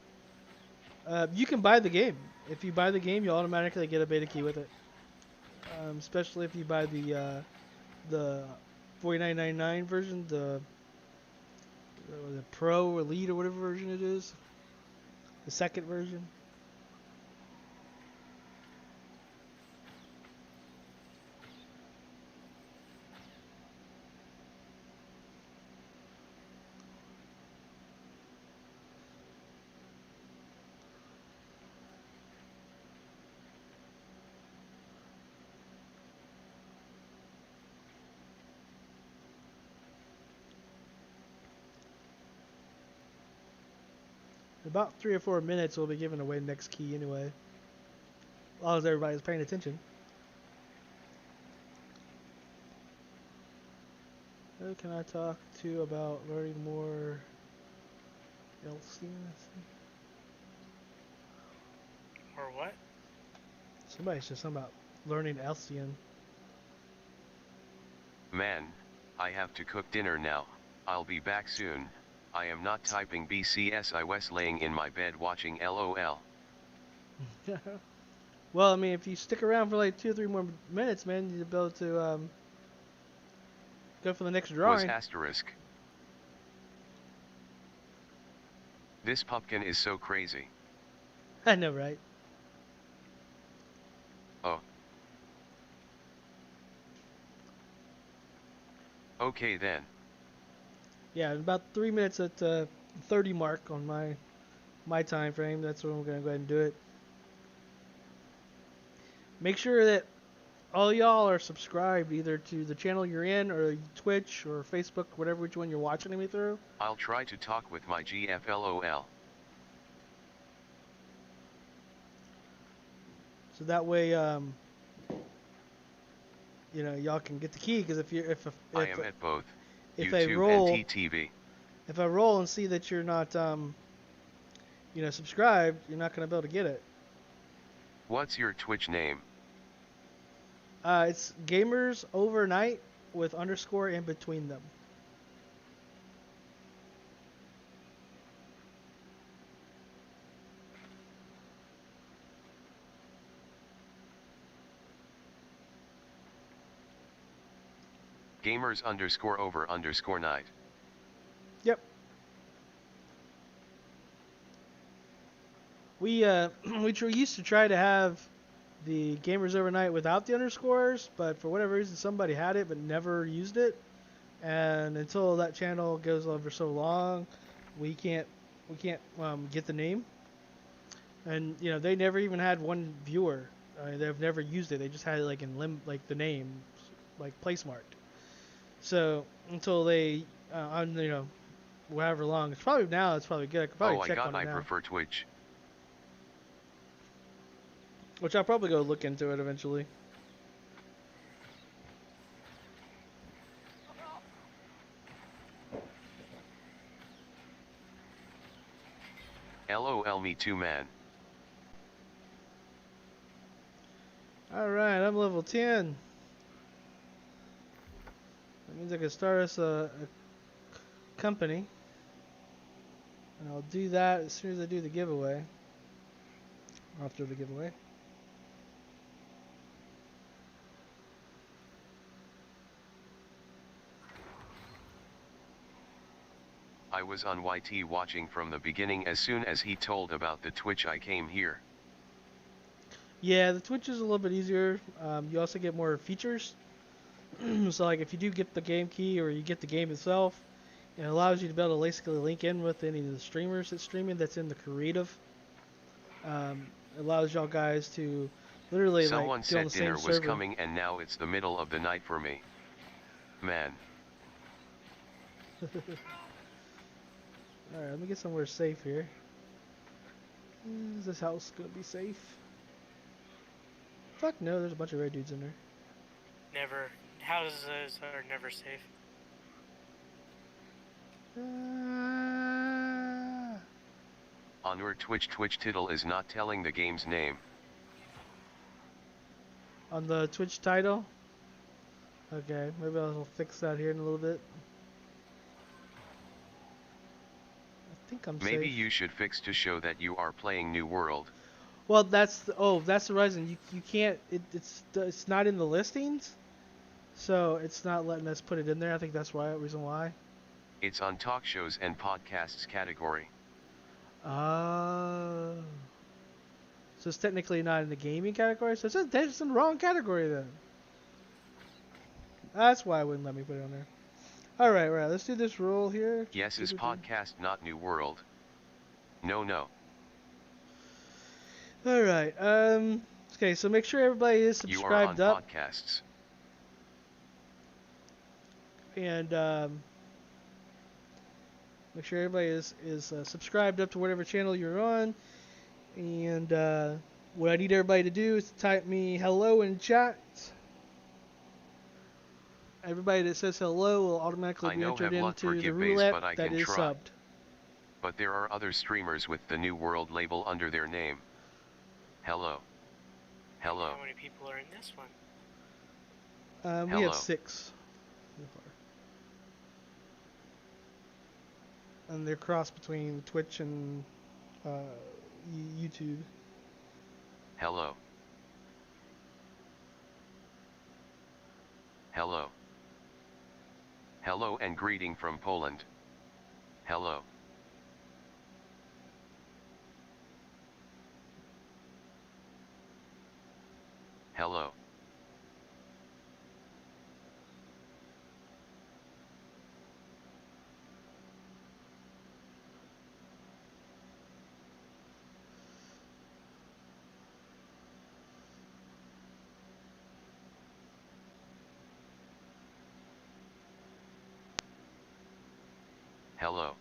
you can buy the game. If you buy the game, you automatically get a beta key with it. Especially if you buy the $49.99 version, the Pro Elite or whatever version it is, the second version. In about 3 or 4 minutes, we'll be giving away the next key anyway. As long as everybody's paying attention. Who can I talk to about learning more Elsian? Or what? Somebody said something about learning Elsian. Man, I have to cook dinner now. I'll be back soon. I am not typing BCS. I was laying in my bed watching LOL. Well, I mean, if you stick around for like 2 or 3 more minutes, man, you'll be able to go for the next drawing. Was asterisk. This pumpkin is so crazy. I know, right? Oh. Okay then. Yeah, about 3 minutes at 30 mark on my time frame. That's when I'm gonna go ahead and do it. Make sure that all y'all are subscribed either to the channel you're in or Twitch or Facebook, whatever which one you're watching me through. I'll try to talk with my GFLOL. So that way, you know, y'all can get the key. Because if I am at both if YouTube I roll, and TTV. If I roll and see that you're not, you know, subscribed, you're not gonna be able to get it. What's your Twitch name? It's Gamers Overnight with underscore in between them. Gamers_over_night. Yep. We used to try to have the Gamers Overnight without the underscores, but for whatever reason somebody had it but never used it. And until that channel goes on for so long, we can't get the name. And you know, they never even had one viewer. They've never used it. They just had it like in like the name, like placemarked. So until they, you know, however long, it's probably good. I could probably check on it now. I prefer Twitch. Which I'll probably go look into it eventually. LOL, me too, man. Alright, I'm level 10. That means I can start us a company. And I'll do that as soon as I do the giveaway. After the giveaway. I was on YT watching from the beginning. As soon as he told about the Twitch, I came here. Yeah, the Twitch is a little bit easier. You also get more features. So like if you do get the game key or you get the game itself, it allows you to be able to basically link in with any of the streamers that's streaming that's in the creative. It allows y'all guys to literally Someone like get on the said same dinner server. was coming and now it's the middle of the night for me. Man. Alright, let me get somewhere safe here. Is this house gonna be safe? Fuck no, there's a bunch of red dudes in there. Never. Houses are never safe. On your Twitch title is not telling the game's name. On the Twitch title? Okay, maybe I'll fix that here in a little bit. I think I'm Maybe safe. you should fix to show that you are playing New World. Well, that's the reason you can't. It's not in the listings, so it's not letting us put it in there. I think that's why reason why. It's on talk shows and podcasts category. Oh. So it's technically not in the gaming category. So it's in the wrong category then. That's why it wouldn't let me put it on there. All right, let's do this roll here. Yes, is podcast not New World? No. All right. Okay, so make sure everybody is subscribed you are on up. Podcasts. And make sure everybody is subscribed up to whatever channel you're on. And what I need everybody to do is type me hello in chat. Everybody that says hello will automatically be entered into the roulette that is subbed. But there are other streamers with the New World label under their name. Hello. How many people are in this one? We have 6. And they're crossed between Twitch and YouTube. Hello. Hello and greeting from Poland. Hello. Hello. Hello.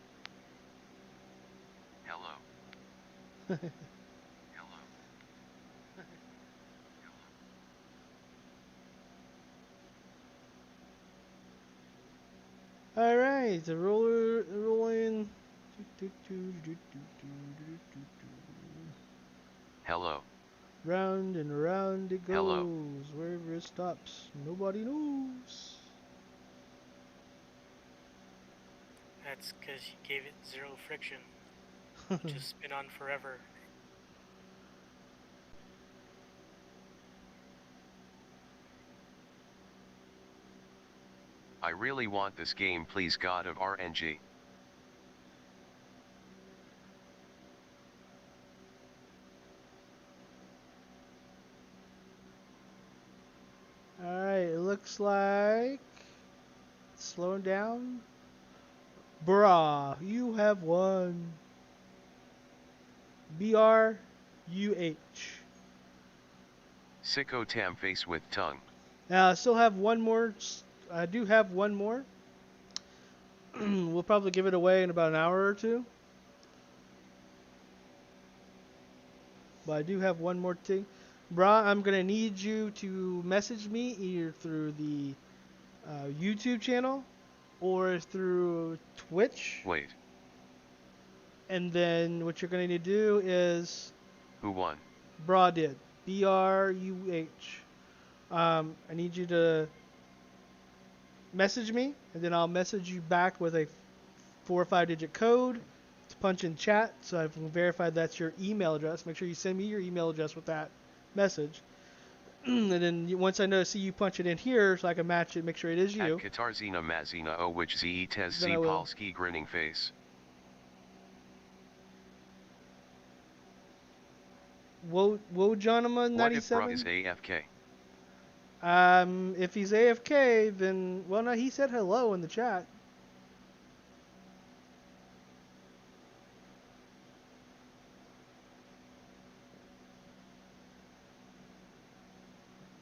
All right, the rolling. Hello. Round and round it goes. Hello. Wherever it stops, nobody knows. That's because you gave it 0 friction. Just spin on forever. I really want this game, please, God of RNG. Alright, it looks like it's slowing down. Brah, you have won. BRUH. Sicko tam face with tongue. Now I still have one more. I do have one more. We'll probably give it away in about an hour or two. But I do have one more thing. Brah, I'm going to need you to message me either through the YouTube channel or through Twitch. Wait. And then what you're going to do is... Who won? Brah did. BRUH. I need you to message me, and then I'll message you back with a 4 or 5 digit code to punch in chat, so I've verified that's your email address. Make sure you send me your email address with that message. And then once I see you punch it in here, so I can match it, make sure it is you. At Katarzina Mazina O which ze tez Then I z will. Polski grinning face. Wojanima What if Bra 97. is AFK? If he's AFK, then well, no, he said hello in the chat.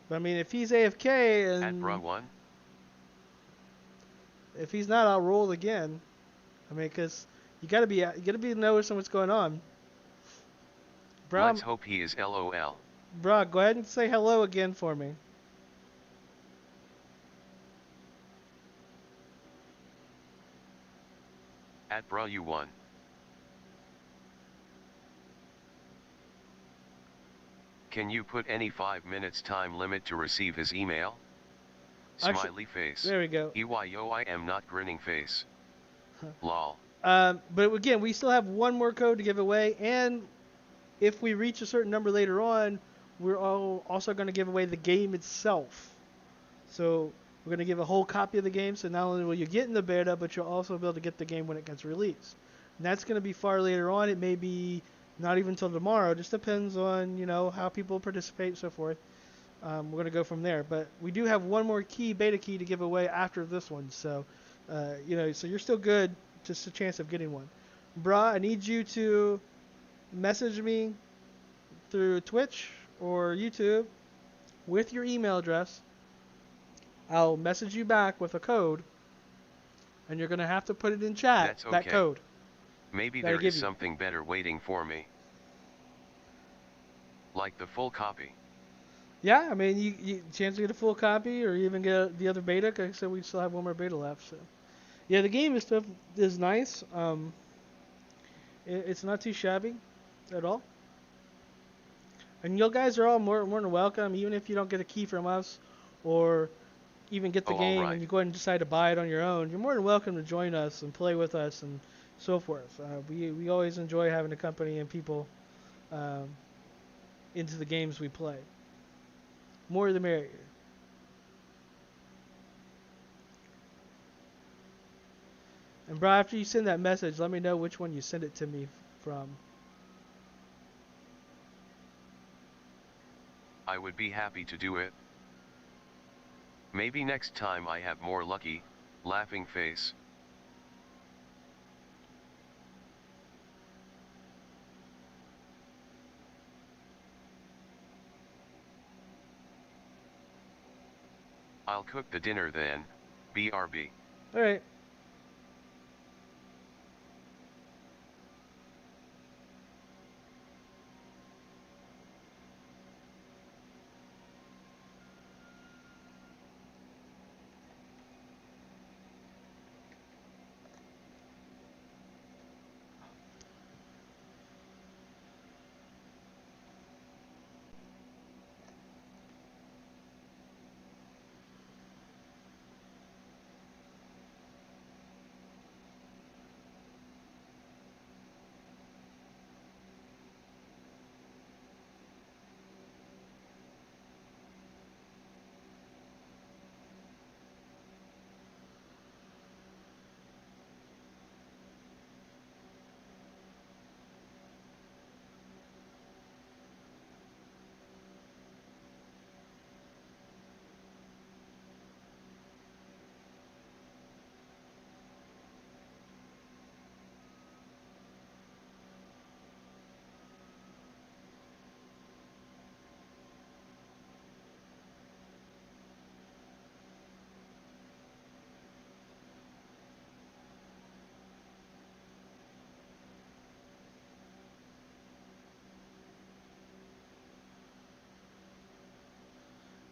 But I mean, if he's AFK and At Bra1? if he's not, I'll roll again. I mean, because you gotta be noticing what's going on. Bro, Let's hope he is LOL. Bro, go ahead and say hello again for me. At Bra U1. Can you put any 5 minutes time limit to receive his email? Actually, Smiley face. there we go. EYO I am not grinning face. Lol. But again, we still have one more code to give away, and if we reach a certain number later on, we're also going to give away the game itself. So we're going to give a whole copy of the game, so not only will you get in the beta, but you'll also be able to get the game when it gets released. And that's going to be far later on. It may be not even until tomorrow. It just depends on, how people participate and so forth. We're going to go from there. But we do have one more beta key to give away after this one. So, so you're still good. Just a chance of getting one. Brah, I need you to message me through Twitch or YouTube with your email address. I'll message you back with a code, and you're going to have to put it in chat, That's okay. that code. Maybe there is something better waiting for me. Like the full copy. Yeah, I mean, you chance to get a full copy or even get the other beta, because like I said, we still have one more beta left. So, yeah, the game is nice. It's not too shabby at all. And you guys are all more than welcome, even if you don't get a key from us or even get the game and you go ahead and decide to buy it on your own. You're more than welcome to join us and play with us and so forth. We always enjoy having a company and people into the games we play. More the merrier. And bro, after you send that message, let me know which one you send it to me from. I would be happy to do it. Maybe next time I have more lucky, laughing face. I'll cook the dinner then, BRB. Alright.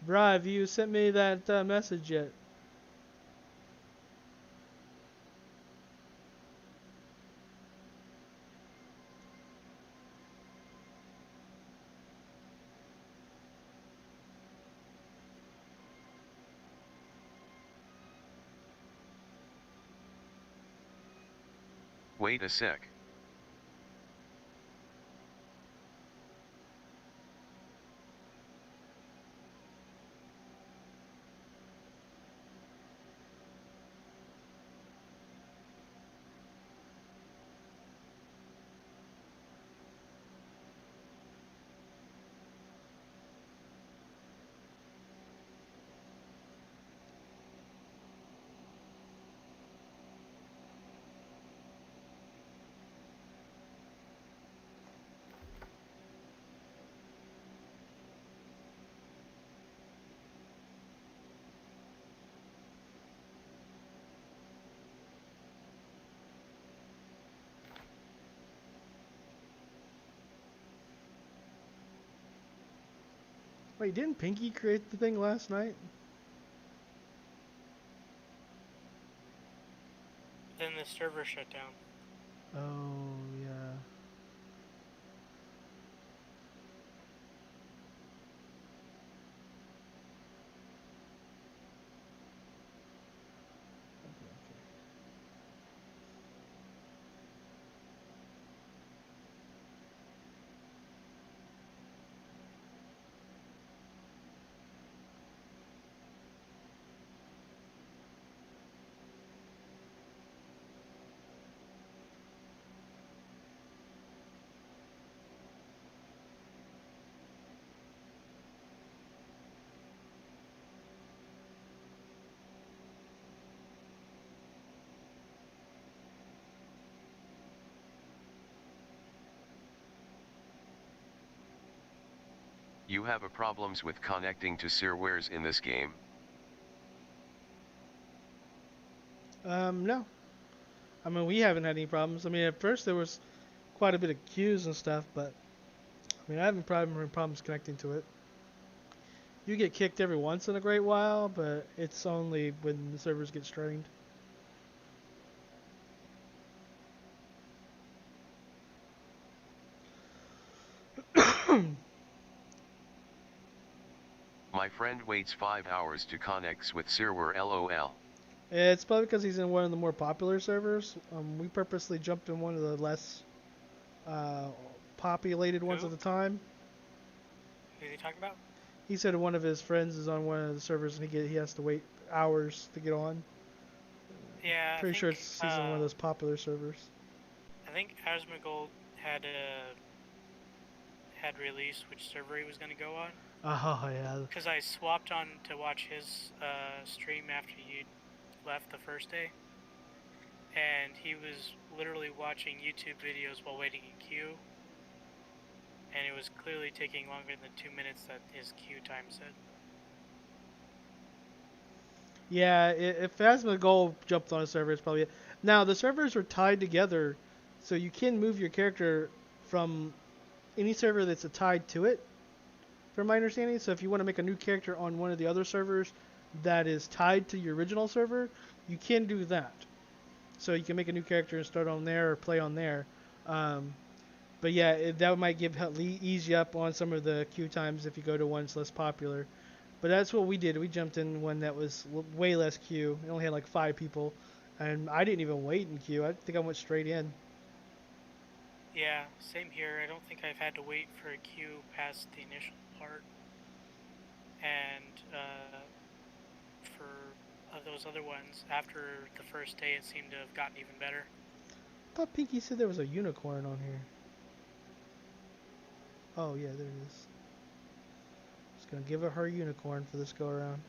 Bro, have you sent me that message yet? Wait a sec. Wait, didn't Pinky create the thing last night? Then the server shut down. Oh, yeah. You have a problems with connecting to servers in this game? No. I mean, we haven't had any problems. I mean, at first there was quite a bit of queues and stuff, but I mean, I haven't problems connecting to it. You get kicked every once in a great while, but it's only when the servers get strained. My friend waits 5 hours to connect with server LOL. It's probably because he's in one of the more popular servers. We purposely jumped in one of the less populated ones at the time. Who are you talking about? He said one of his friends is on one of the servers and he has to wait hours to get on. Yeah, Pretty sure he's on one of those popular servers. I think Asmongold had released which server he was going to go on. Oh yeah. Because I swapped on to watch his stream after you left the first day, and he was literally watching YouTube videos while waiting in queue, and it was clearly taking longer than 2 minutes that his queue time said. Yeah, if Asmongold jumped on a server, it's probably it. Now the servers are tied together, so you can move your character from any server that's tied to it, from my understanding. So if you want to make a new character on one of the other servers that is tied to your original server, you can do that. So you can make a new character and start on there or play on there. But yeah, that might ease you up on some of the queue times if you go to one that's less popular. But that's what we did. We jumped in one that was way less queue. It only had like 5 people. And I didn't even wait in queue. I think I went straight in. Yeah, same here. I don't think I've had to wait for a queue past the initial part. And for those other ones, after the first day, it seemed to have gotten even better. I thought Pinky said there was a unicorn on here. Oh yeah, there it is. Just gonna give her unicorn for this go around.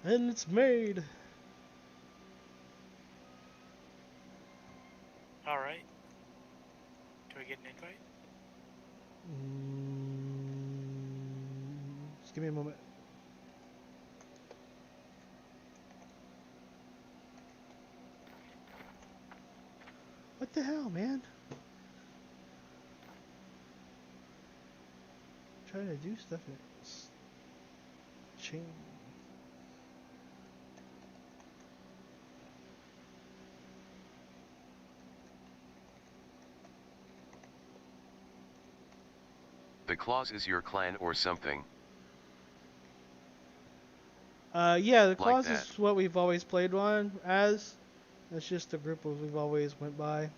And it's made. Alright. Do I get an invite? Just give me a moment. What the hell, man? I'm trying to do stuff and it's change. The Claws is your clan or something? Yeah, the Claws Like is what we've always played on as. It's just a group we've always went by.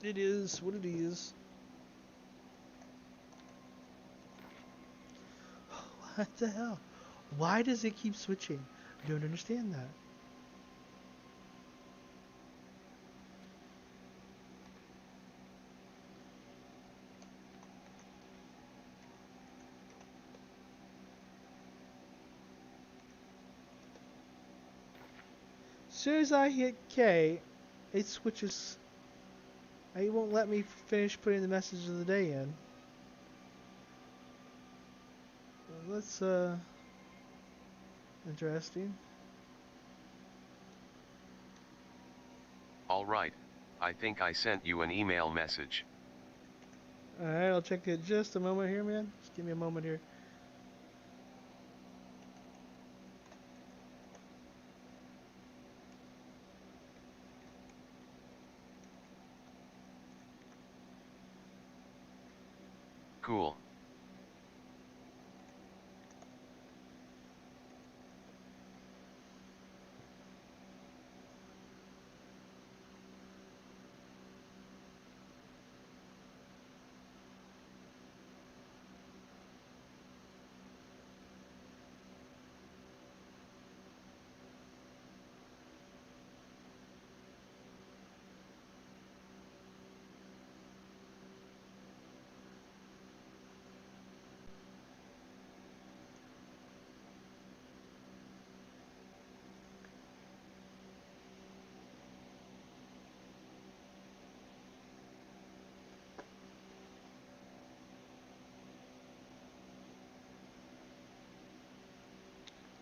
It is what it is. What the hell? Why does it keep switching? I don't understand that. As soon as I hit K, it switches. It won't let me finish putting the message of the day in. Let's, interesting. Alright, I think I sent you an email message. Alright, I'll check it just a moment here, man. Just give me a moment here. Cool.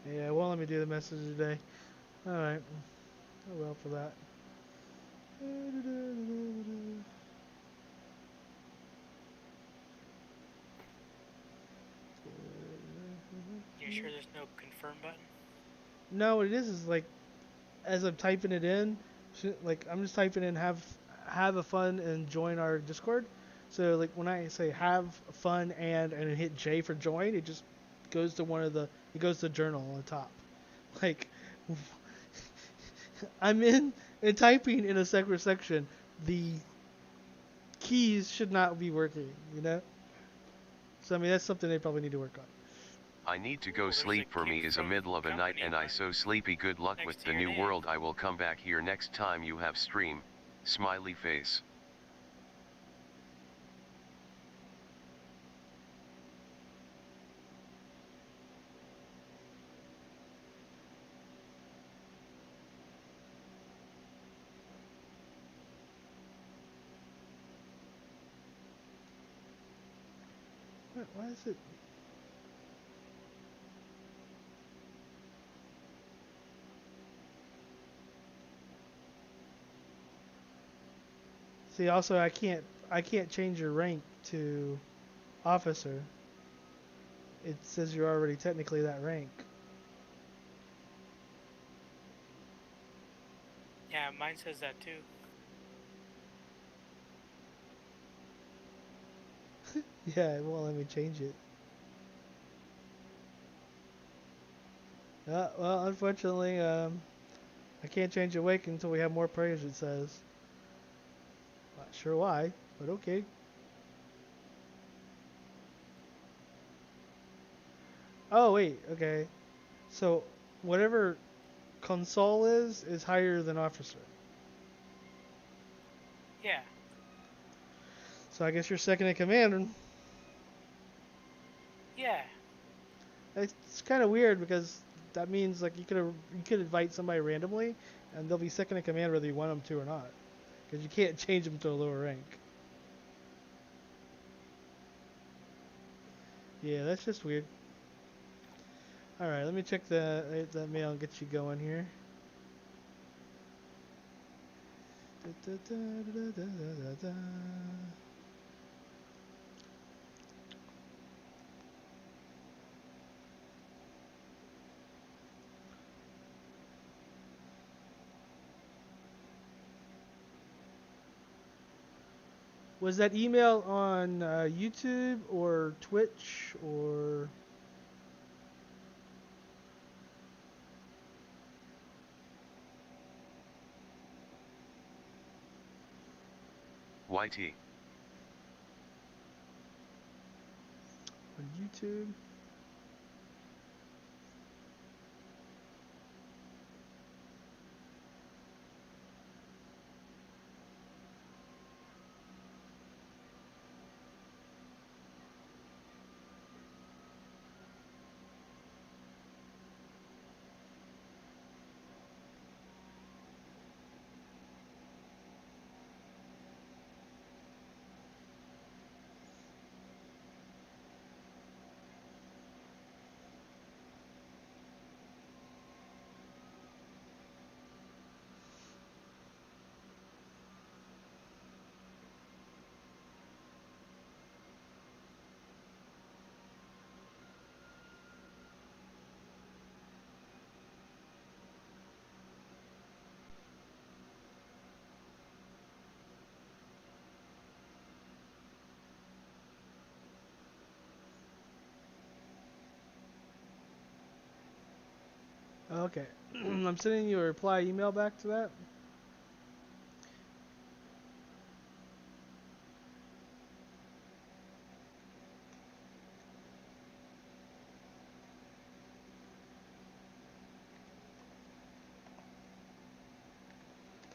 Yeah, it won't let me do the message today. Alright. Oh well for that. You sure there's no confirm button? No, what it is like, as I'm typing it in, like I'm just typing in have a fun and join our Discord. So like when I say have fun and hit J for join, it just goes to it goes to journal on the top. Like I'm in and typing in a separate section. The keys should not be working, you know? So I mean that's something they probably need to work on. I need to go sleep, for me is a middle of a night and I so sleepy. Good luck with the new world. I will come back here next time you have stream. Smiley face. Why is it? See, also I can't change your rank to officer. It says you're already technically that rank. Yeah, mine says that too. Yeah, it won't let me change it. Well, unfortunately, I can't change awake until we have more prayers, it says. Not sure why, but okay. Oh, wait, okay. So, whatever console is higher than officer. Yeah. So I guess you're second in command. Yeah. It's kind of weird because that means like you could invite somebody randomly and they'll be second in command whether you want them to or not, because you can't change them to a lower rank. Yeah, that's just weird. All right, let me check that mail and get you going here. Was that email on YouTube or Twitch or? YT. On YouTube. Okay. I'm sending you a reply email back to that.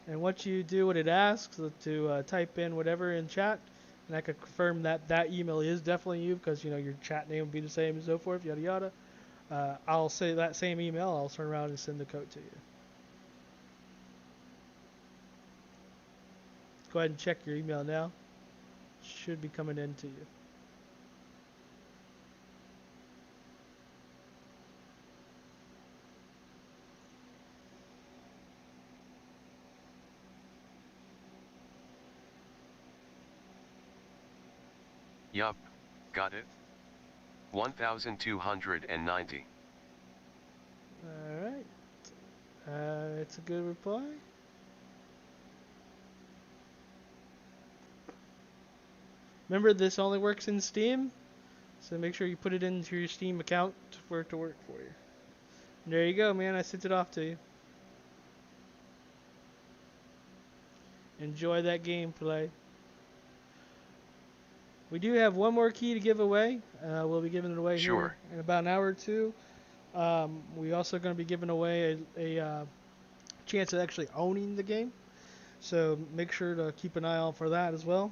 And once you do what it asks, to type in whatever in chat, and I can confirm that that email is definitely you, because you know your chat name will be the same and so forth, yada yada. I'll say that same email. I'll turn around and send the code to you. Go ahead and check your email now. Should be coming in to you. Yup, got it. 1290. Alright. It's a good reply. Remember, this only works in Steam, so make sure you put it into your Steam account for it to work for you. And there you go, man. I sent it off to you. Enjoy that gameplay. We do have one more key to give away. We'll be giving it away here in about an hour or two. We also going to be giving away a chance of actually owning the game. So make sure to keep an eye out for that as well.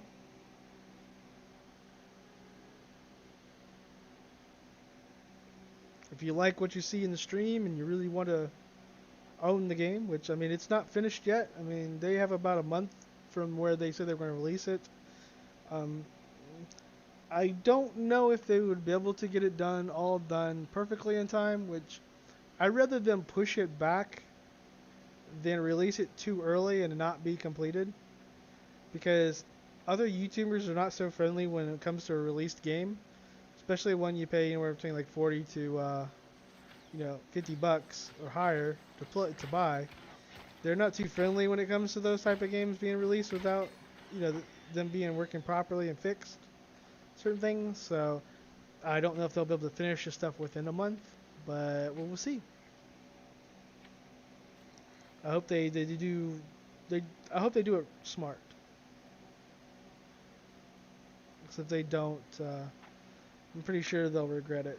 If you like what you see in the stream and you really want to own the game, which, I mean, it's not finished yet. I mean, they have about a month from where they said they're going to release it. I don't know if they would be able to get it all done perfectly in time, which I'd rather them push it back than release it too early and not be completed. Because other YouTubers are not so friendly when it comes to a released game, especially when you pay anywhere between like 40 to $50 or higher to buy. They're not too friendly when it comes to those type of games being released without them being working properly and fixed certain things. So I don't know if they'll be able to finish the stuff within a month, but we'll see. I hope they do it smart. Because if they don't, I'm pretty sure they'll regret it.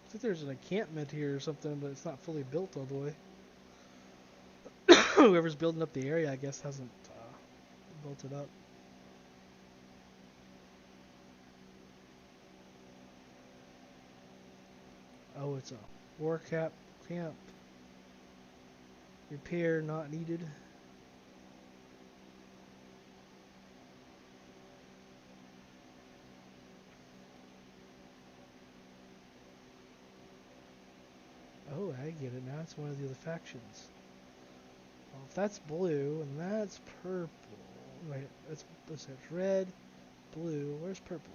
I think there's an encampment here or something, but it's not fully built all the way. Whoever's building up the area, I guess, hasn't built it up. Oh, it's War camp. Repair not needed. Oh, I get it now. It's one of the other factions. Well, if that's blue and that's purple. Wait, that's red, blue. Where's purple?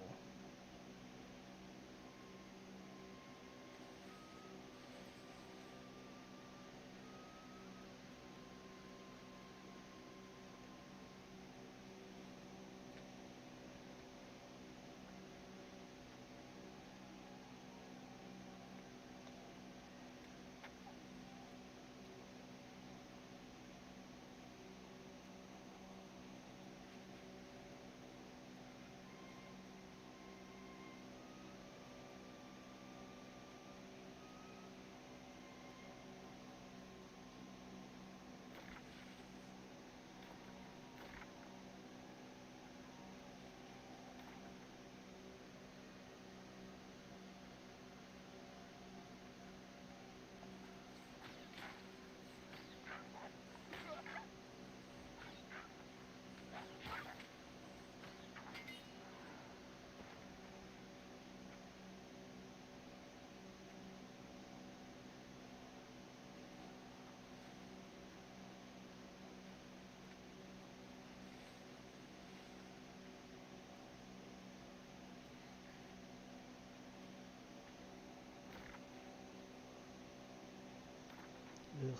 Ugh.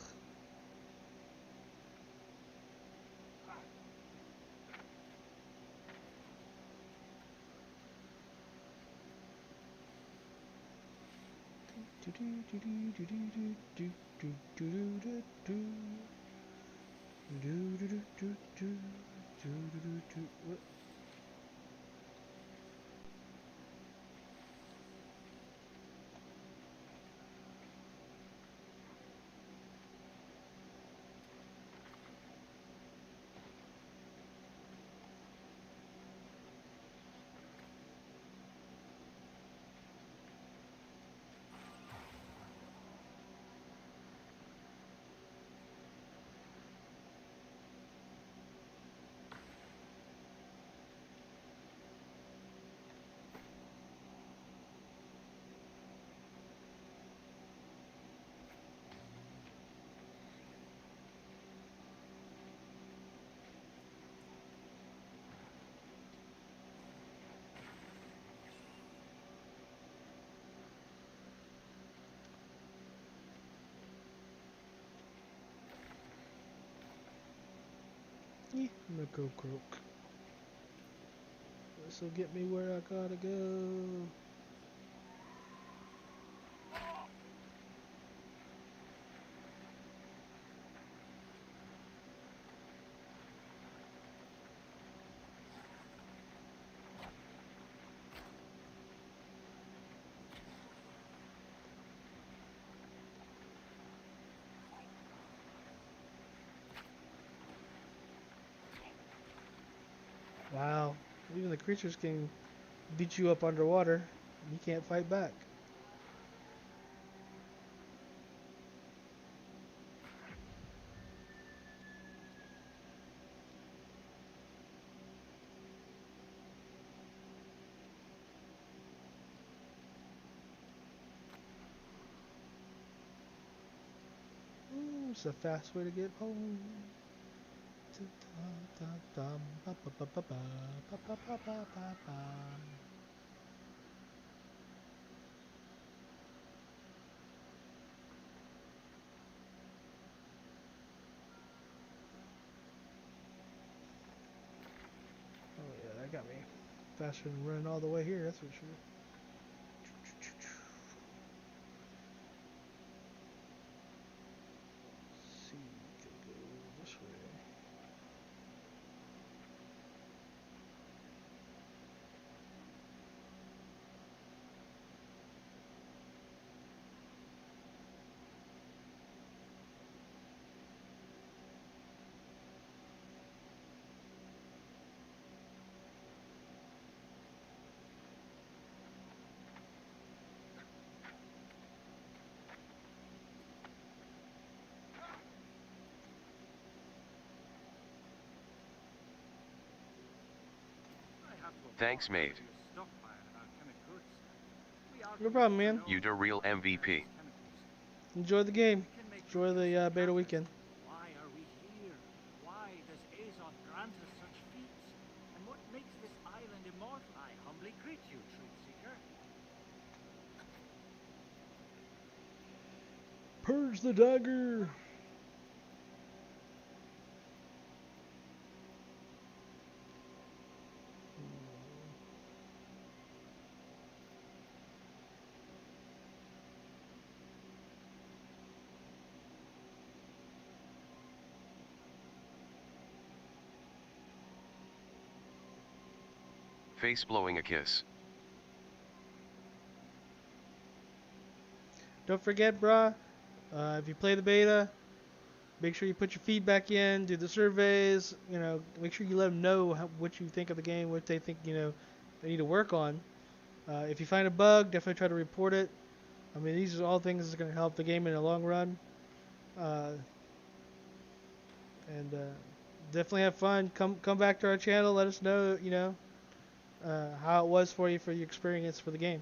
I'm gonna go croak. This'll get me where I gotta go. Wow, even the creatures can beat you up underwater. You can't fight back. Ooh, it's a fast way to get home. Oh yeah, that got me faster than running all the way here, that's for sure. See, can go this way. Thanks, mate. No problem, man. You the real MVP. Enjoy the game. Enjoy the beta weekend. Why are we here? Why does Azoth grant us such feats? And what makes this island immortal? I humbly greet you, Truth Seeker. Purge the dagger. Face blowing a kiss. Don't forget, brah, if you play the beta, make sure you put your feedback in, do the surveys, you know, make sure you let them know what you think of the game, what they think, you know, they need to work on. If you find a bug, definitely try to report it. I mean, these are all things that's going to help the game in the long run. Definitely have fun. Come back to our channel. Let us know, you know, how it was for you, for your experience for the game.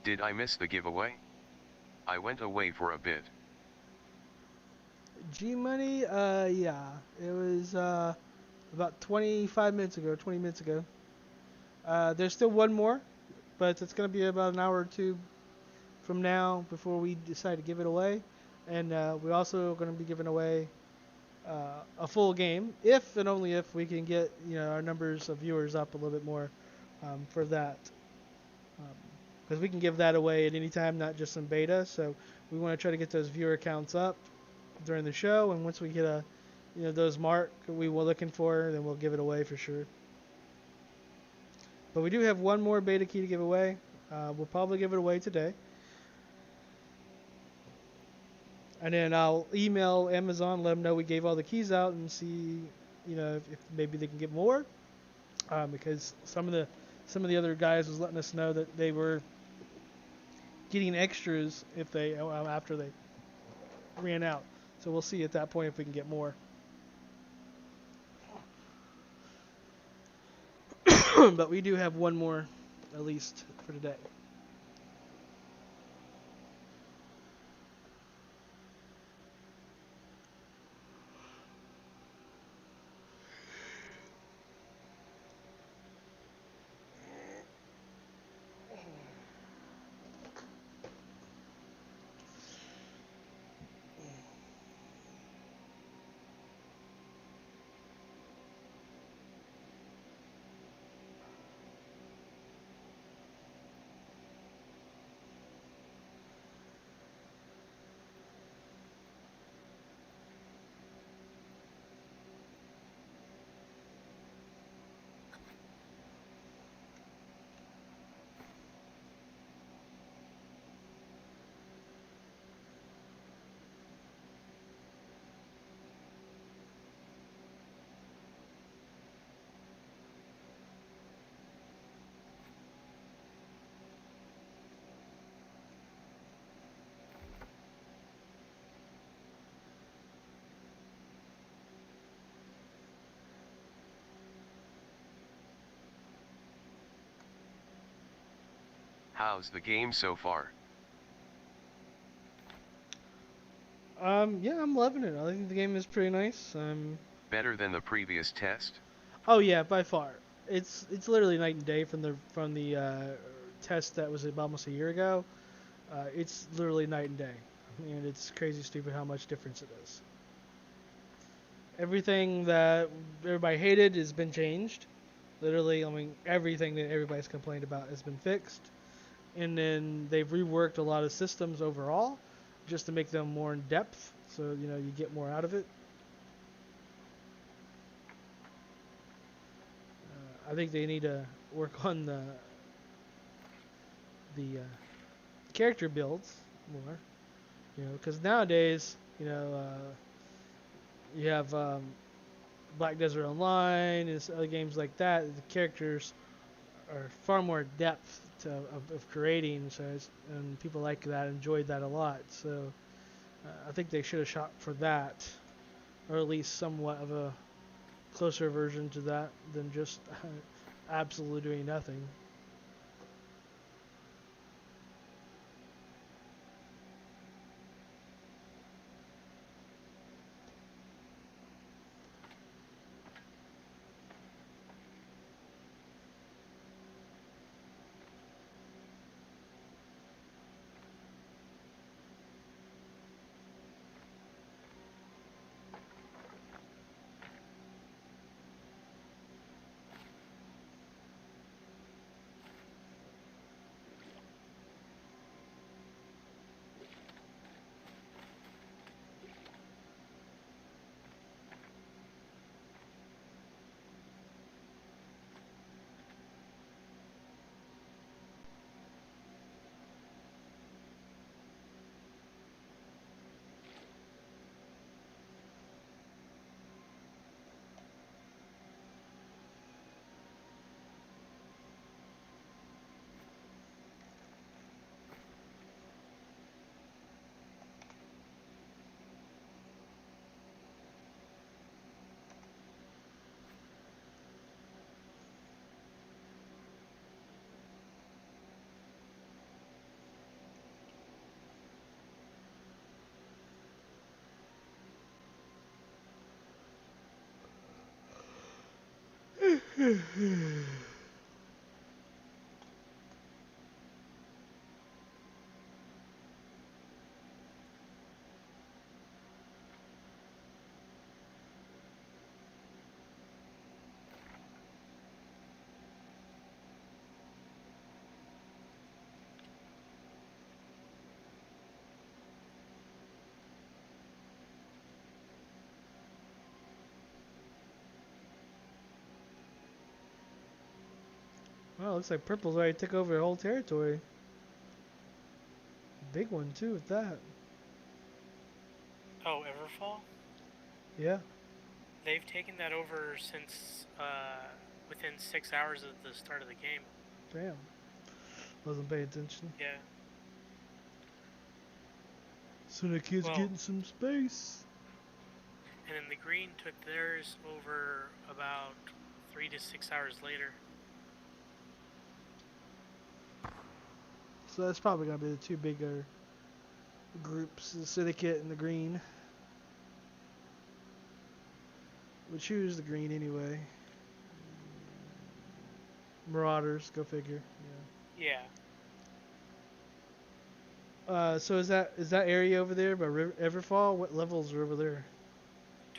Did I miss the giveaway? I went away for a bit. G-Money, yeah. It was about 25 minutes ago, 20 minutes ago. There's still one more, but it's going to be about an hour or two from now before we decide to give it away. And we're also going to be giving away a full game, if and only if we can get, you know, our numbers of viewers up a little bit more for that. Because we can give that away at any time, not just in beta. So we want to try to get those viewer counts up during the show, and once we get those mark we were looking for, then we'll give it away for sure. But we do have one more beta key to give away. We'll probably give it away today, and then I'll email Amazon, let them know we gave all the keys out, and see, you know, if maybe they can get more, because some of the other guys was letting us know that they were getting extras if they after they ran out. So we'll see at that point if we can get more. But we do have one more at least for today. How's the game so far? Yeah, I'm loving it. I think the game is pretty nice. Better than the previous test? Oh yeah, by far. It's literally night and day from the test that was almost a year ago. It's literally night and day, and it's crazy stupid how much difference it is. Everything that everybody hated has been changed. Literally, I mean, everything that everybody's complained about has been fixed. and then they've reworked a lot of systems overall just to make them more in depth, so you know you get more out of it. I think they need to work on the character builds more, you know, because nowadays, you know, you have Black Desert Online and other games like that. The characters are far more depth of creating, so and people like that, enjoyed that a lot. So I think they should have shot for that, or at least somewhat of a closer version to that than just absolutely doing nothing. Well, looks like Purple's already took over the whole territory. Big one too with that. Oh, Everfall? Yeah. They've taken that over since within 6 hours of the start of the game. Damn. Wasn't paying attention. Yeah. So the kid's getting some space. And then the green took theirs over about 3 to 6 hours later. So that's probably going to be the two bigger groups, the Syndicate and the Green. We choose the Green anyway. Marauders, go figure. Yeah. So is that area over there by Everfall? What levels are over there?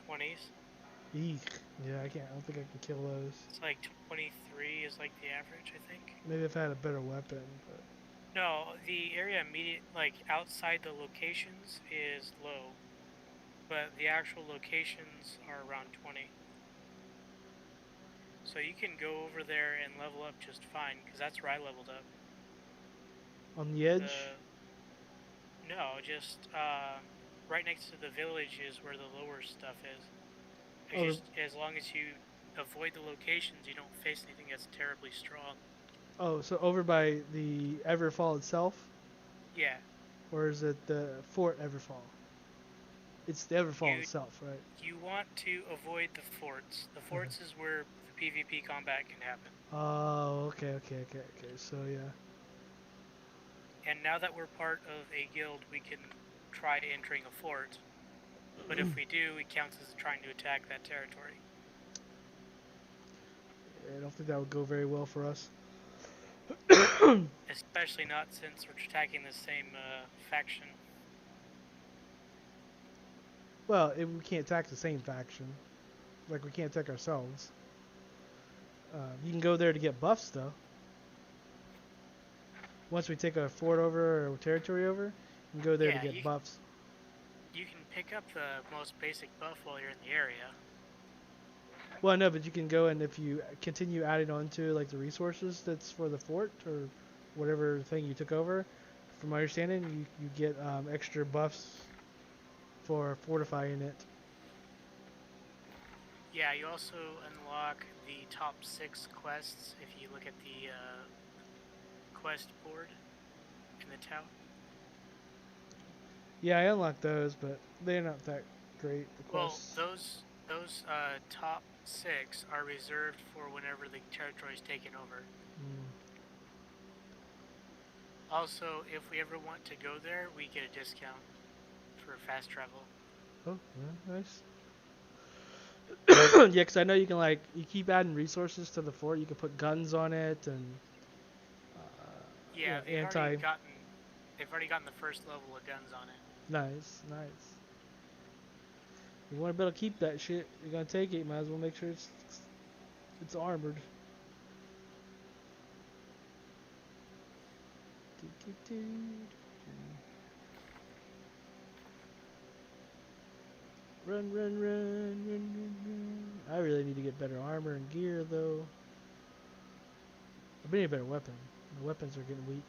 20s. Eek. Yeah, I don't think I can kill those. It's like 23 is like the average, I think. Maybe if I had a better weapon, but... No, the area like outside the locations is low, but the actual locations are around 20. So you can go over there and level up just fine, because that's where I leveled up. On the edge? No, just right next to the village is where the lower stuff is. As long as you avoid the locations, you don't face anything that's terribly strong. Oh, so over by the Everfall itself? Yeah. Or is it the Fort Everfall? It's the Everfall itself, right? You want to avoid the forts. The forts is where the PvP combat can happen. Oh, okay. So, yeah. And now that we're part of a guild, we can try entering a fort. But if we do, it counts as trying to attack that territory. I don't think that would go very well for us. Especially not since we're attacking the same faction. Well, we can't attack the same faction. Like, we can't attack ourselves. You can go there to get buffs, though. once we take a fort over or territory over, we can go there Yeah, to get buffs. You can pick up the most basic buff while you're in the area. Well, no, but you can go and if you continue adding on to like the resources that's for the fort or whatever thing you took over, from my understanding, you get extra buffs for fortifying it. Yeah, you also unlock the top 6 quests if you look at the quest board in the town. Yeah, I unlocked those, but they're not that great. The quests. Well, those top 6 are reserved for whenever the territory is taken over. Also, if we ever want to go there, we get a discount for fast travel. Oh, yeah, nice. Yeah, because I know you can you keep adding resources to the fort. You can put guns on it and yeah, they've already gotten the first level of guns on it. Nice, nice. You want to be able to keep that shit, you're gonna take it. You might as well make sure it's armored. Run, run, run, run, run, run. I really need to get better armor and gear, though. I need a better weapon. My weapons are getting weak.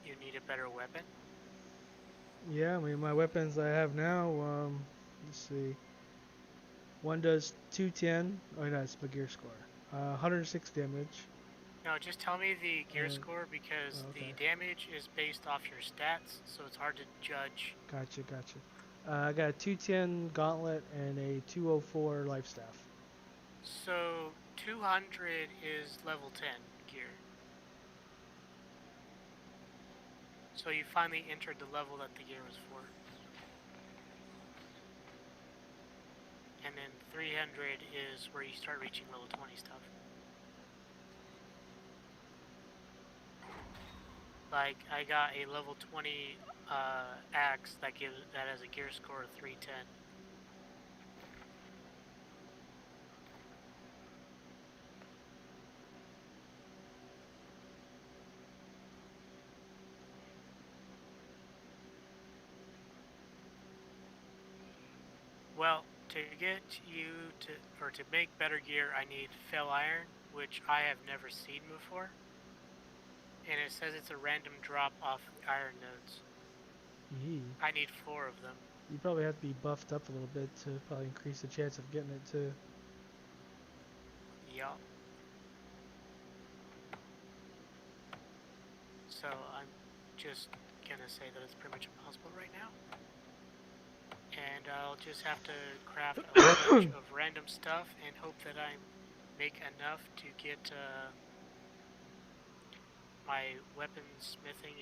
You need a better weapon? Yeah, I mean, my weapons I have now, let's see. One does 210. Oh, no, it's my gear score. 106 damage. No, just tell me the gear score because the damage is based off your stats, so it's hard to judge. Gotcha, gotcha. I got a 210 gauntlet and a 204 life staff. So 200 is level 10 gear. So you finally entered the level that the gear was for. And then 300 is where you start reaching level 20 stuff. Like, I got a level 20 axe that has a gear score of 310. Well, to get you to make better gear, I need fell iron, which I have never seen before. And it says it's a random drop off the iron nodes. Yee. I need 4 of them. You probably have to be buffed up a little bit to probably increase the chance of getting it too. Yup. So I'm just gonna say that it's pretty much impossible right now. And I'll just have to craft a bunch of random stuff and hope that I make enough to get my weapons smithing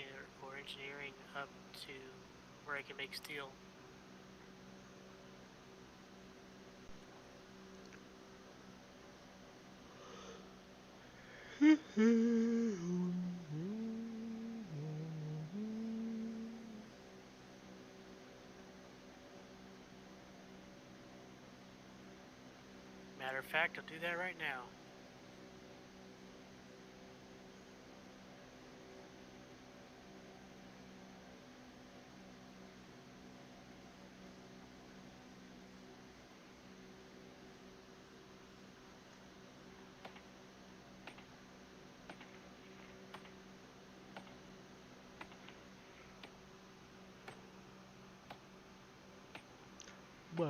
or engineering up to where I can make steel. Matter of fact, I'll do that right now. Whoa.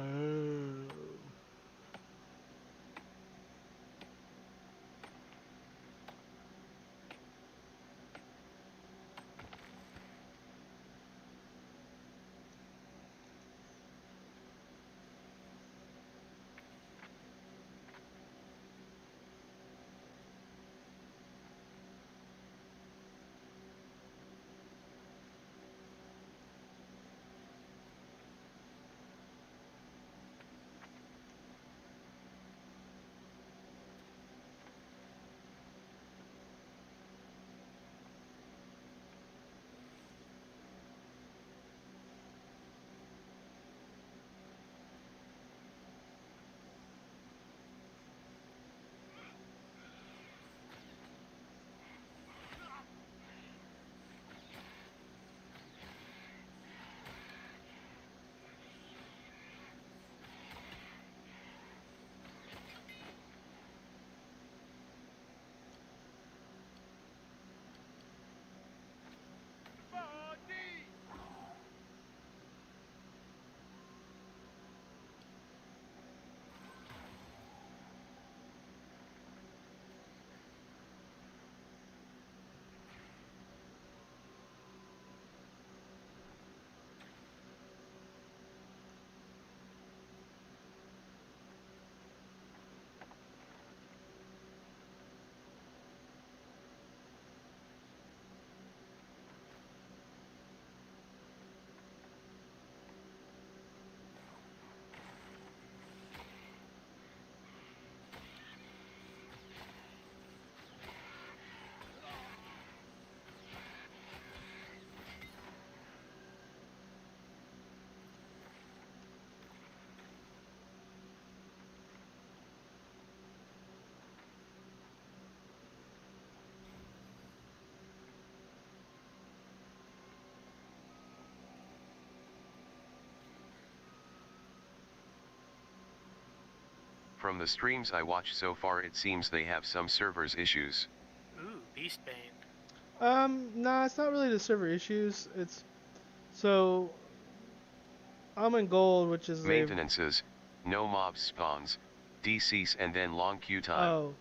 From the streams I watched so far, it seems they have some servers issues. Ooh, Beastbane. Nah, it's not really the server issues. It's so I'm in gold, which is maintenances, no mob spawns, DCs, and then long queue time. Oh,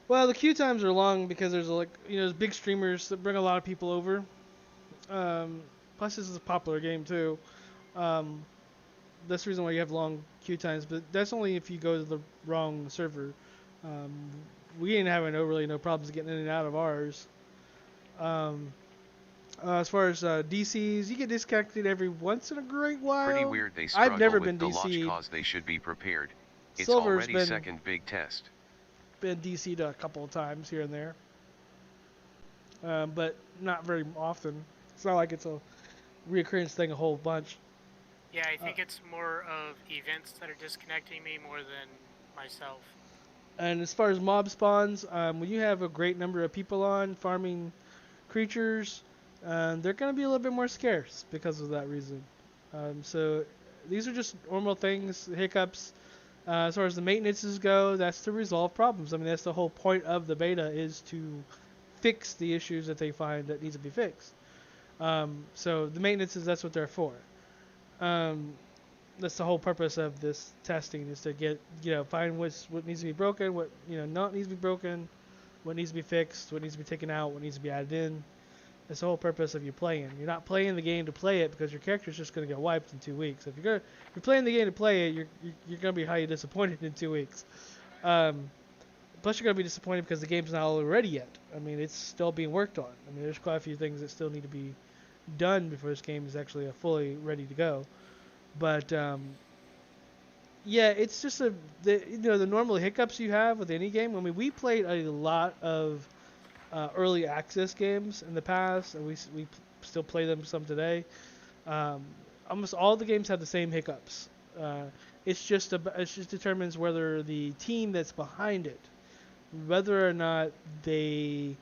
well, the queue times are long because there's there's big streamers that bring a lot of people over. Plus, this is a popular game too. That's the reason why you have long queue times, but that's only if you go to the wrong server. We ain't having no problems getting in and out of ours. As far as DCs, you get disconnected every once in a great while. Pretty weird they struggle I've never with been the launch DC'd. cause they should be prepared. It's Silver's already been- second big test. Been DC'd a couple of times here and there, but not very often. It's not like it's a reoccurrence thing a whole bunch. Yeah, I think it's more of events that are disconnecting me more than myself. And as far as mob spawns, when you have a great number of people on farming creatures, they're going to be a little bit more scarce because of that reason. So these are just normal things, hiccups. As far as the maintenances go, that's to resolve problems. I mean, that's the whole point of the beta, is to fix the issues that they find that needs to be fixed. So the maintenances, that's what they're for. That's the whole purpose of this testing, is to get, find what needs to be broken, what, not needs to be broken, what needs to be fixed, what needs to be taken out, what needs to be added in. That's the whole purpose of you playing. You're not playing the game to play it because your character's just going to get wiped in 2 weeks. If you're playing the game to play it, you're going to be highly disappointed in 2 weeks. Plus, you're going to be disappointed because the game's not all ready yet. I mean, it's still being worked on. I mean, there's quite a few things that still need to be done before this game is actually fully ready to go. But yeah, it's just the normal hiccups you have with any game. I mean, we played a lot of early access games in the past, and we still play them some today. Almost all the games have the same hiccups. It just determines whether the team that's behind it, whether or not they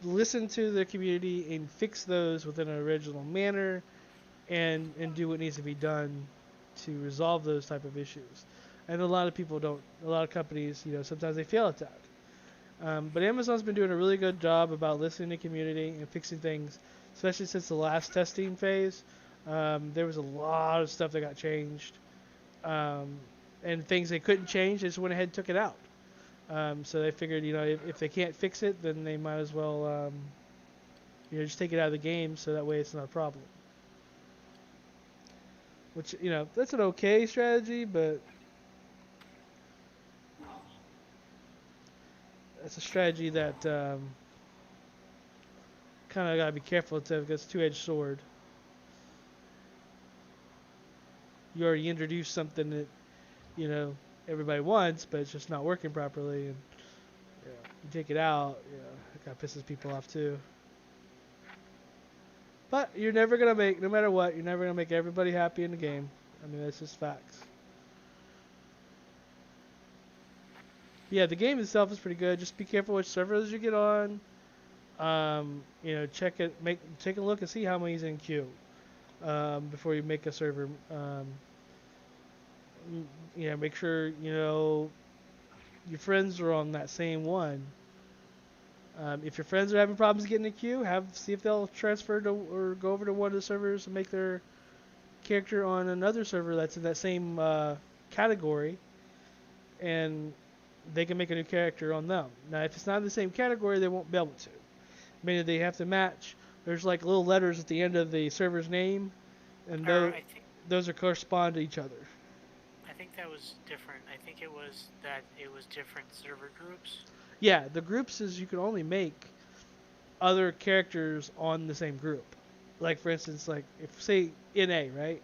listen to the community and fix those within an original manner, and do what needs to be done to resolve those type of issues. And a lot of people don't. A lot of companies, sometimes they fail at that. But Amazon's been doing a really good job about listening to community and fixing things, especially since the last testing phase. There was a lot of stuff that got changed, and things they couldn't change, they just went ahead and took it out. So they figured, if they can't fix it, then they might as well, just take it out of the game, so that way it's not a problem. Which, that's an okay strategy, but that's a strategy that kind of got to be careful with, because it's a two-edged sword. You already introduced something that, everybody wants, but it's just not working properly, and you take it out, it kind of pisses people off too. But you're never going to make, no matter what, you're never going to make everybody happy in the game. I mean, that's just facts. Yeah, the game itself is pretty good. Just be careful which servers you get on. Check it, take a look and see how many's in queue before you make a server. Make sure your friends are on that same one. If your friends are having problems getting in the queue, see if they'll transfer to or go over to one of the servers and make their character on another server that's in that same category, and they can make a new character on them. Now, if it's not in the same category, they won't be able to. Meaning they have to match. There's like little letters at the end of the server's name, and those are correspond to each other. I think that was different. I think it was different server groups. Yeah, the groups is you can only make other characters on the same group. Like, for instance, if, say, NA, right?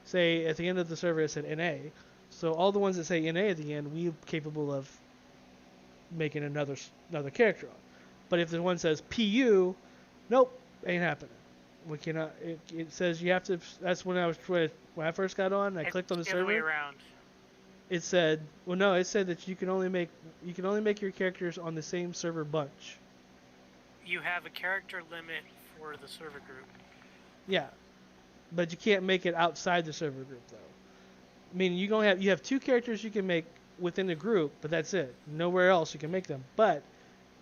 Say, at the end of the server it said NA. So all the ones that say NA at the end, we're capable of making another character on. But if the one says PU, nope, ain't happening. We cannot. It says you have to. That's when I first got on. I clicked on the server. Way around. It said, it said that you can only make your characters on the same server bunch. You have a character limit for the server group. Yeah, but you can't make it outside the server group though. I mean, you have 2 characters you can make within the group, but that's it. Nowhere else you can make them. But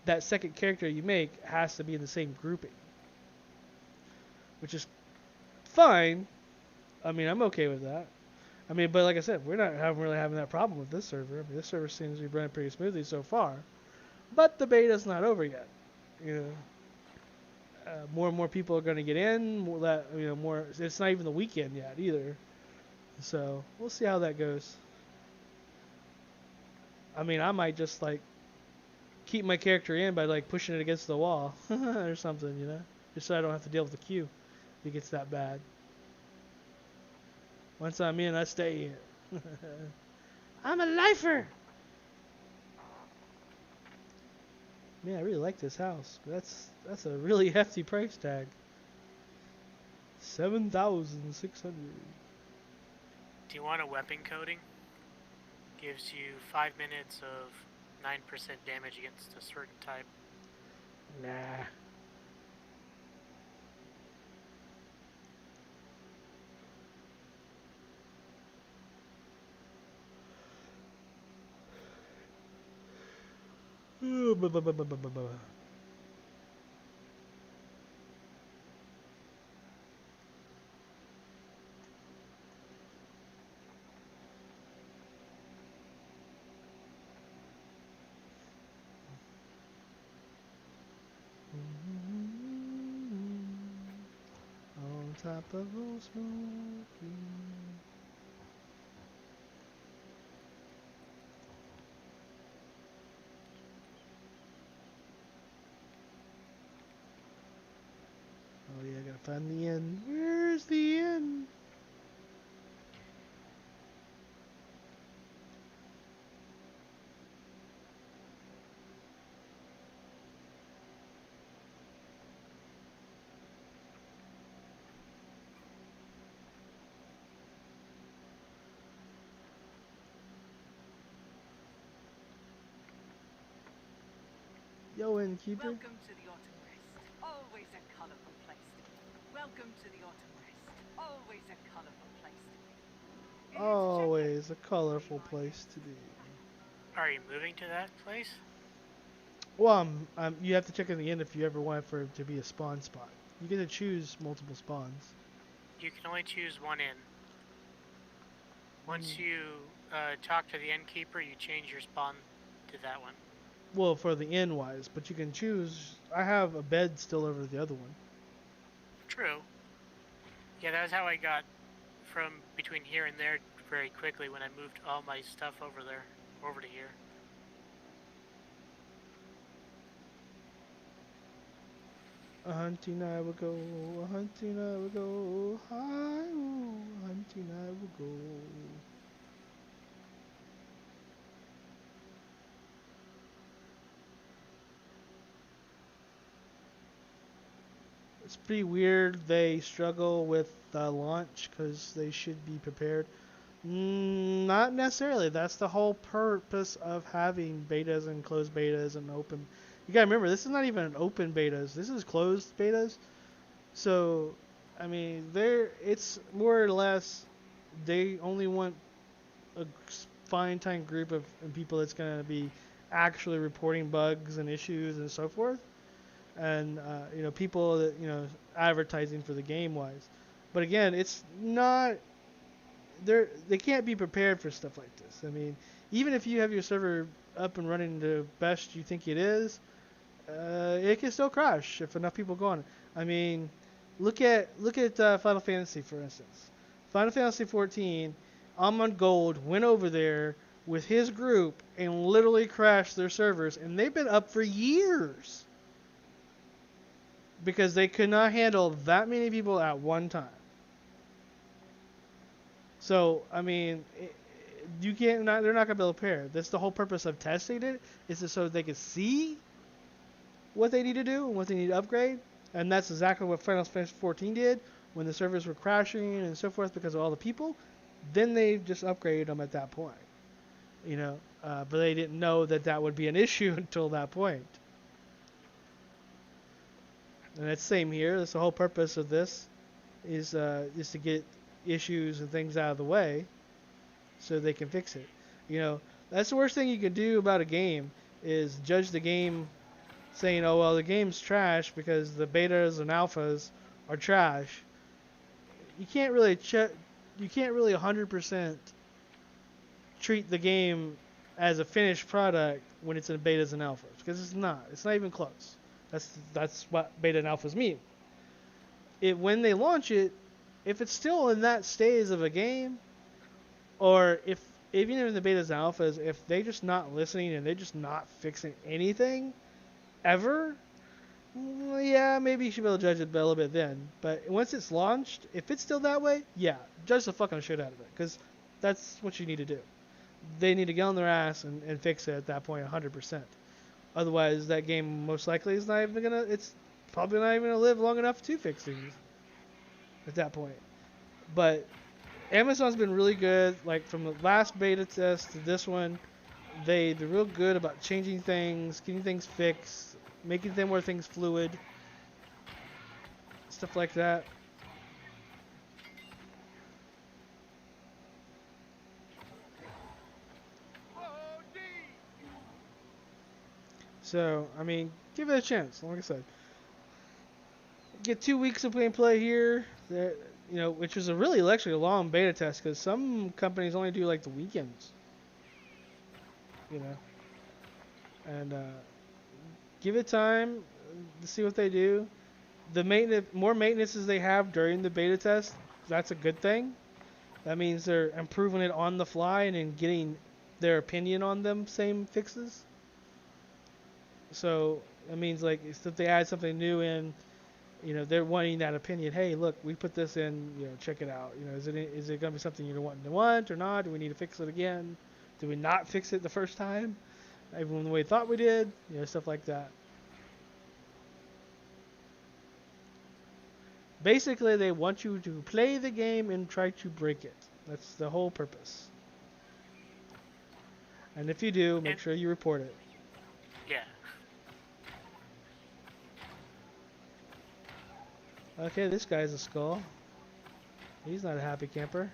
that second character you make has to be in the same grouping, which is fine. I mean, I'm okay with that. I mean, but like I said, we're not really having that problem with this server. I mean, this server seems to be running pretty smoothly so far. But the beta's not over yet. More and more people are going to get in. More. It's not even the weekend yet either. So we'll see how that goes. I mean, I might just like keep my character in by like pushing it against the wall or something, just so I don't have to deal with the queue if it gets that bad. Once I'm in, I stay in. I'm a lifer. Man, I really like this house. That's a really hefty price tag. 7,600. Do you want a weapon coating? Gives you 5 minutes of 9% damage against a certain type. Nah. On top of Old Smoky. Oh yeah, I gotta find the end. Where's the end? Yo, innkeeper. Welcome to the Autumn Rest. Always a colorful place to be. Welcome to the Autumn Rest. Always a colorful place to be. Always a colorful place to be. Are you moving to that place? Well, you have to check in the end if you ever want for it to be a spawn spot. You get to choose multiple spawns. You can only choose one inn. Once you talk to the innkeeper, you change your spawn to that one. Well, for the inn wise, but you can choose. I have a bed still over the other one. True. Yeah, that's how I got from between here and there very quickly when I moved all my stuff over to here. A hunting I will go, a hunting I will go, hi, a hunting I will go. It's pretty weird they struggle with launch because they should be prepared. Not necessarily. That's the whole purpose of having betas and closed betas and open. You gotta remember, this is not even an open betas. This is closed betas. So, I mean, it's more or less they only want a fine-tuned group of people that's gonna be actually reporting bugs and issues and so forth. And people that advertising for the game wise, but again, it's not. They can't be prepared for stuff like this. I mean, even if you have your server up and running the best you think it is, it can still crash if enough people go on it. I mean, look at Final Fantasy for instance. Final Fantasy 14, Amon Gold went over there with his group and literally crashed their servers, and they've been up for years. Because they could not handle that many people at one time. So, I mean, they're not going to be able to prepare. That's the whole purpose of testing it, is so they can see what they need to do and what they need to upgrade. And that's exactly what Final Fantasy 14 did when the servers were crashing and so forth because of all the people. Then they just upgraded them at that point. But they didn't know that would be an issue until that point. And it's the same here. That's the whole purpose of this is to get issues and things out of the way so they can fix it. That's the worst thing you can do about a game is judge the game saying, oh, well, the game's trash because the betas and alphas are trash. You can't really 100% treat the game as a finished product when it's in betas and alphas, because it's not. It's not even close. That's what beta and alphas mean. When they launch it, if it's still in that stage of a game, or if even in the betas and alphas, if they're just not listening and they're just not fixing anything ever, well, yeah, maybe you should be able to judge it a little bit then. But once it's launched, if it's still that way, yeah, judge the fucking shit out of it, because that's what you need to do. They need to get on their ass and fix it at that point 100%. Otherwise, that game most likely is not even gonna. It's probably not even gonna live long enough to fix things at that point. But Amazon's been really good. Like from the last beta test to this one, they're real good about changing things, getting things fixed, making more things fluid, stuff like that. So, I mean, give it a chance. Like I said, get 2 weeks of gameplay here. Which was actually a long beta test, because some companies only do like the weekends. And give it time to see what they do. The more maintenances they have during the beta test, that's a good thing. That means they're improving it on the fly and then getting their opinion on them same fixes. So it means like if they add something new in, they're wanting that opinion. Hey, look, we put this in. Check it out. Is it going to be something you're wanting to want or not? Do we need to fix it again? Do we not fix it the first time, even the way we thought we did? Stuff like that. Basically, they want you to play the game and try to break it. That's the whole purpose. And if you do, make sure you report it. Yeah. Okay, this guy's a skull. He's not a happy camper.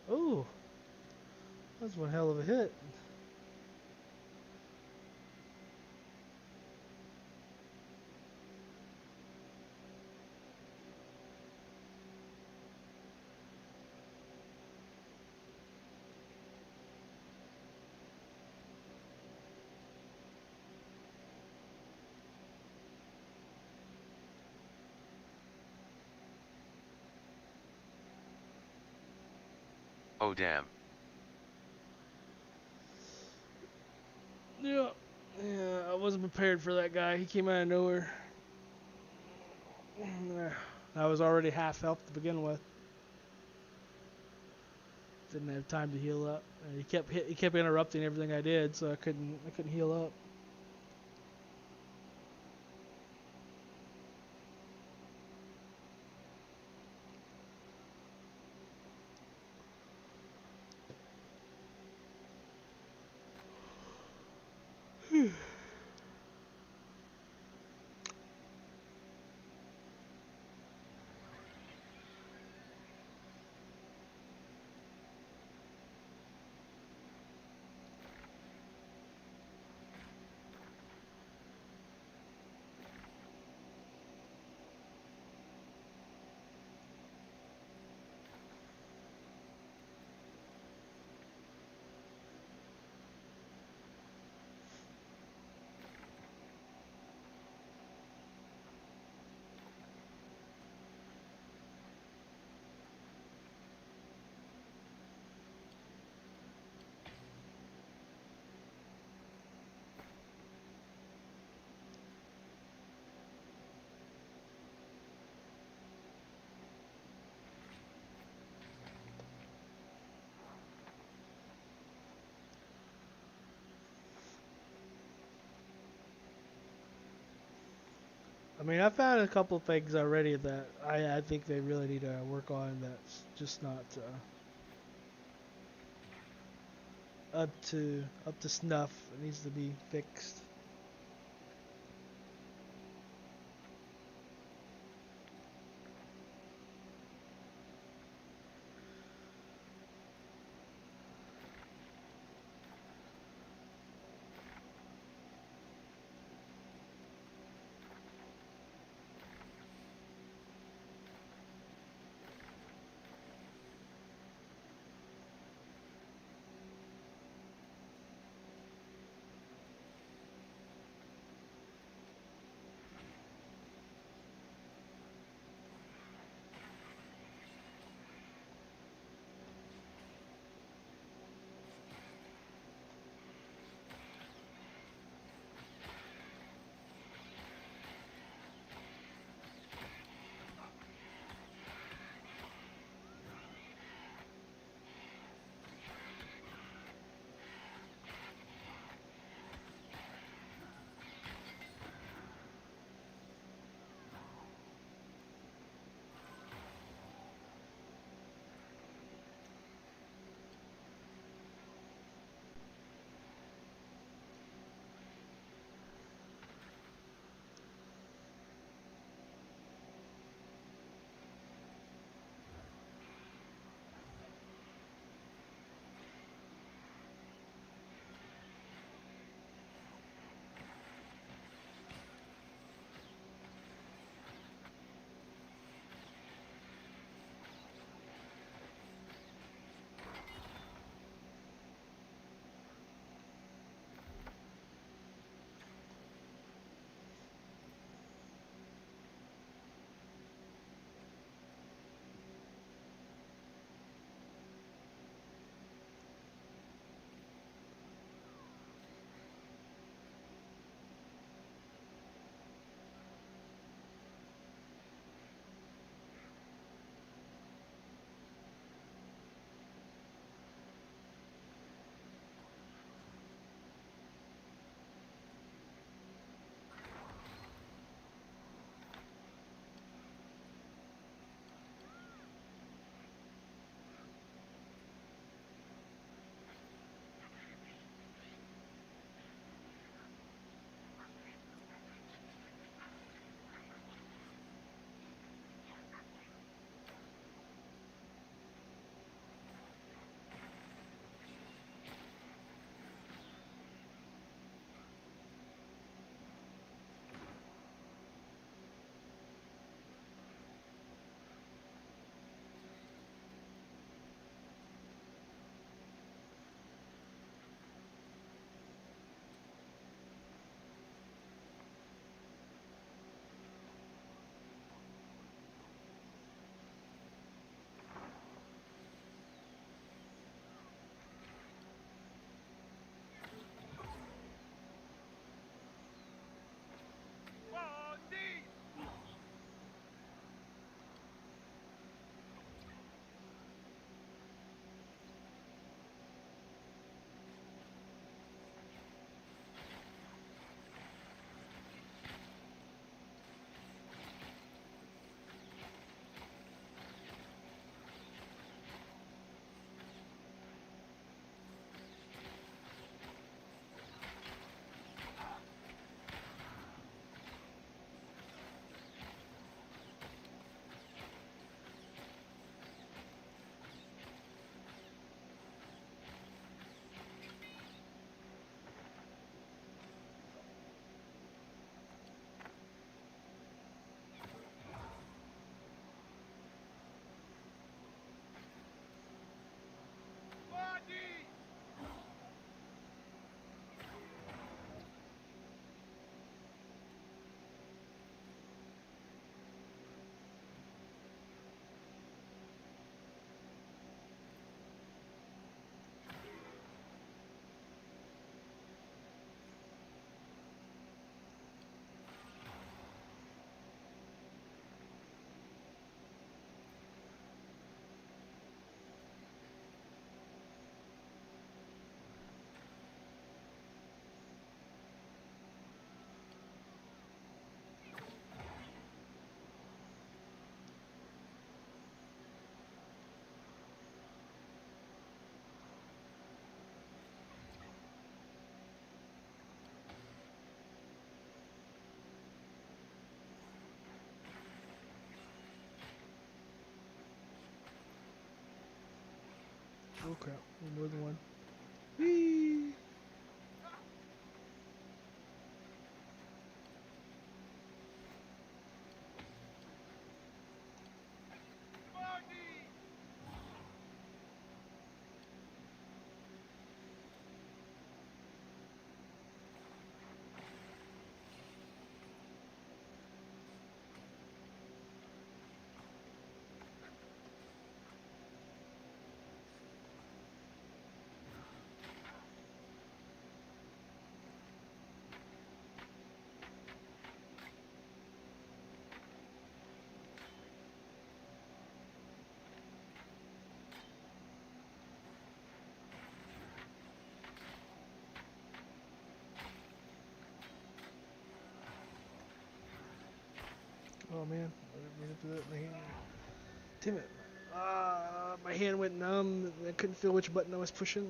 Ooh, that's one hell of a hit. Oh damn. Yeah, I wasn't prepared for that guy. He came out of nowhere. I was already half health to begin with. Didn't have time to heal up. He kept interrupting everything I did, so I couldn't heal up. I mean, I found a couple things already that I think they really need to work on. That's just not up to snuff. It needs to be fixed. Oh crap, more than one. Whee! Oh man, I didn't mean to do that. My hand. Damn it. My hand went numb. I couldn't feel which button I was pushing.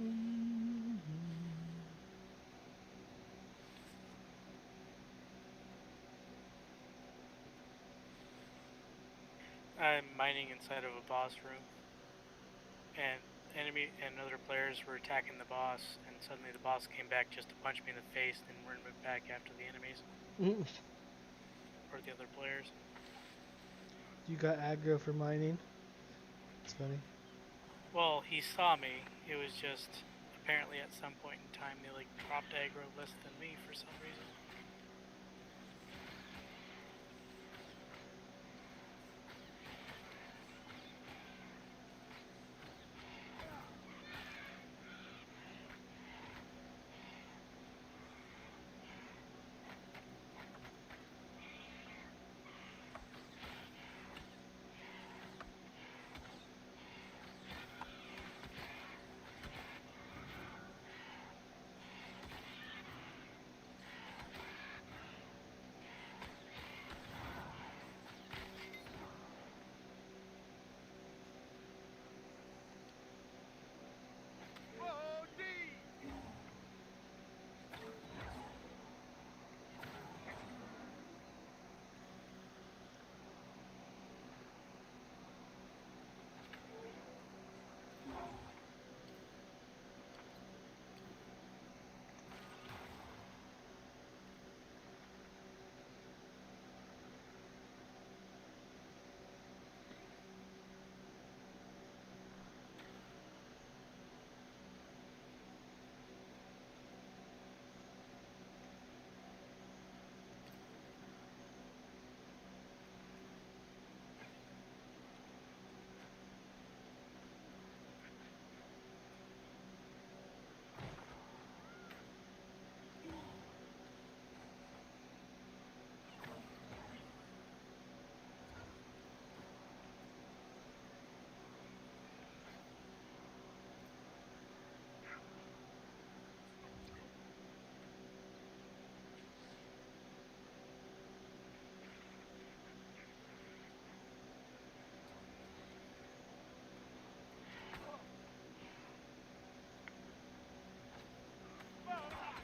I'm mining inside of a boss room, and other players were attacking the boss, and suddenly the boss came back just to punch me in the face, then run back after the enemies or the other players. You got aggro for mining. It's funny. Well, he saw me. It was just apparently at some point in time they like dropped aggro less than me for some reason.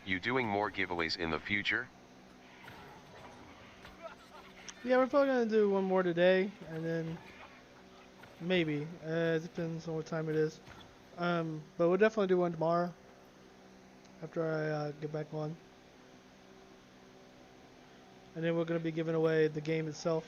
You doing more giveaways in the future? Yeah, we're probably gonna do one more today, and then maybe. It depends on what time it is. But we'll definitely do one tomorrow after I get back on. And then we're gonna be giving away the game itself.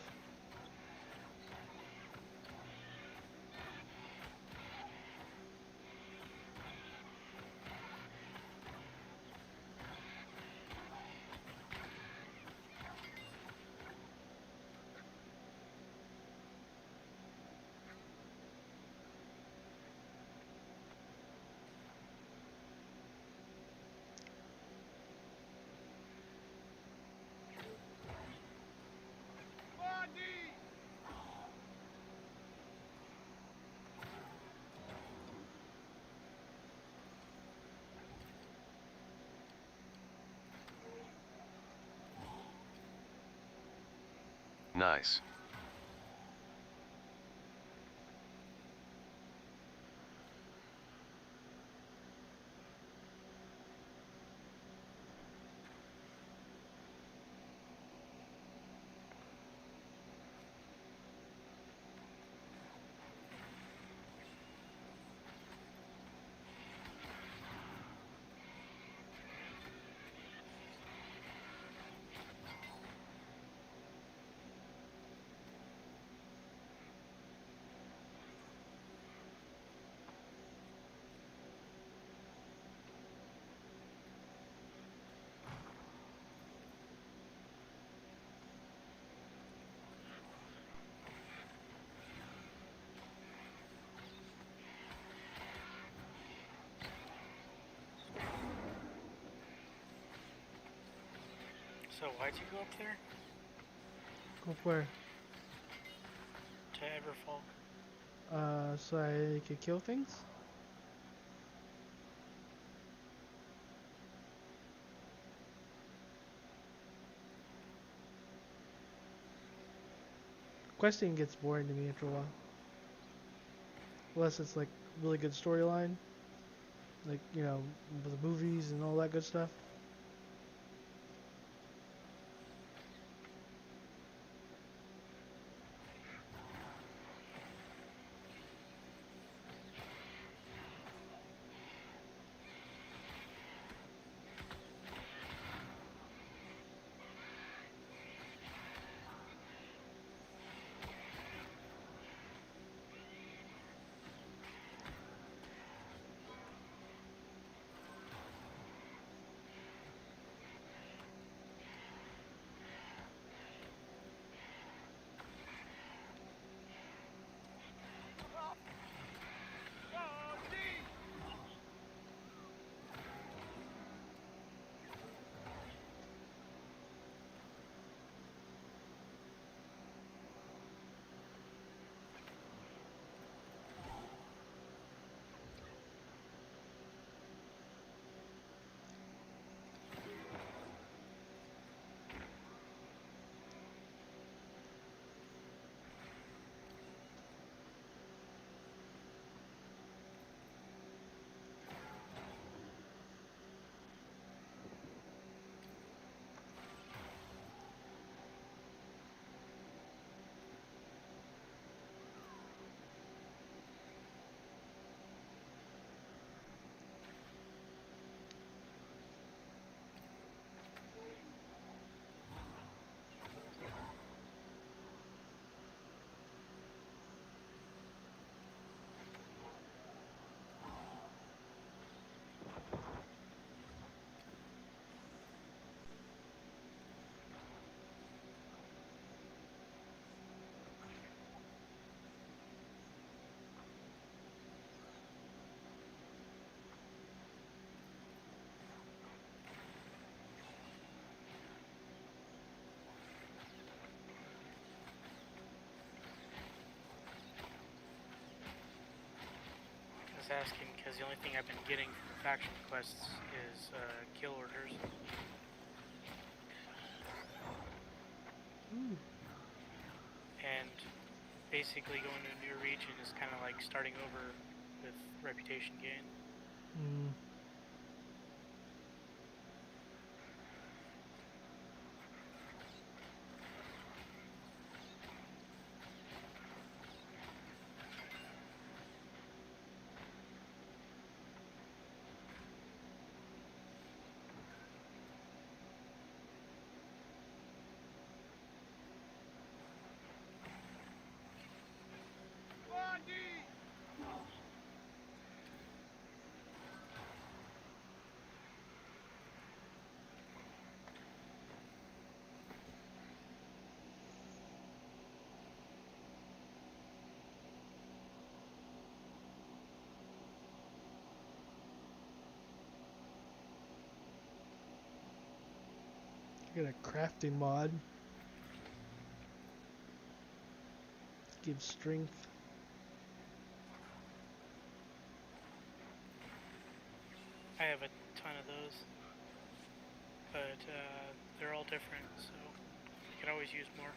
Nice. So why'd you go up there? Go where? To Everfall. So I could kill things? Questing gets boring to me after a while. Unless it's like really good storyline. like the movies and all that good stuff. Asking because the only thing I've been getting from faction quests is kill orders. And basically going to a new region is kind of like starting over with reputation gain. Get a crafting mod. Gives strength. I have a ton of those, but they're all different, so you could always use more.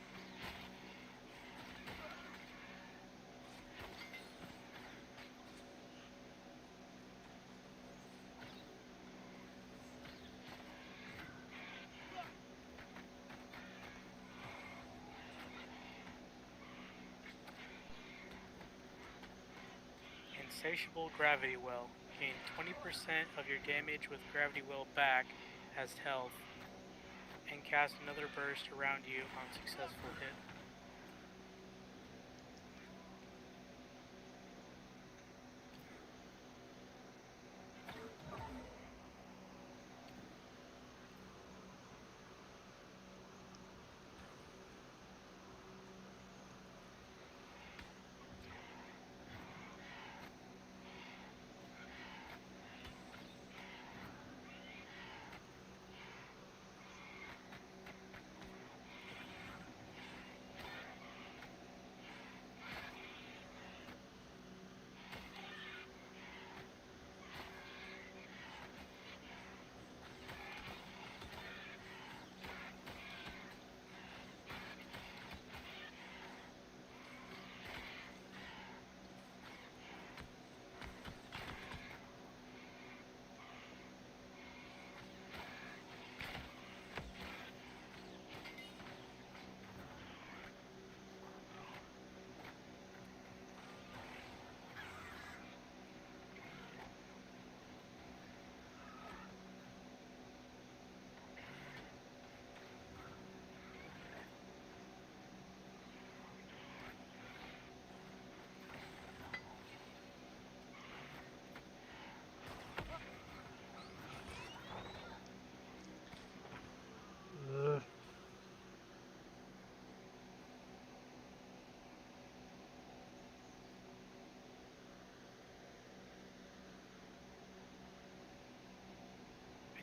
Insatiable Gravity Well. Gain 20% of your damage with Gravity Well back as health, and cast another burst around you on successful hit.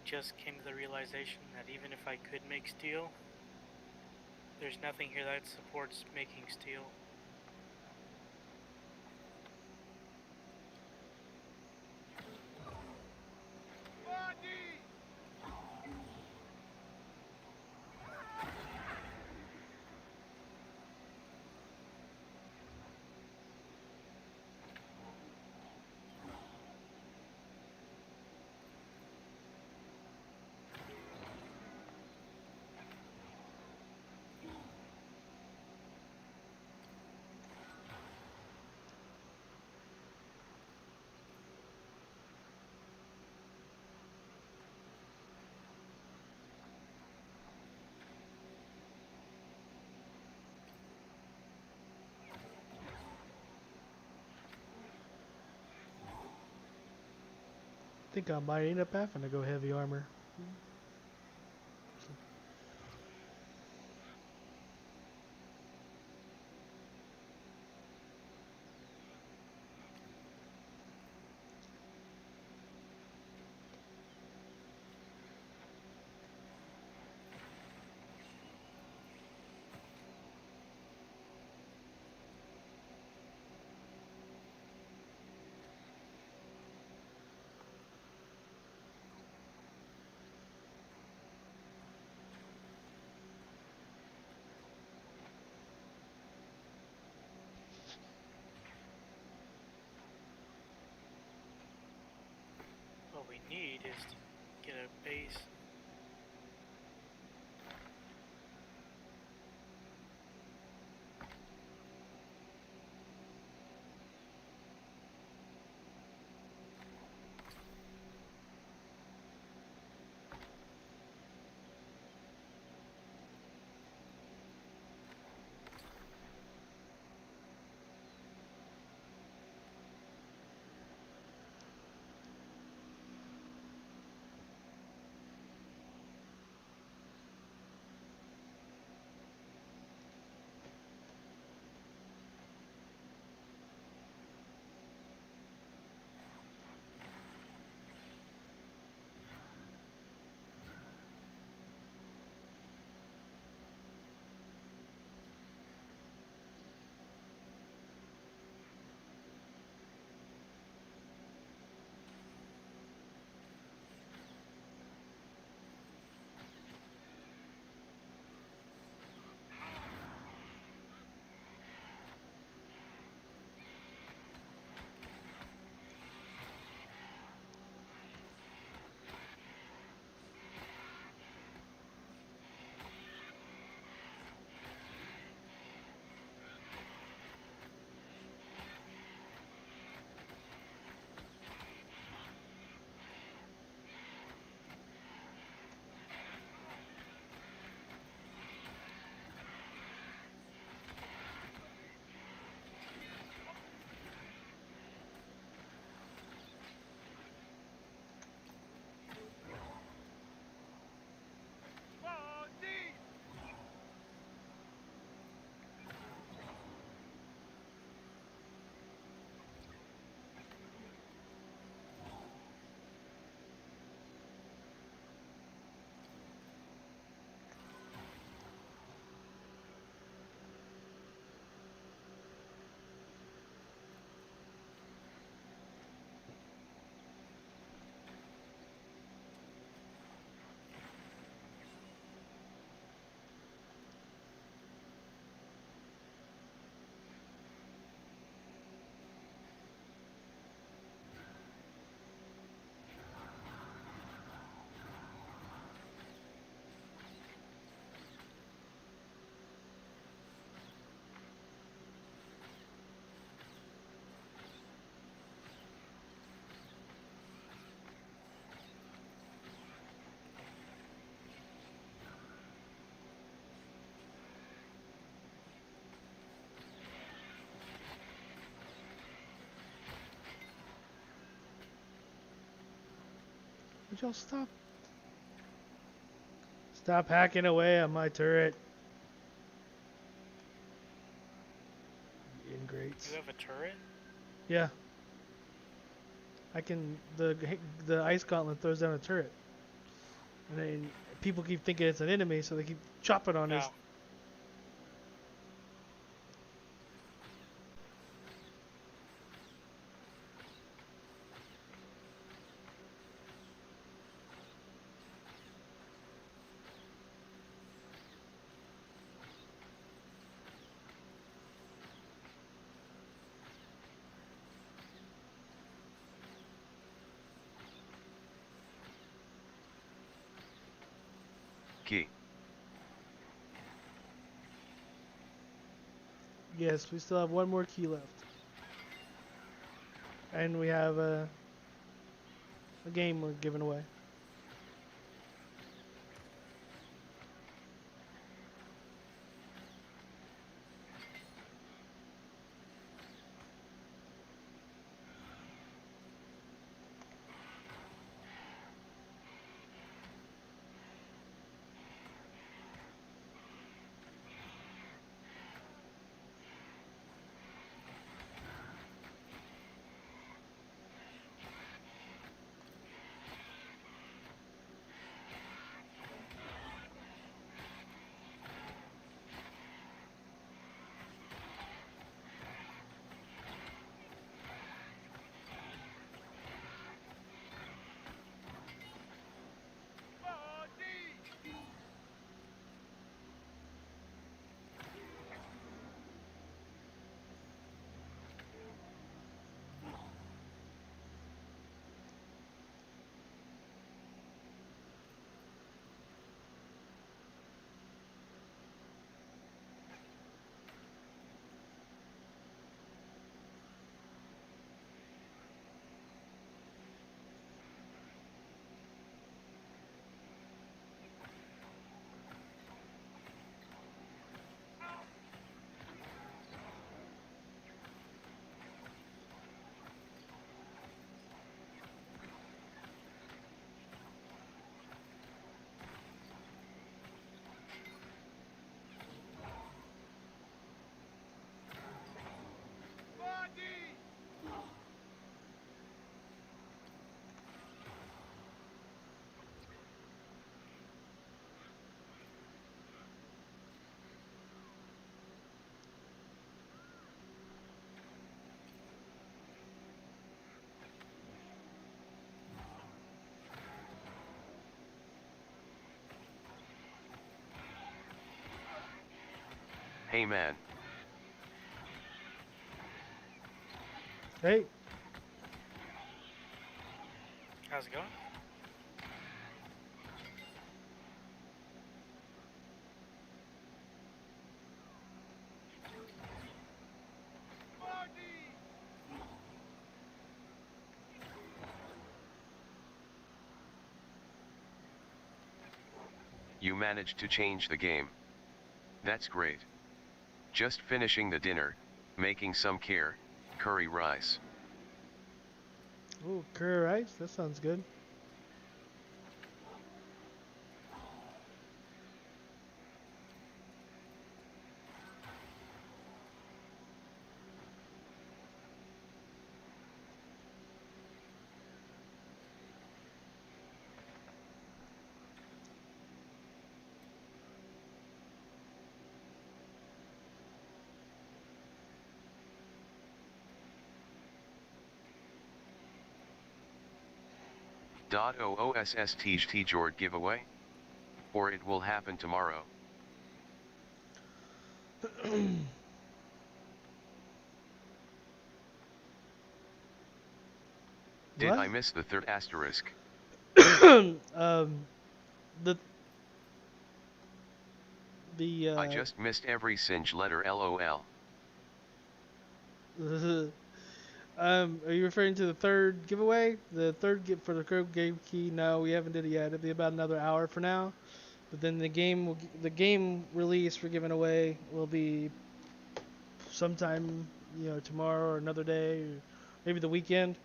just came to the realization that even if I could make steel, there's nothing here that supports making steel. I think I might end up having to go heavy armor. What we need is to get a base. Would y'all stop? Stop hacking away on my turret. Ingrates. You have a turret? Yeah. I can. The ice gauntlet throws down a turret. And then people keep thinking it's an enemy, so they keep chopping on No. us. Key. Yes, we still have one more key left. And we have a game we're giving away. Hey man. Hey. How's it going? You managed to change the game. That's great. Just finishing the dinner, making some curry rice. Ooh, curry rice? That sounds good. .OOSSTGT Jord giveaway? Or it will happen tomorrow. Did I miss the third asterisk? I just missed every singe letter LOL. Are you referring to the third giveaway? The third for the code game key? No, we haven't did it yet. It'll be about another hour for now. But then the game release for giving away will be sometime, tomorrow or another day, or maybe the weekend.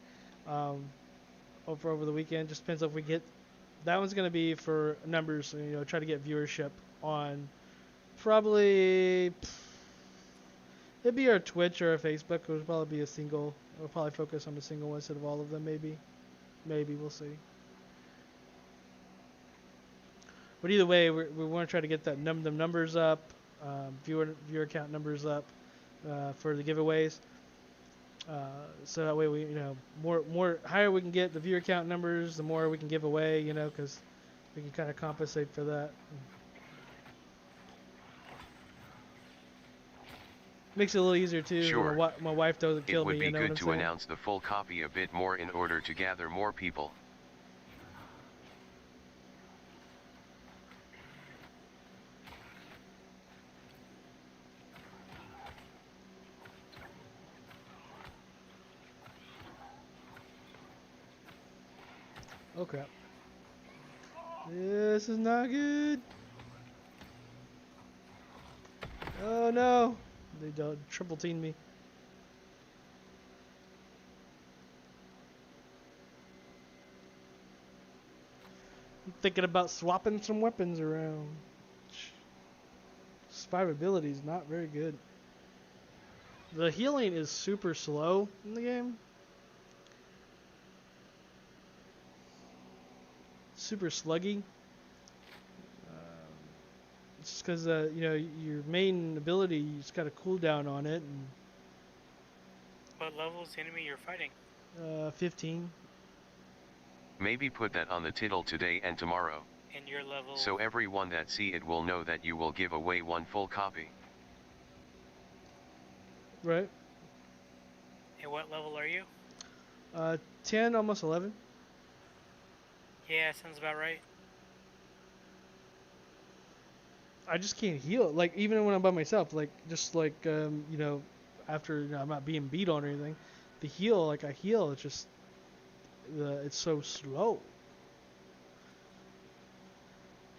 Over the weekend, just depends if we get. That one's gonna be for numbers. Try to get viewership on. Probably. It'd be our Twitch or our Facebook. It'll probably be a single. We'll probably focus on a single one instead of all of them, maybe. Maybe, we'll see. But either way, we want to try to get that the numbers up, viewer count numbers up for the giveaways. So that way we, more higher we can get the viewer count numbers, the more we can give away, because we can kind of compensate for that. Makes it a little easier too. Sure. My wife doesn't kill me. It would be good to announce the full copy a bit more in order to gather more people. Oh crap. This is not good. Oh no. They triple teamed me. I'm thinking about swapping some weapons around. Survivability is not very good. The healing is super slow in the game. Super sluggy. It's just because your main ability, you just got a cooldown on it. And, what level is the enemy you're fighting? 15. Maybe put that on the title today and tomorrow. And your level. So everyone that see it will know that you will give away one full copy. Right. And what level are you? 10, almost 11. Yeah, sounds about right. I just can't heal. Like, even when I'm by myself, after I'm not being beat on or anything, the heal, I heal, it's just, it's so slow.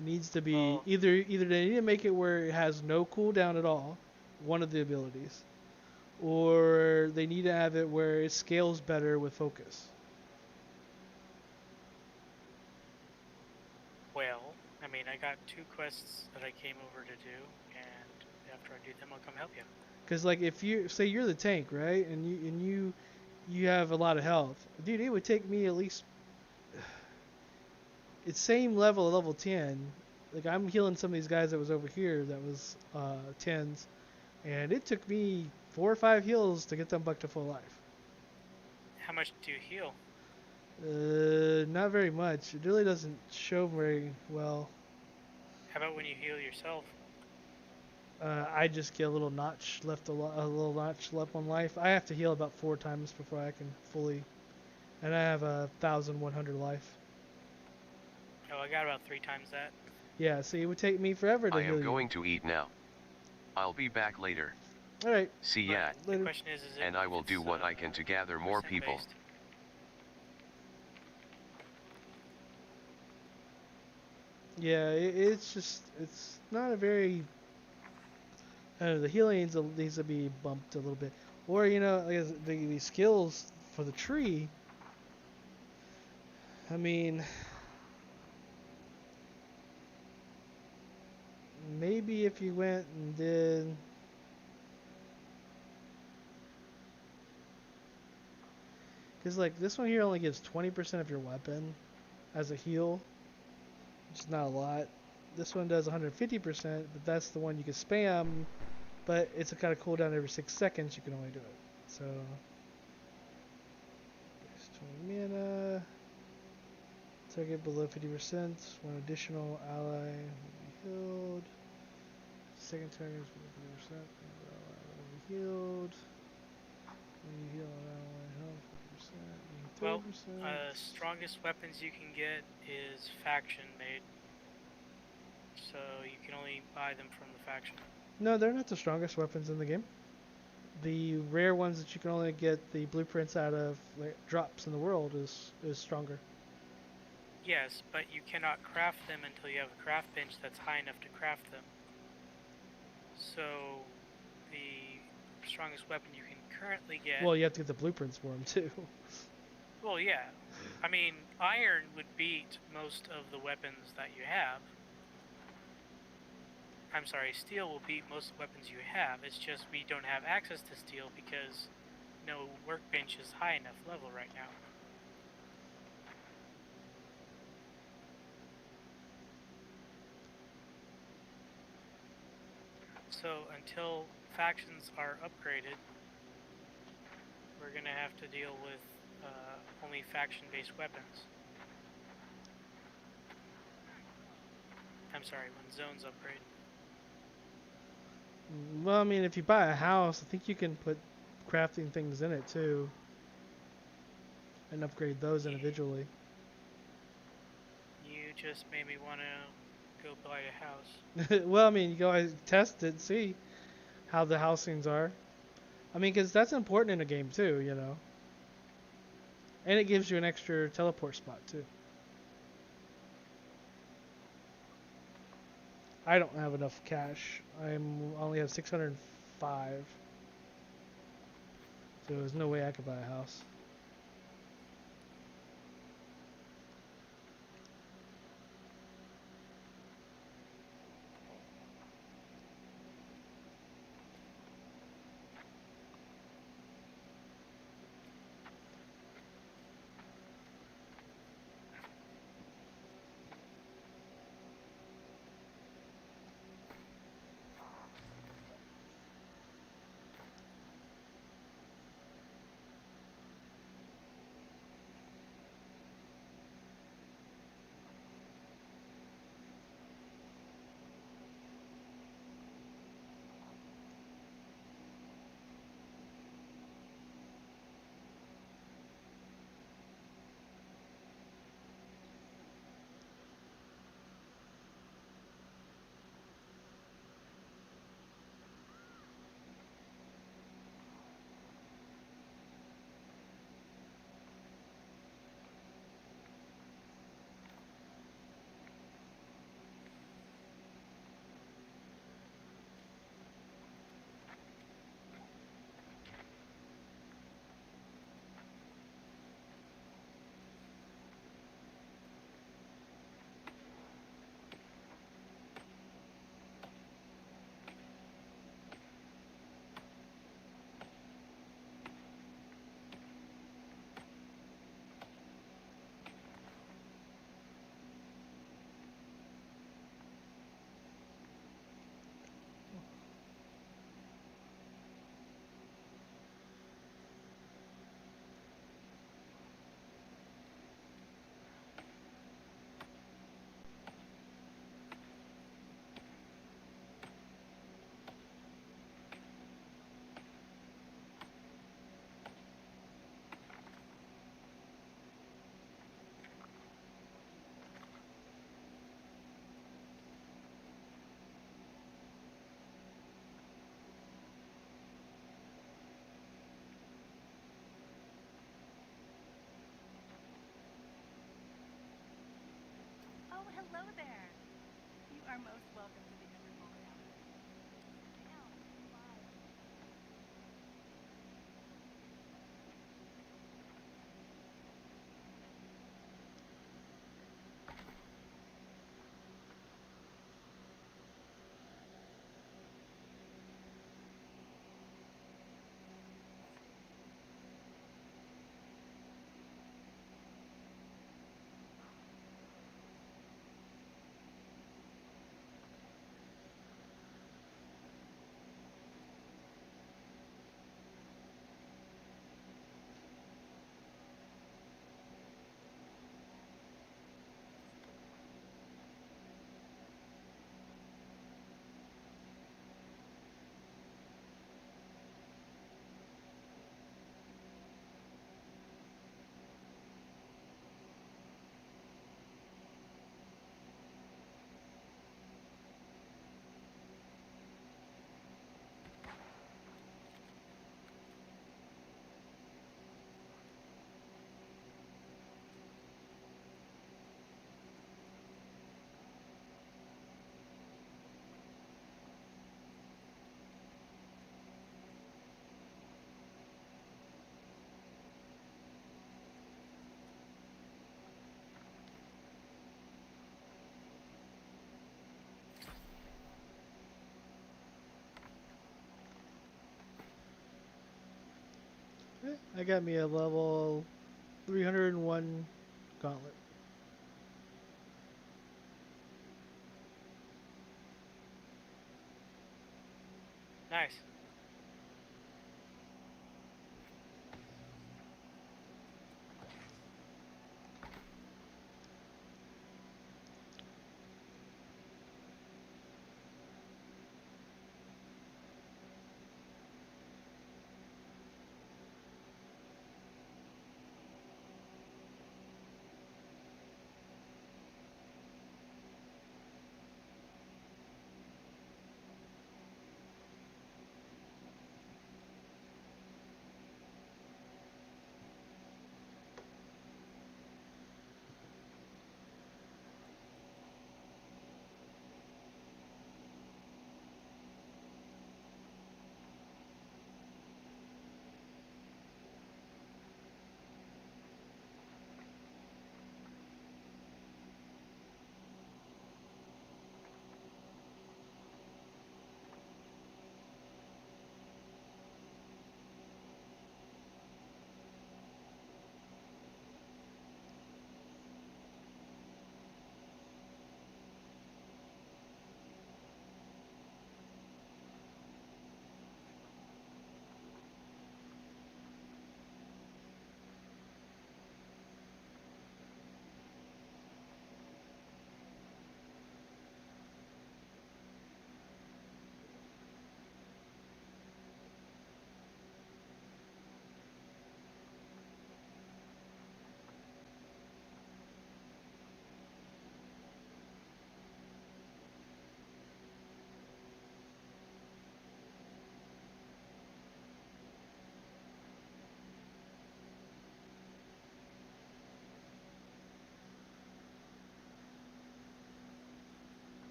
It needs to be, either they need to make it where it has no cooldown at all, one of the abilities, or they need to have it where it scales better with focus. Well, I mean, I got 2 quests that I came over to do, and after I do them, I'll come help you. Because if you say you're the tank, right, and you have a lot of health, dude, it would take me at least it's same level, level 10. Like, I'm healing some of these guys that was over here that was 10s, and it took me 4 or 5 heals to get them back to full life. How much do you heal? Not very much. It really doesn't show very well. How about when you heal yourself? I just get a little notch left, a little notch left on life. I have to heal about 4 times before I can fully, and I have 1,100 life. Oh, I got about 3 times that. Yeah, see, it would take me forever to heal you. I am going to eat now. I'll be back later. All right. See ya. The question is and I will do what I can to gather more people. Based? Yeah, it's not a very. The healing needs to be bumped a little bit, or the skills for the tree. I mean, maybe if you went and did. Because this one here only gives 20% of your weapon as a heal, which is not a lot. This one does 150%, but that's the one you can spam, but it's a kind of cooldown every 6 seconds. You can only do it. So, there's 20 mana. Target below 50%. One additional ally will be healed. Second target is below 50%. Ally will be healed. When you heal an ally health. Well, strongest weapons you can get is faction made, so you can only buy them from the faction. No, they're not the strongest weapons in the game. The rare ones that you can only get the blueprints out of, drops in the world, is stronger. Yes, but you cannot craft them until you have a craft bench that's high enough to craft them. So, the strongest weapon you can currently get... Well, you have to get the blueprints for them, too. Well, yeah. I mean, iron would beat most of the weapons that you have. I'm sorry, steel will beat most of the weapons you have. It's just we don't have access to steel because no workbench is high enough level right now. So until factions are upgraded, we're gonna have to deal with only faction-based weapons. I'm sorry, when zones upgrade. Well, I mean, if you buy a house, I think you can put crafting things in it too, and upgrade those individually. You just made me want to go buy a house. Well, I mean, you can always test it, see how the housings are. I mean, because that's important in a game too, you know. And it gives you an extra teleport spot too. I don't have enough cash. I only have 605. So there's no way I could buy a house. Oh, hello there. You are most welcome to the Evermore Gallery. I got me a level 301 gauntlet. Nice.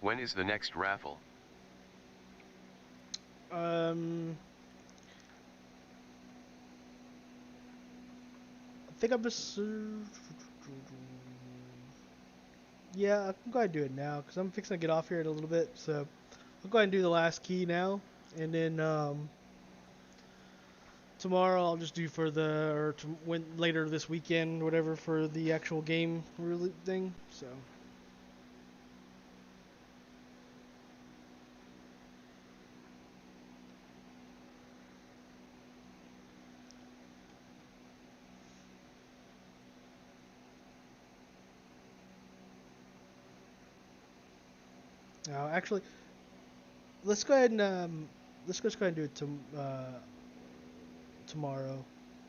When is the next raffle? I think I'm just. Yeah, I can go ahead and do it now because I'm fixing to get off here in a little bit. So I'll go ahead and do the last key now, and then tomorrow I'll just do for later this weekend, whatever, for the actual game really thing. So. Actually, let's go ahead and let's just go ahead and do it tomorrow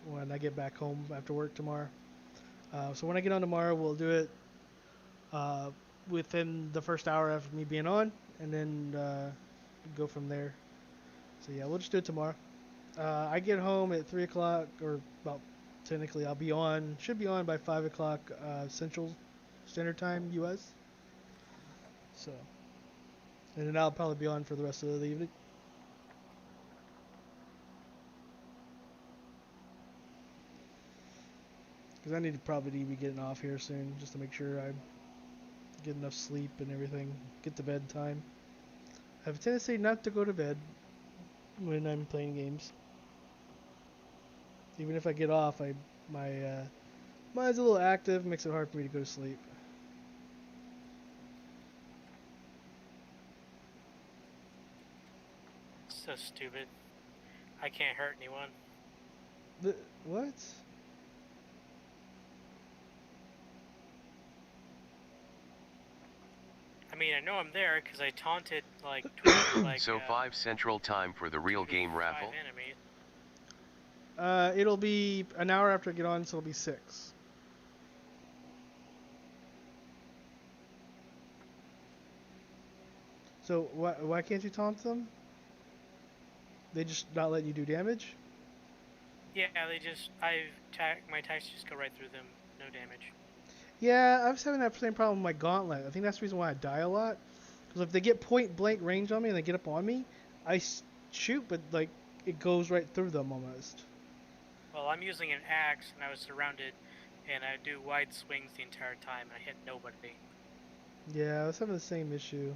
when I get back home after work tomorrow. So when I get on tomorrow, we'll do it within the first hour after me being on, and then go from there. So yeah, we'll just do it tomorrow. I get home at 3 o'clock, or about technically I'll be on, should be on by 5 o'clock Central Standard Time, U.S. So. And then I'll probably be on for the rest of the evening. Because I need to probably be getting off here soon, just to make sure I get enough sleep and everything. Get to bed time. I have a tendency not to go to bed when I'm playing games. Even if I get off, my mind's a little active, makes it hard for me to go to sleep. So stupid. I can't hurt anyone. What? I mean, I know I'm there because I taunted like. So 5 Central Time for the real game raffle. It'll be an hour after I get on, so it'll be 6. So why can't you taunt them? They just not let you do damage? Yeah, my attacks just go right through them, no damage. Yeah, I was having that same problem with my gauntlet. I think that's the reason why I die a lot. Because if they get point blank range on me and they get up on me, I shoot, but like it goes right through them almost. Well, I'm using an axe and I was surrounded, and I do wide swings the entire time and I hit nobody. Yeah, I was having the same issue.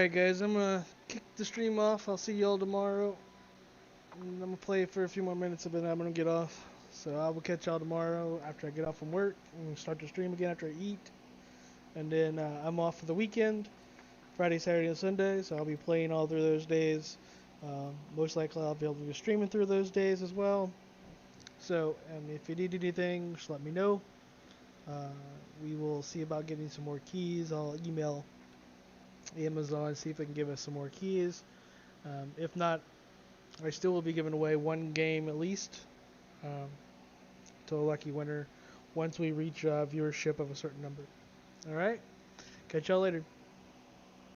Alright guys, I'm gonna kick the stream off. I'll see y'all tomorrow. And I'm gonna play for a few more minutes and then I'm gonna get off. So I will catch y'all tomorrow after I get off from work and start the stream again after I eat. And then I'm off for the weekend, Friday, Saturday, and Sunday. So I'll be playing all through those days. Most likely I'll be able to be streaming through those days as well. So if you need anything, just let me know. We will see about getting some more keys. I'll email Amazon, see if they can give us some more keys. If not, I still will be giving away one game at least to a lucky winner once we reach viewership of a certain number. Alright? Catch y'all later.